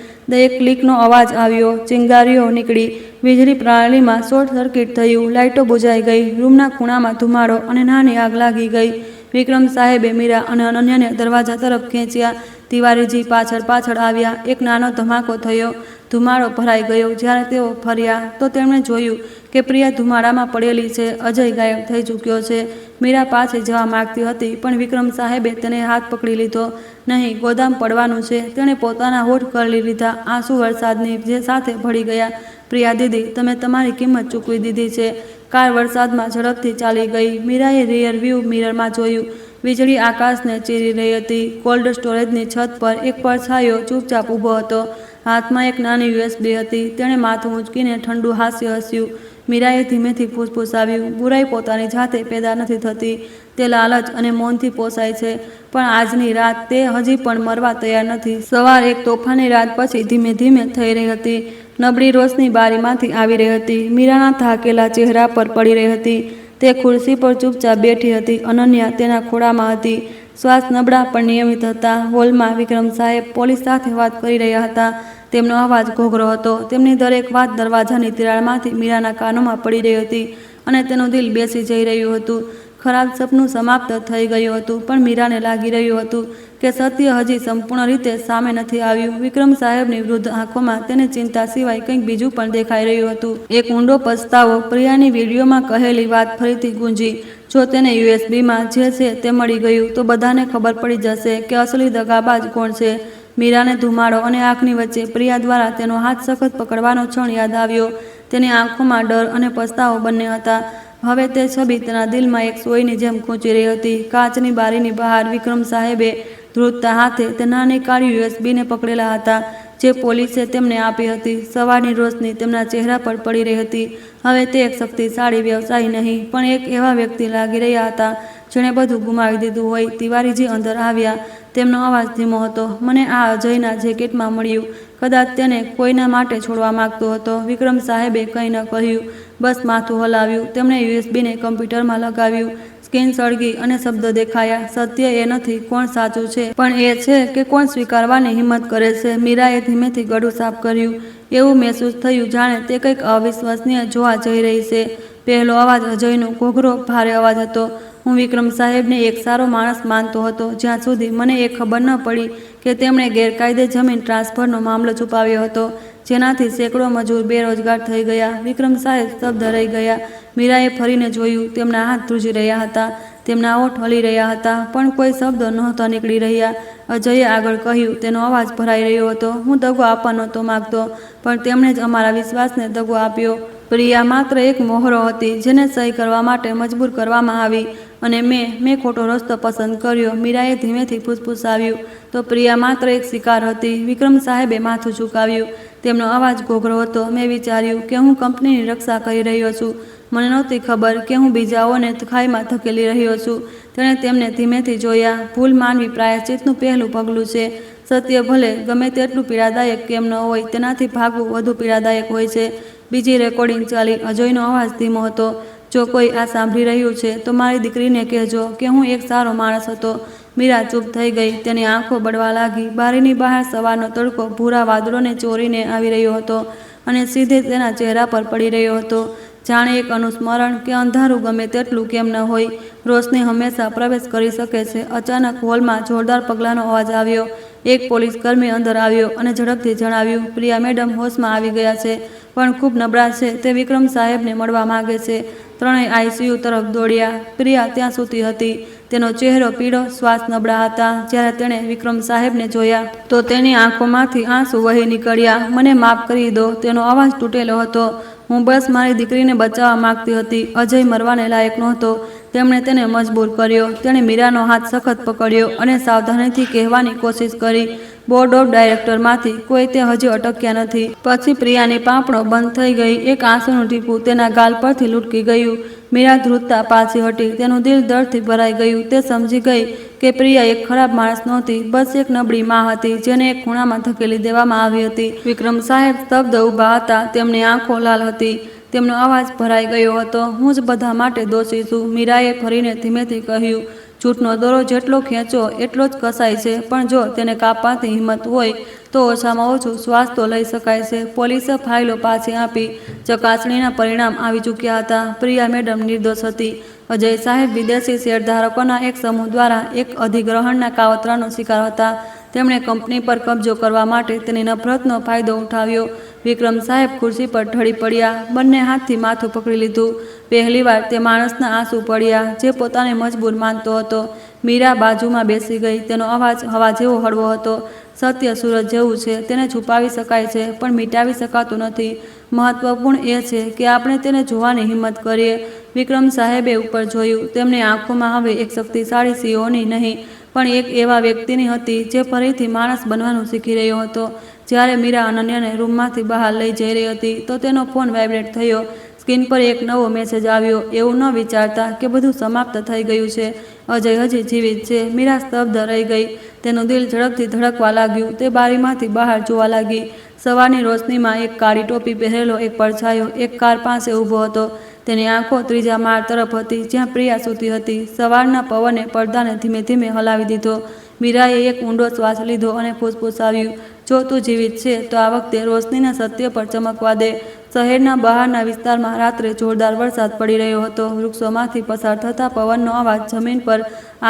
એક ક્લિકનો અવાજ આવ્યો. ચિંગારીઓ નીકળી. વીજળી પ્રણાલીમાં શોર્ટ સર્કિટ થયું. લાઇટો બુઝાઈ ગઈ. રૂમના ખૂણામાં ધુમાડો અને નાની આગ લાગી ગઈ. વિક્રમ સાહેબે મીરા અને અનન્યાને દરવાજા તરફ ખેંચ્યા. તિવારીજી પાછળ આવ્યા. એક નાનો ધમાકો થયો. ધુમાડો ભરાઈ ગયો. જ્યારે તેઓ ફર્યા તો તેમણે જોયું કે પ્રિયા ધુમાડામાં પડેલી છે. અજય ગાયબ થઈ ચૂક્યો છે. મીરા પાછી જવા માંગતી હતી પણ વિક્રમ સાહેબે તેને હાથ પકડી લીધો. નહીં, ગોદામ પડવાનું છે. તેણે પોતાના હોઠ કરલી લીધા. આંસુ વરસાદની જે સાથે ભળી ગયા. પ્રિયા દીદી, તમે તમારી કિંમત ચૂકવી દીધી છે. કાર વરસાદમાં ઝડપથી ચાલી ગઈ. મીરાએ રિયર વ્યૂ મિરરમાં જોયું. વીજળી આકાશને ચીરી રહી હતી. કોલ્ડ સ્ટોરેજની છત પર એક પડછાયો ચૂપચાપ ઊભો હતો. હાથમાં એક નાની USB હતી. તેણે માથું ઊંચકીને ઠંડુ હાસ્ય હસ્યું. મીરાએ ધીમેથી ફૂસફૂસાવ્યું, બુરાઈ પોતાની જાતે પેદા નથી થતી, તે લાલચ અને મૌનથી પોસાય છે. પણ આજની રાત તે હજી પણ મરવા તૈયાર નથી. સવાર એક તોફાની રાત પછી ધીમે ધીમે થઈ રહી હતી. નબળી રોશની બારીમાંથી આવી રહી હતી. મીરાના થાકેલા ચહેરા પર પડી રહી હતી. તે ખુરશી પર ચૂપચાપ બેઠી હતી. અનન્યા તેના ખોળામાં હતી. શ્વાસ નબળા પણ નિયમિત હતા. હોલમાં વિક્રમ સાહેબ પોલીસ સાથે વાત કરી રહ્યા હતા. તેમનો અવાજ ઘોઘરો હતો. તેમની દરેક વાત દરવાજાની તિરાડમાંથી મીરાના કાનોમાં પડી રહી હતી અને તેનું દિલ બેસી જઈ રહ્યું હતું. ખરાબ સપનું સમાપ્ત થઈ ગયું હતું પણ મીરાને લાગી રહ્યું હતું કે સત્ય હજી સંપૂર્ણ રીતે સામે નથી આવ્યું. વિક્રમ સાહેબની વૃદ્ધ આંખોમાં તેને ચિંતા સિવાય કંઈક બીજું પણ દેખાઈ રહ્યું હતું. એક ઊંડો પસ્તાવો. પ્રિયાની વિડીયોમાં કહેલી વાત ફરીથી ગુંજી. જો તેને USB-માં જે છે તે મળી ગયું તો બધાને ખબર પડી જશે કે અસલી દગાબાજ કોણ છે. મીરાને ધુમાડો અને આંખની વચ્ચે પ્રિયા દ્વારા તેનો હાથ સખત પકડવાનો ક્ષણ યાદ આવ્યો. તેની આંખોમાં ડર અને પસ્તાવો બંને હતા. હવે તે છબી તેના દિલમાં એક સોયની જેમ ખૂંચી રહી હતી. કાચની બારીની બહાર વિક્રમ સાહેબે ધ્રુજતા હાથે તે નાની કાળી USB-ને પકડેલા હતા જે પોલીસે તેમને આપી હતી. સવારની રોશની તેમના ચહેરા પર પડી રહી હતી. હવે તે એક શક્તિશાળી વ્યવસાયી નહીં પણ એક એવા વ્યક્તિ લાગી રહ્યા હતા જેણે બધું ગુમાવી દીધું હોય. તિવારીજી અંદર આવ્યા. તેમનો અવાજ ધીમો હતો. મને આ અજયના જેકેટમાં મળ્યું. કદાચ તેને કોઈના માટે છોડવા માંગતો હતો. વિક્રમ સાહેબે કંઈ ન કહ્યું, બસ માથું હલાવ્યું. તેમણે USB-ને કમ્પ્યુટરમાં લગાવ્યું. સ્ક્રીન સળગી અને શબ્દો દેખાયા. સત્ય એ નથી કોણ સાચું છે પણ એ છે કે કોણ સ્વીકારવાની હિંમત કરે છે. મીરાએ ધીમેથી ગળું સાફ કર્યું. એવું મહેસૂસ થયું જાણે તે કંઈક અવિશ્વસનીય જોવા જઈ રહી છે. પહેલો અવાજ અજયનો ઘોઘરો ભારે અવાજ હતો. હું વિક્રમ સાહેબને એક સારો માણસ માનતો હતો જ્યાં સુધી મને એ ખબર ન પડી કે તેમણે ગેરકાયદે જમીન ટ્રાન્સફરનો મામલો છુપાવ્યો હતો જેનાથી સેંકડો મજૂર બેરોજગાર થઈ ગયા. વિક્રમ સાહેબ સ્તબ્ધ રહી ગયા. મીરાએ ફરીને જોયું. તેમના હાથ ધ્રુજી રહ્યા હતા. તેમના ઓઠ હલી રહ્યા હતા પણ કોઈ શબ્દો નહોતા નીકળી રહ્યા. અજયે આગળ કહ્યું. તેનો અવાજ ભરાઈ રહ્યો હતો. હું દગો આપવા નહોતો માગતો પણ તેમણે જ અમારા વિશ્વાસને દગો આપ્યો. પ્રિયા માત્ર એક મોહરો હતી જેને સહી કરવા માટે મજબૂર કરવામાં આવી અને મેં ખોટો રસ્તો પસંદ કર્યો. મીરાએ ધીમેથી ફૂસફૂસાવ્યું. તો પ્રિયા માત્ર એક શિકાર હતી. વિક્રમ સાહેબે માથું ઝુકાવ્યું. તેમનો અવાજ ઘોઘરો હતો. મેં વિચાર્યું કે હું કંપનીની રક્ષા કરી રહ્યો છું. મને નહોતી ખબર કે હું બીજાઓને ખાઈમાં ધકેલી રહ્યો છું. તેણે તેમને ધીમેથી જોયા. ભૂલ માનવી પ્રાયશ્ચિતનું પહેલું પગલું છે. સત્ય ભલે ગમે તેટલું પીડાદાયક કેમ ન હોય, તેનાથી ભાગવું વધુ પીડાદાયક હોય છે. બીજી રેકોર્ડિંગ ચાલી. અજયનો અવાજ ધીમો હતો. જો કોઈ આ સાંભળી રહ્યું છે તો મારી દીકરીને કહેજો કે હું એક સારો માણસ હતો. મીરા ચૂપ થઈ ગઈ. તેની આંખો બળવા લાગી. બારીની બહાર સવારનો તડકો ભૂરા વાદળોને ચોરીને આવી રહ્યો હતો અને સીધે તેના ચહેરા પર પડી રહ્યો હતો. જાણે એક અનુસ્મરણ કે અંધારું ગમે તેટલું કેમ ન હોય, રોશની હંમેશા પ્રવેશ કરી શકે છે. અચાનક હોલમાં જોરદાર પગલાંનો અવાજ આવ્યો. એક પોલીસ કર્મી અંદર આવ્યો અને ઝડપથી જણાવ્યું, પ્રિયા મેડમ હોશમાં આવી ગયા છે પણ ખૂબ નબળા છે. તે વિક્રમ સાહેબને મળવા માંગે છે. ત્રણેય ICU તરફ દોડ્યા. પ્રિયા ત્યાં સૂતી હતી. તેનો ચહેરો પીળો, શ્વાસ નબળા હતા. જ્યારે તેણે વિક્રમ સાહેબને જોયા તો તેની આંખોમાંથી આંસુ વહી નીકળ્યા. મને માફ કરી દો. તેનો અવાજ તૂટેલો હતો. હું બસ મારી દીકરીને બચાવવા માંગતી હતી. અજય મરવાને લાયક નહોતો. તેમણે તેને મજબૂર કર્યો. તેણે મીરાનો હાથ સખત પકડ્યો અને સાવધાનીથી કહેવાની કોશિશ કરી, બોર્ડ ઓફ ડાયરેક્ટરમાંથી કોઈ તે હજી અટક્યા નથી. પછી પ્રિયાની પાંપણો બંધ થઈ ગઈ. એક આંસુનું ટીપું તેના ગાલ પરથી લૂટકી ગયું. મીરા ધ્રુજતા પાછી હટી. તેનું દિલ દર્દથી ભરાઈ ગયું. તે સમજી ગઈ કે પ્રિયા એક ખરાબ માણસ નહોતી, બસ એક નબળી માં હતી જેને એક ખૂણામાં ધકેલી દેવામાં આવી હતી. વિક્રમ સાહેબ સ્તબ્ધ ઊભા હતા. તેમની આંખો લાલ હતી. તેમનો અવાજ ભરાઈ ગયો હતો. હું જ બધા માટે દોષી છું. મીરાએ ફરીને ધીમેથી કહ્યું, જૂઠનો દોરો જેટલો ખેંચો એટલો જ કસાય છે પણ જો તેને કાપવાની હિંમત હોય તો ઓછામાં ઓછું શ્વાસ તો લઈ શકાય છે. પોલીસે ફાઇલો પાછી આપી. ચકાસણીના પરિણામ આવી ચૂક્યા હતા. પ્રિયા મેડમ નિર્દોષ હતી. અજય સાહેબ વિદેશી શેરધારકોના એક સમૂહ દ્વારા એક અધિગ્રહણના કાવતરાનો શિકાર હતા. તેમણે કંપની પર કબજો કરવા માટે તેની નફરતનો ફાયદો ઉઠાવ્યો. વિક્રમ સાહેબ ખુરશી પર ઢળી પડ્યા. બંને હાથથી માથું પકડી લીધું. પહેલીવાર તે માણસના આંસુ પડ્યા જે પોતાને મજબૂર માનતો હતો. મીરા બાજુમાં બેસી ગઈ. તેનો અવાજ હવા જેવો હળવો હતો. સત્ય સૂરજ જેવું છે, તેને છુપાવી શકાય છે પણ મિટાવી શકાતું નથી. મહત્વપૂર્ણ એ છે કે આપણે તેને જોવાની હિંમત કરીએ. વિક્રમ સાહેબે ઉપર જોયું. તેમની આંખોમાં હવે એક શક્તિશાળી સિંહોની નહીં પણ એક એવા વ્યક્તિની હતી જે ફરીથી માણસ બનવાનું શીખી રહ્યો હતો. જ્યારે મીરા અનન્યાને રૂમમાંથી બહાર લઈ જઈ રહી હતી તો તેનો ફોન વાઇબ્રેટ થયો. સ્ક્રીન પર એક નવો મેસેજ આવ્યો. એવું ન વિચારતા કે બધું સમાપ્ત થઈ ગયું છે, અજય હજી જીવિત છે. મીરા સ્તબ્ધ રહી ગઈ. તેનું દિલ ઝડપથી ધડકવા લાગ્યું. તે બારીમાંથી બહાર જોવા લાગી. સવારની રોશનીમાં એક કાળી ટોપી પહેરેલો એક પડછાયો એક કાર પાસે ઊભો હતો. તેની આંખો ત્રીજા માળ તરફ હતી જ્યાં પ્રિયા સૂતી હતી. સવારના પવને પડદાને ધીમે ધીમે હલાવી દીધો. મીરાએ એક ઊંડો શ્વાસ લીધો અને ફૂસફૂસાવ્યું, જો તું જીવિત છે તો આ વખતે રોશનીના સત્ય પર ચમકવા દે. શહેરના બહારના વિસ્તારમાં રાત્રે જોરદાર વરસાદ પડી રહ્યો હતો. વૃક્ષોમાંથી પસાર થતા પવનનો અવાજ જમીન પર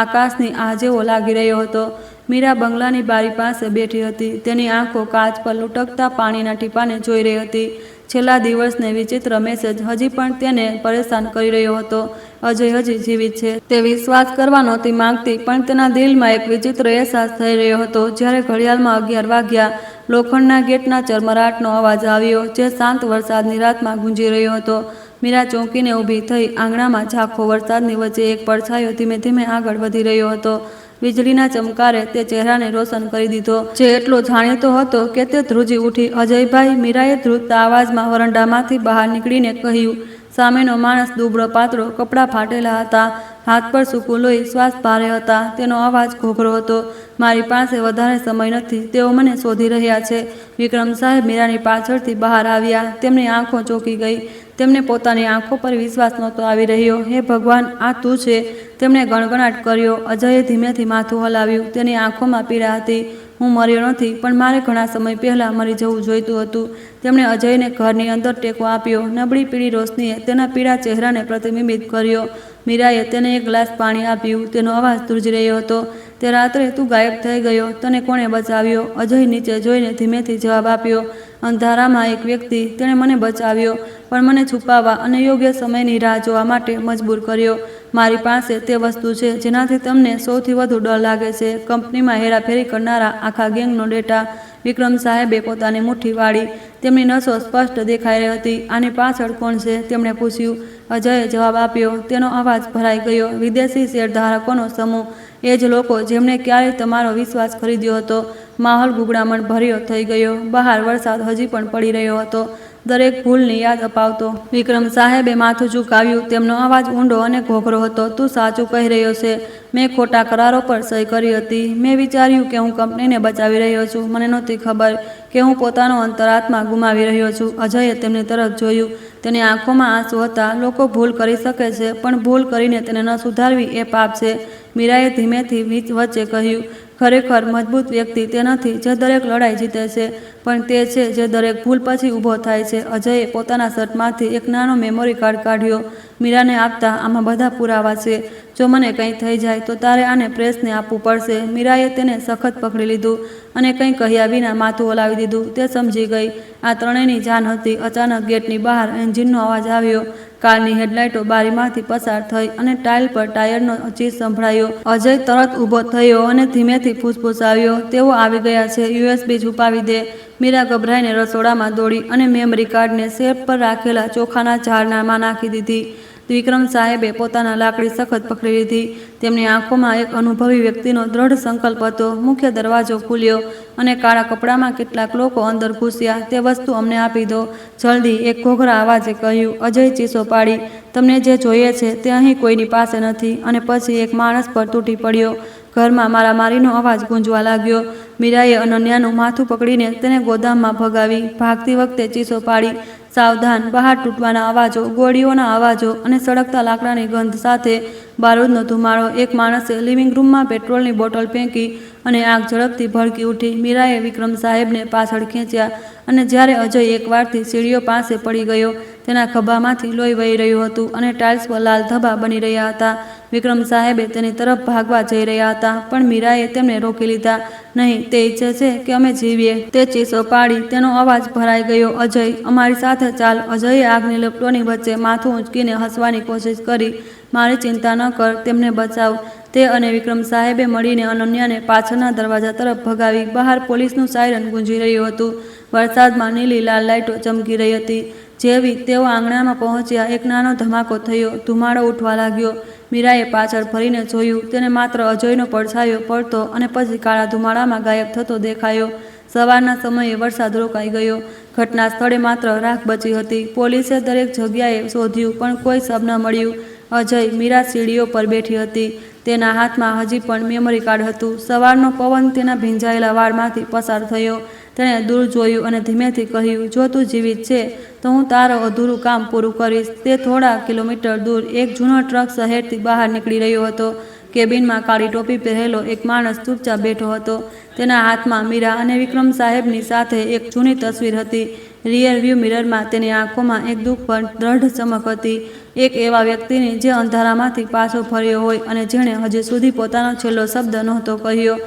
આકાશની આહ જેવો લાગી રહ્યો હતો. મીરા બંગલાની બારી પાસે બેઠી હતી. તેની આંખો કાચ પર લૂંટકતા પાણીના ટીપાને જોઈ રહી હતી. છેલ્લા દિવસને વિચિત્ર મેસેજ હજી પણ તેને પરેશાન કરી રહ્યો હતો. અજય હજી જીવિત છે. તે વિશ્વાસ કરવા નહોતી માંગતી પણ તેના દિલમાં એક વિચિત્ર અહેસાસ થઈ રહ્યો હતો. જ્યારે ઘડિયાળમાં 11 વાગ્યા, લોખંડના ગેટના ચરમરાટનો અવાજ આવ્યો જે શાંત વરસાદની રાતમાં ગુંજી રહ્યો હતો. મીરા ચોંકીને ઊભી થઈ. આંગણામાં ઝાંખો વરસાદની વચ્ચે એક પડછાયો ધીમે ધીમે આગળ વધી રહ્યો હતો. વીજળીના ચમકારે તે ચહેરાને રોશન કરી દીધો જે એટલો જાણીતો હતો કે તે ધ્રુજી ઉઠી. અજયભાઈ, મીરાએ ધ્રુજતા અવાજમાં વરંડામાંથી બહાર નીકળીને કહ્યું. સામેનો માણસ દુબળો પાતળો, કપડાં ફાટેલા હતા, હાથ પર સૂકું લોહી, શ્વાસ ભારે હતા. તેનો અવાજ ઘોઘરો હતો. મારી પાસે વધારે સમય નથી, તેઓ મને શોધી રહ્યા છે. વિક્રમ સાહેબ મીરાની પાછળથી બહાર આવ્યા. તેમની આંખો ચોંકી ગઈ. તેમને પોતાની આંખો પર વિશ્વાસ નહોતો આવી રહ્યો. હે ભગવાન, આ તું છે? તેમણે ગણગણાટ કર્યો. અજયે ધીમેથી માથું હલાવ્યું. તેની આંખોમાં પીડા હતી. હું મર્યો નથી પણ મારે ઘણા સમય પહેલાં મરી જવું જોઈતું હતું. તેમણે અજયને ઘરની અંદર ટેકો આપ્યો. નબળી પીળી રોશનીએ તેના પીળા ચહેરાને પ્રતિબિંબિત કર્યો. મીરાએ તેને એક ગ્લાસ પાણી આપ્યું. તેનો અવાજ ધ્રુજી રહ્યો હતો. તે રાત્રે તું ગાયબ થઈ ગયો, તને કોણે બચાવ્યો? અજય નીચે જોઈને ધીમેથી જવાબ આપ્યો. અંધારામાં એક વ્યક્તિ. તેણે મને બચાવ્યો પણ મને છુપાવવા અને યોગ્ય સમયની રાહ જોવા માટે મજબૂર કર્યો. મારી પાસે તે વસ્તુ છે જેનાથી તમને સૌથી વધુ ડર લાગે છે. કંપનીમાં હેરાફેરી કરનારા આખા ગેંગનો ડેટા. વિક્રમ સાહેબે પોતાની મુઠ્ઠી વાળી. તેમની નસો સ્પષ્ટ દેખાઈ રહી હતી. આની પાછળ કોણ છે? તેમણે પૂછ્યું. અજયે જવાબ આપ્યો. તેનો અવાજ ભરાઈ ગયો. વિદેશી શેરધારકોનો સમૂહ. એ જ લોકો જેમણે ક્યારેય તમારો વિશ્વાસ ખરીદ્યો હતો. માહોલ ગુગડામણ ભર્યો થઈ ગયો. બહાર વરસાદ હજી પણ પડી રહ્યો હતો, દરેક ભૂલની યાદ અપાવતો. વિક્રમ સાહેબે માથું ઝુકાવ્યું. તેમનો અવાજ ઊંડો અને ઘોઘરો હતો. તું સાચું કહી રહ્યો છે. મેં ખોટા કરારો પર સહી કરી હતી. મેં વિચાર્યું કે હું કંપનીને બચાવી રહ્યો છું. મને નહોતી ખબર કે હું પોતાનો અંતરાત્મા ગુમાવી રહ્યો છું. અજયે તેમની તરફ જોયું. તેની આંખોમાં આંસુ હતા. લોકો ભૂલ કરી શકે છે પણ ભૂલ કરીને તેને ન સુધારવી એ પાપ છે. મીરાએ ધીમેથી વચ્ચે કહ્યું. ખરેખર મજબૂત વ્યક્તિ તે નથી જે દરેક લડાઈ જીતે છે પણ તે છે જે દરેક ભૂલ પછી ઊભો થાય છે. અજયે પોતાના શર્ટમાંથી એક નાનો મેમોરી કાર્ડ કાઢ્યો. મીરાને આપતા. આમાં બધા પુરાવા છે. જો મને કંઈ થઈ જાય તો તારે આને પ્રેસને આપવું પડશે. મીરાએ તેને સખત પકડી લીધું અને કંઈ કહ્યા વિના માથું હલાવી દીધું. તે સમજી ગઈ આ ત્રણેયની જાન હતી. અચાનક ગેટની બહાર એન્જિનનો અવાજ આવ્યો. કારની હેડલાઇટો બારીમાંથી પસાર થઈ અને ટાઇલ પર ટાયરનો ચીસ સંભળાયો. અજય તરત ઊભો થયો અને ધીમેથી ફૂસફૂસાવ્યો. તેઓ આવી ગયા છે. USB છુપાવી દે. મીરા ગભરાઈને રસોડામાં દોડી અને મેમરી કાર્ડને શેલ્ફ પર રાખેલા ચોખાના ઝાડનામાં નાખી દીધી. વિક્રમ સાહેબે પોતાના લાકડી સખત પકડી લીધી. તેમની આંખોમાં એક અનુભવી વ્યક્તિનો દ્રઢ સંકલ્પ હતો. મુખ્ય દરવાજો ખુલ્યો અને કાળા કપડામાં કેટલાક લોકો અંદર ઘૂસ્યા. તે વસ્તુ અમને આપી દો, જલ્દી, એક ઘોઘરા અવાજે કહ્યું. અજય ચીસો પાડી. તમને જે જોઈએ છે તે અહીં કોઈની પાસે નથી. અને પછી એક માણસ પર તૂટી પડ્યો. ઘરમાં મારામારીનો અવાજ ગુંજવા લાગ્યો. મીરાએ અનન્યાનું માથું પકડીને તેને ગોદામમાં ભગાવી. ભાગતી વખતે ચીસો પાડી. સાવધાન! બહાર તૂટવાના અવાજો, ગોળીઓના અવાજો અને સળગતા લાકડાની ગંધ સાથે બારૂદનો ધુમાડો. એક માણસે લિવિંગ રૂમમાં પેટ્રોલની બોટલ ફેંકી અને આગ ઝડપથી ભડકી ઉઠી. મીરાએ વિક્રમ સાહેબને પાછળ ખેંચ્યા અને જ્યારે અજય એકવારથી સીડીઓ પાસે પડી ગયો, તેના ખભામાંથી લોહી વહી રહ્યું હતું અને ટાઇલ્સ પર લાલ ધબ્બા બની રહ્યા હતા. વિક્રમ સાહેબે તેની તરફ ભાગવા જઈ રહ્યા હતા, પણ મીરાએ તેમને રોકી લીધા. નહીં, તે ઈચ્છે છે કે અમે જીવીએ, તે ચીસો પાડી. તેનો અવાજ ભરાઈ ગયો. અજય, અમારી સાથે ચાલ. અજયે આગની લપટોની વચ્ચે માથું ઊંચકીને હસવાની કોશિશ કરી. મારી ચિંતા ન કર, તેમને બચાવ. તે અને વિક્રમ સાહેબે મળીને અનન્યાને પાછળના દરવાજા તરફ ભગાવી. બહાર પોલીસનું સાયરન ગુંજી રહ્યું હતું. વરસાદમાં નીલી લાલ લાઇટો ચમકી રહી હતી. જેવી તેઓ આંગણામાં પહોંચ્યા, એક નાનો ધમાકો થયો. ધુમાડો ઉઠવા લાગ્યો. મીરાએ પાછળ ફરીને જોયું. તેને માત્ર અજયનો પડછાયો પડતો અને પછી કાળા ધુમાડામાં ગાયબ થતો દેખાયો. સવારના સમયે વરસાદ રોકાઈ ગયો. ઘટના સ્થળે માત્ર રાખ બચી હતી. પોલીસે દરેક જગ્યાએ શોધ્યું, પણ કોઈ શબ ન મળ્યું. અજય, મીરા સીડીઓ પર બેઠી હતી. તેના હાથમાં હજી પણ મેમરી કાર્ડ હતું. સવારનો પવન તેના ભીંજાયેલા વાળમાંથી પસાર થયો. તેણે દૂર જોયું અને ધીમેથી કહ્યું, જો તું જીવિત છે તો હું તારો અધૂરું કામ પૂરું કરીશ. તે થોડા કિલોમીટર દૂર એક જૂનો ટ્રક શહેરથી બહાર નીકળી રહ્યો હતો. કેબિનમાં કાળી ટોપી પહેરેલો એક માણસ ચૂપચાપ બેઠો હતો. તેના હાથમાં મીરા અને વિક્રમ સાહેબની સાથે એક જૂની તસવીર હતી. રિયર વ્યૂ મિરરમાં તેની આંખોમાં એક દુઃખ પર દ્રઢ ચમક હતી. એક એવા વ્યક્તિની જે અંધારામાંથી પાછો ફર્યો હોય અને જેણે હજી સુધી પોતાનો છેલ્લો શબ્દ નહોતો કહ્યો.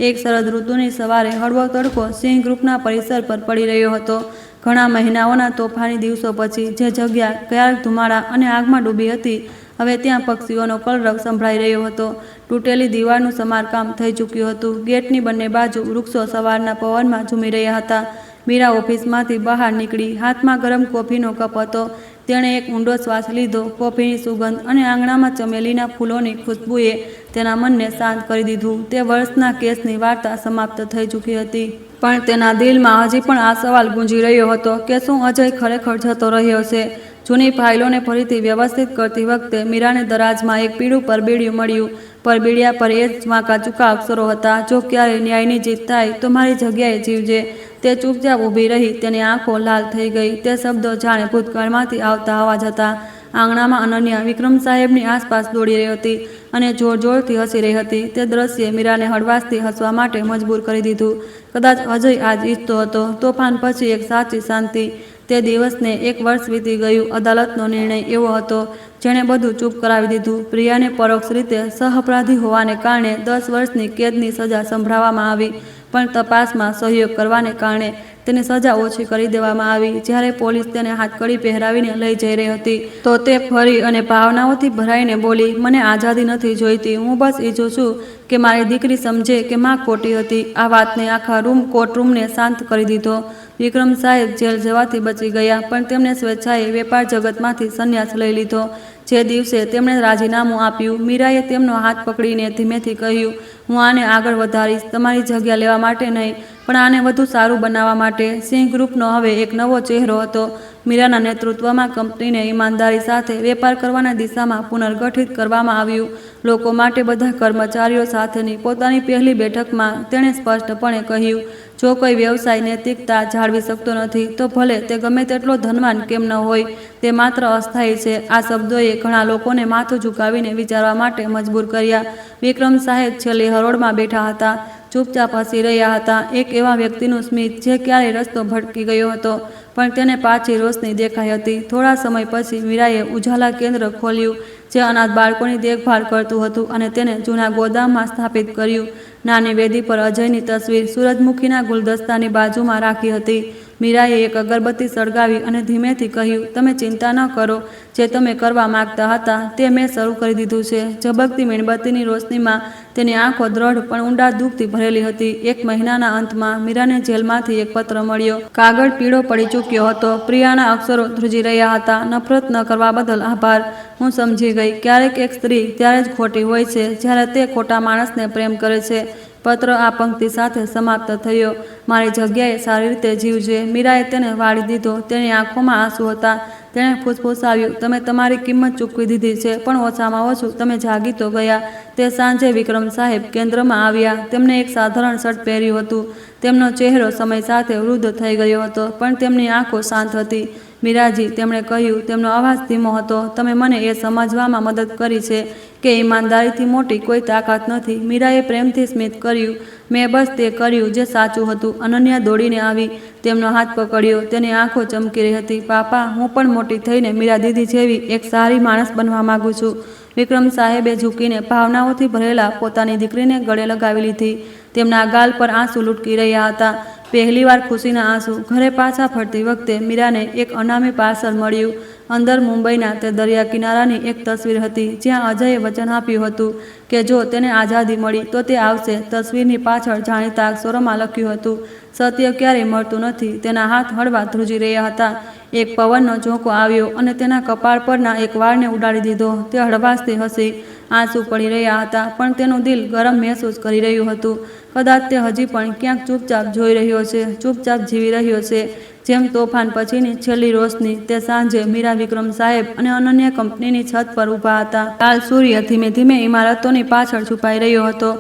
એક શરદ ઋતુની સવારે હળવો તડકો સિંહ ગ્રુપના પરિસર પર પડી રહ્યો હતો. ઘણા મહિનાઓના તોફાની દિવસો પછી જે જગ્યા ક્યારેક ધુમાડા અને આગમાં ડૂબી હતી, હવે ત્યાં પક્ષીઓનો કલરવ સંભળાઈ રહ્યો હતો. તૂટેલી દીવારનું સમારકામ થઈ ચૂક્યું હતું. ગેટની બંને બાજુ વૃક્ષો સવારના પવનમાં ઝૂમી રહ્યા હતા. મીરા ઓફિસમાંથી બહાર નીકળી. હાથમાં ગરમ કોફીનો કપ હતો. તેણે એક ઊંડો શ્વાસ લીધો. કોફીની સુગંધ અને આંગણામાં ચમેલીના ફૂલોની ખુશ્બુએ તેના મનને શાંત કરી દીધું. તે વર્ષના કેસની વાર્તા સમાપ્ત થઈ ચૂકી હતી, પણ તેના દિલમાં હજી પણ આ સવાલ ગુંજી રહ્યો હતો કે શું અજય ખરેખર જતો રહ્યો છે? જૂની ફાઇલોને ફરીથી વ્યવસ્થિત કરતી વખતે મીરાને દરાજમાં એક પીળું પરબીડિયું મળ્યું. પરબીડિયા પર એ જ વાંકા ચૂકા અક્ષરો હતા, જો ક્યારે ન્યાયની જીત થાય તો મારી જગ્યાએ જીવજે. તે ચૂપચાપ ઊભી રહી. તેની આંખો લાલ થઈ ગઈ. તે શબ્દો જાણે ભૂતકાળમાંથી આવતા અવાજ હતા. આંગણામાં અનન્યા વિક્રમ સાહેબની આસપાસ દોડી રહી હતી અને જોર જોરથી હસી રહી હતી. તે દ્રશ્યે મીરાને હળવાશથી હસવા માટે મજબૂર કરી દીધું. કદાચ અજય આજ ઈચ્છતો હતો. તોફાન પછી એક સાચી શાંતિ. તે દિવસને એક વર્ષ વીતી ગયું. અદાલતનો નિર્ણય એવો હતો જેણે બધું ચૂપ કરાવી દીધું. પ્રિયાને પરોક્ષ રીતે સહઅપરાધી હોવાને કારણે 10 વર્ષની કેદની સજા સંભળાવવામાં આવી, પણ તપાસમાં સહયોગ કરવાને કારણે તેની સજા ઓછી કરી દેવામાં આવી. જ્યારે પોલીસ તેને હાથકડી પહેરાવીને લઈ જઈ રહી હતી તો તે ફરી અને ભાવનાઓથી ભરાઈને બોલી, મને આઝાદી નથી જોઈતી. હું બસ ઈચ્છું છું કે મારી દીકરી સમજે કે માં ખોટી હતી. આ વાતને આખા કોર્ટરૂમને શાંત કરી દીધો. વિક્રમ સાહેબ જેલ જવાથી બચી ગયા, પણ તેમણે સ્વેચ્છાએ વેપાર જગતમાંથી સંન્યાસ લઈ લીધો. જે દિવસે તેમણે રાજીનામું આપ્યું, મીરાએ તેમનો હાથ પકડીને ધીમેથી કહ્યું, હું આને આગળ વધારીશ, તમારી જગ્યા લેવા માટે નહીં, પણ આને વધુ સારું બનાવવા માટે. સિંહ ગ્રુપનો હવે એક નવો ચહેરો હતો. મીરાના નેતૃત્વમાં કંપનીને ઈમાનદારી સાથે વેપાર કરવાના દિશામાં પુનર્ગઠિત કરવામાં આવ્યું. લોકો માટે બધા કર્મચારીઓ સાથેની પોતાની પહેલી બેઠકમાં તેણે સ્પષ્ટપણે કહ્યું, જો કોઈ વ્યવસાય નૈતિકતા જાળવી શકતો નથી તો ભલે તે ગમે તેટલો ધનવાન કેમ ન હોય, તે માત્ર અસ્થાયી છે. આ શબ્દોએ ઘણા લોકોને માથું ઝુકાવીને વિચારવા માટે મજબૂર કર્યા. વિક્રમ સાહેબ છેલ્લી હરોળમાં બેઠા હતા, ચૂપચાપ હસી રહ્યા હતા. એક એવા વ્યક્તિનું સ્મિત જે ક્યારેય રસ્તો ભટકી ગયો હતો, પણ તેને પાછી રોશની દેખાઈ હતી. થોડા સમય પછી મીરાએ ઉજાલા કેન્દ્ર ખોલ્યું, જે અનાથ બાળકોની દેખભાળ કરતું હતું અને તેને જૂના ગોદામમાં સ્થાપિત કર્યું. નાની વેદી પર અજયની તસવીર સૂરજમુખીના ગુલદસ્તાની બાજુમાં રાખી હતી. મીરાએ એક અગરબત્તી સળગાવી અને ધીમેથી કહ્યું, તમે ચિંતા ન કરો. જે તમે કરવા માગતા હતા તે મેં શરૂ કરી દીધું છે. ઝબકતી મીણબત્તીની રોશનીમાં તેની આંખો દ્રઢ પણ ઊંડા દુઃખથી ભરેલી હતી. એક મહિનાના અંતમાં મીરાને જેલમાંથી એક પત્ર મળ્યો. કાગળ પીળો પડી ચૂક્યો હતો. પ્રિયાના અક્ષરો ધ્રુજી રહ્યા હતા, નફરત ન કરવા બદલ આભાર. હું સમજી ગઈ. ક્યારેક એક સ્ત્રી ત્યારે જ ખોટી હોય છે જ્યારે તે ખોટા માણસને પ્રેમ કરે છે. પત્ર આ પંક્તિ સાથે સમાપ્ત થયો, મારી જગ્યાએ સારી રીતે જીવજે. મીરાએ તેને વાળી દીધો. તેની આંખોમાં આંસુ હતા. તેણે ફૂસફૂસાવ્યું, તમે તમારી કિંમત ચૂકવી દીધી છે, પણ ઓછામાં ઓછું તમે જાગી તો ગયા. તે સાંજે વિક્રમ સાહેબ કેન્દ્રમાં આવ્યા. તેમને એક સાધારણ શર્ટ પહેર્યું હતું. તેમનો ચહેરો સમય સાથે વૃદ્ધ થઈ ગયો હતો, પણ તેમની આંખો શાંત હતી. મીરાજી, તેમણે કહ્યું. તેમનો અવાજ ધીમો હતો. તમે મને એ સમજવામાં મદદ કરી છે કે ઈમાનદારીથી મોટી કોઈ તાકાત નથી. મીરાએ પ્રેમથી સ્મિત કર્યું. મેં બસ તે કર્યું જે સાચું હતું. અનન્યા દોડીને આવી, તેમનો હાથ પકડ્યો. તેની આંખો ચમકી રહી હતી. પાપા, હું પણ મોટી થઈને મીરા દીદી જેવી એક સારી માણસ બનવા માંગુ છું. વિક્રમ સાહેબે ઝૂકીને ભાવનાઓથી ભરેલા પોતાની દીકરીને ગળે લગાવી લીધી. તેમના ગાલ પર આંસુ લૂટકી રહ્યા હતા. પહેલીવાર ખુશીના આંસુ. ઘરે પાછા ફરતી વખતે મીરાને એક અનામી પાર્સલ મળ્યું. અંદર મુંબઈના તે દરિયા કિનારાની એક તસવીર હતી જ્યાં અજયે વચન આપ્યું હતું કે જો તેને આઝાદી મળી તો તે આવશે. તસવીરની પાછળ જાણીતા અક્ષરોમાં લખ્યું હતું, સત્ય ક્યારેય મળતું નથી. તેના હાથ હળવા ધ્રુજી રહ્યા હતા. એક પવનનો ઝોંકો આવ્યો અને તેના કપાળ પરના એક વાળને ઉડાડી દીધો. તે હળવાશથી હસી. આંસુ પડી રહ્યા હતા, પણ તેનું દિલ ગરમ મહેસૂસ કરી રહ્યું હતું. કદાચ તે હજી પણ ક્યાંક ચૂપચાપ જોઈ રહ્યો છે, ચૂપચાપ જીવી રહ્યો છે, જેમ તોફાન પછીની છેલ્લી રોશની. તે સાંજે મીરા, વિક્રમ સાહેબ અને અનન્યા કંપનીની છત પર ઊભા હતા. લાલ સૂર્ય ધીમે ધીમે ઇમારતોની પાછળ છુપાઈ રહ્યો હતો,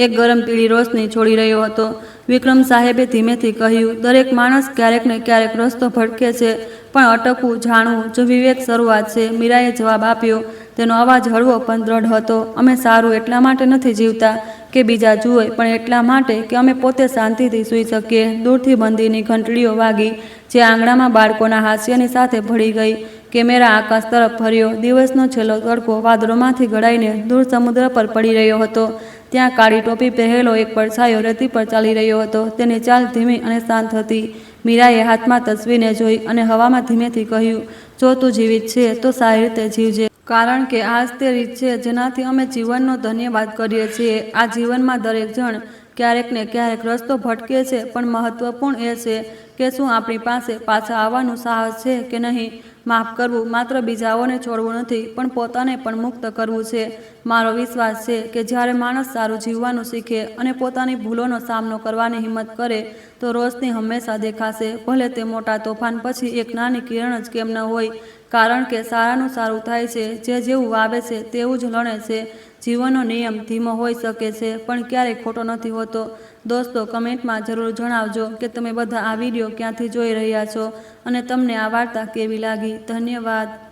એક ગરમ પીળી રોશની છોડી રહ્યો હતો. વિક્રમ સાહેબે ધીમેથી કહ્યું, દરેક માણસ ક્યારેક ને ક્યારેક રસ્તો ભટકે છે, પણ અટકવું, જાણવું જો વિવેક શરૂઆત છે. મીરાએ જવાબ આપ્યો. તેનો અવાજ હળવો પણ દ્રઢ હતો. અમે સારું એટલા માટે નથી જીવતા કે બીજા જુએ, પણ એટલા માટે કે અમે પોતે શાંતિથી સૂઈ શકીએ. દૂરથી બંદીની ઘંટડીઓ વાગી, જે આંગણામાં બાળકોના હાસ્યની સાથે ભળી ગઈ. કેમેરા આકાશ તરફ ફર્યો. દિવસનો છેલ્લો તડકો વાદળોમાંથી ઘડાઈને દૂર સમુદ્ર પર પડી રહ્યો હતો. ત્યાં કાળી ટોપી પહેરેલો એક પડછાયો રેતી પર ચાલી રહ્યો હતો. તેની ચાલ ધીમી અને શાંત હતી. મીરાએ હાથમાં તસવીરને જોઈ અને હવામાં ધીમેથી કહ્યું, જો તું જીવિત છે તો સારી રીતે જીવજે. કારણ કે આ જ તે રીત છે જેનાથી અમે જીવનનો ધન્યવાદ કરીએ છીએ. આ જીવનમાં દરેક જણ ક્યારેક ને ક્યારેક રસ્તો ભટકે છે, પણ મહત્વપૂર્ણ એ છે કે શું આપણી પાસે પાછા આવવાનું સાહસ છે કે નહીં. માફ કરવું માત્ર બીજાઓને છોડવું નથી, પણ પોતાને પણ મુક્ત કરવું છે. મારો વિશ્વાસ છે કે જ્યારે માણસ સારું જીવવાનું શીખે અને પોતાની ભૂલોનો સામનો કરવાની હિંમત કરે તો રોશની હંમેશા દેખાશે, ભલે તે મોટા તોફાન પછી એક નાની કિરણ જ કેમ ન હોય. કારણ કે સારાનું સારું થાય છે. જે જેવું વાવે છે તેવું જ લણે છે. જીવનનો નિયમ ધીમો હોઈ શકે છે, પણ ક્યારેય ખોટો નથી હોતો. દોસ્તો, કમેન્ટમાં જરૂર જણાવજો કે તમે બધા આ વિડીયો ક્યાંથી જોઈ રહ્યા છો અને તમને આ વાર્તા કેવી લાગી. ધન્યવાદ.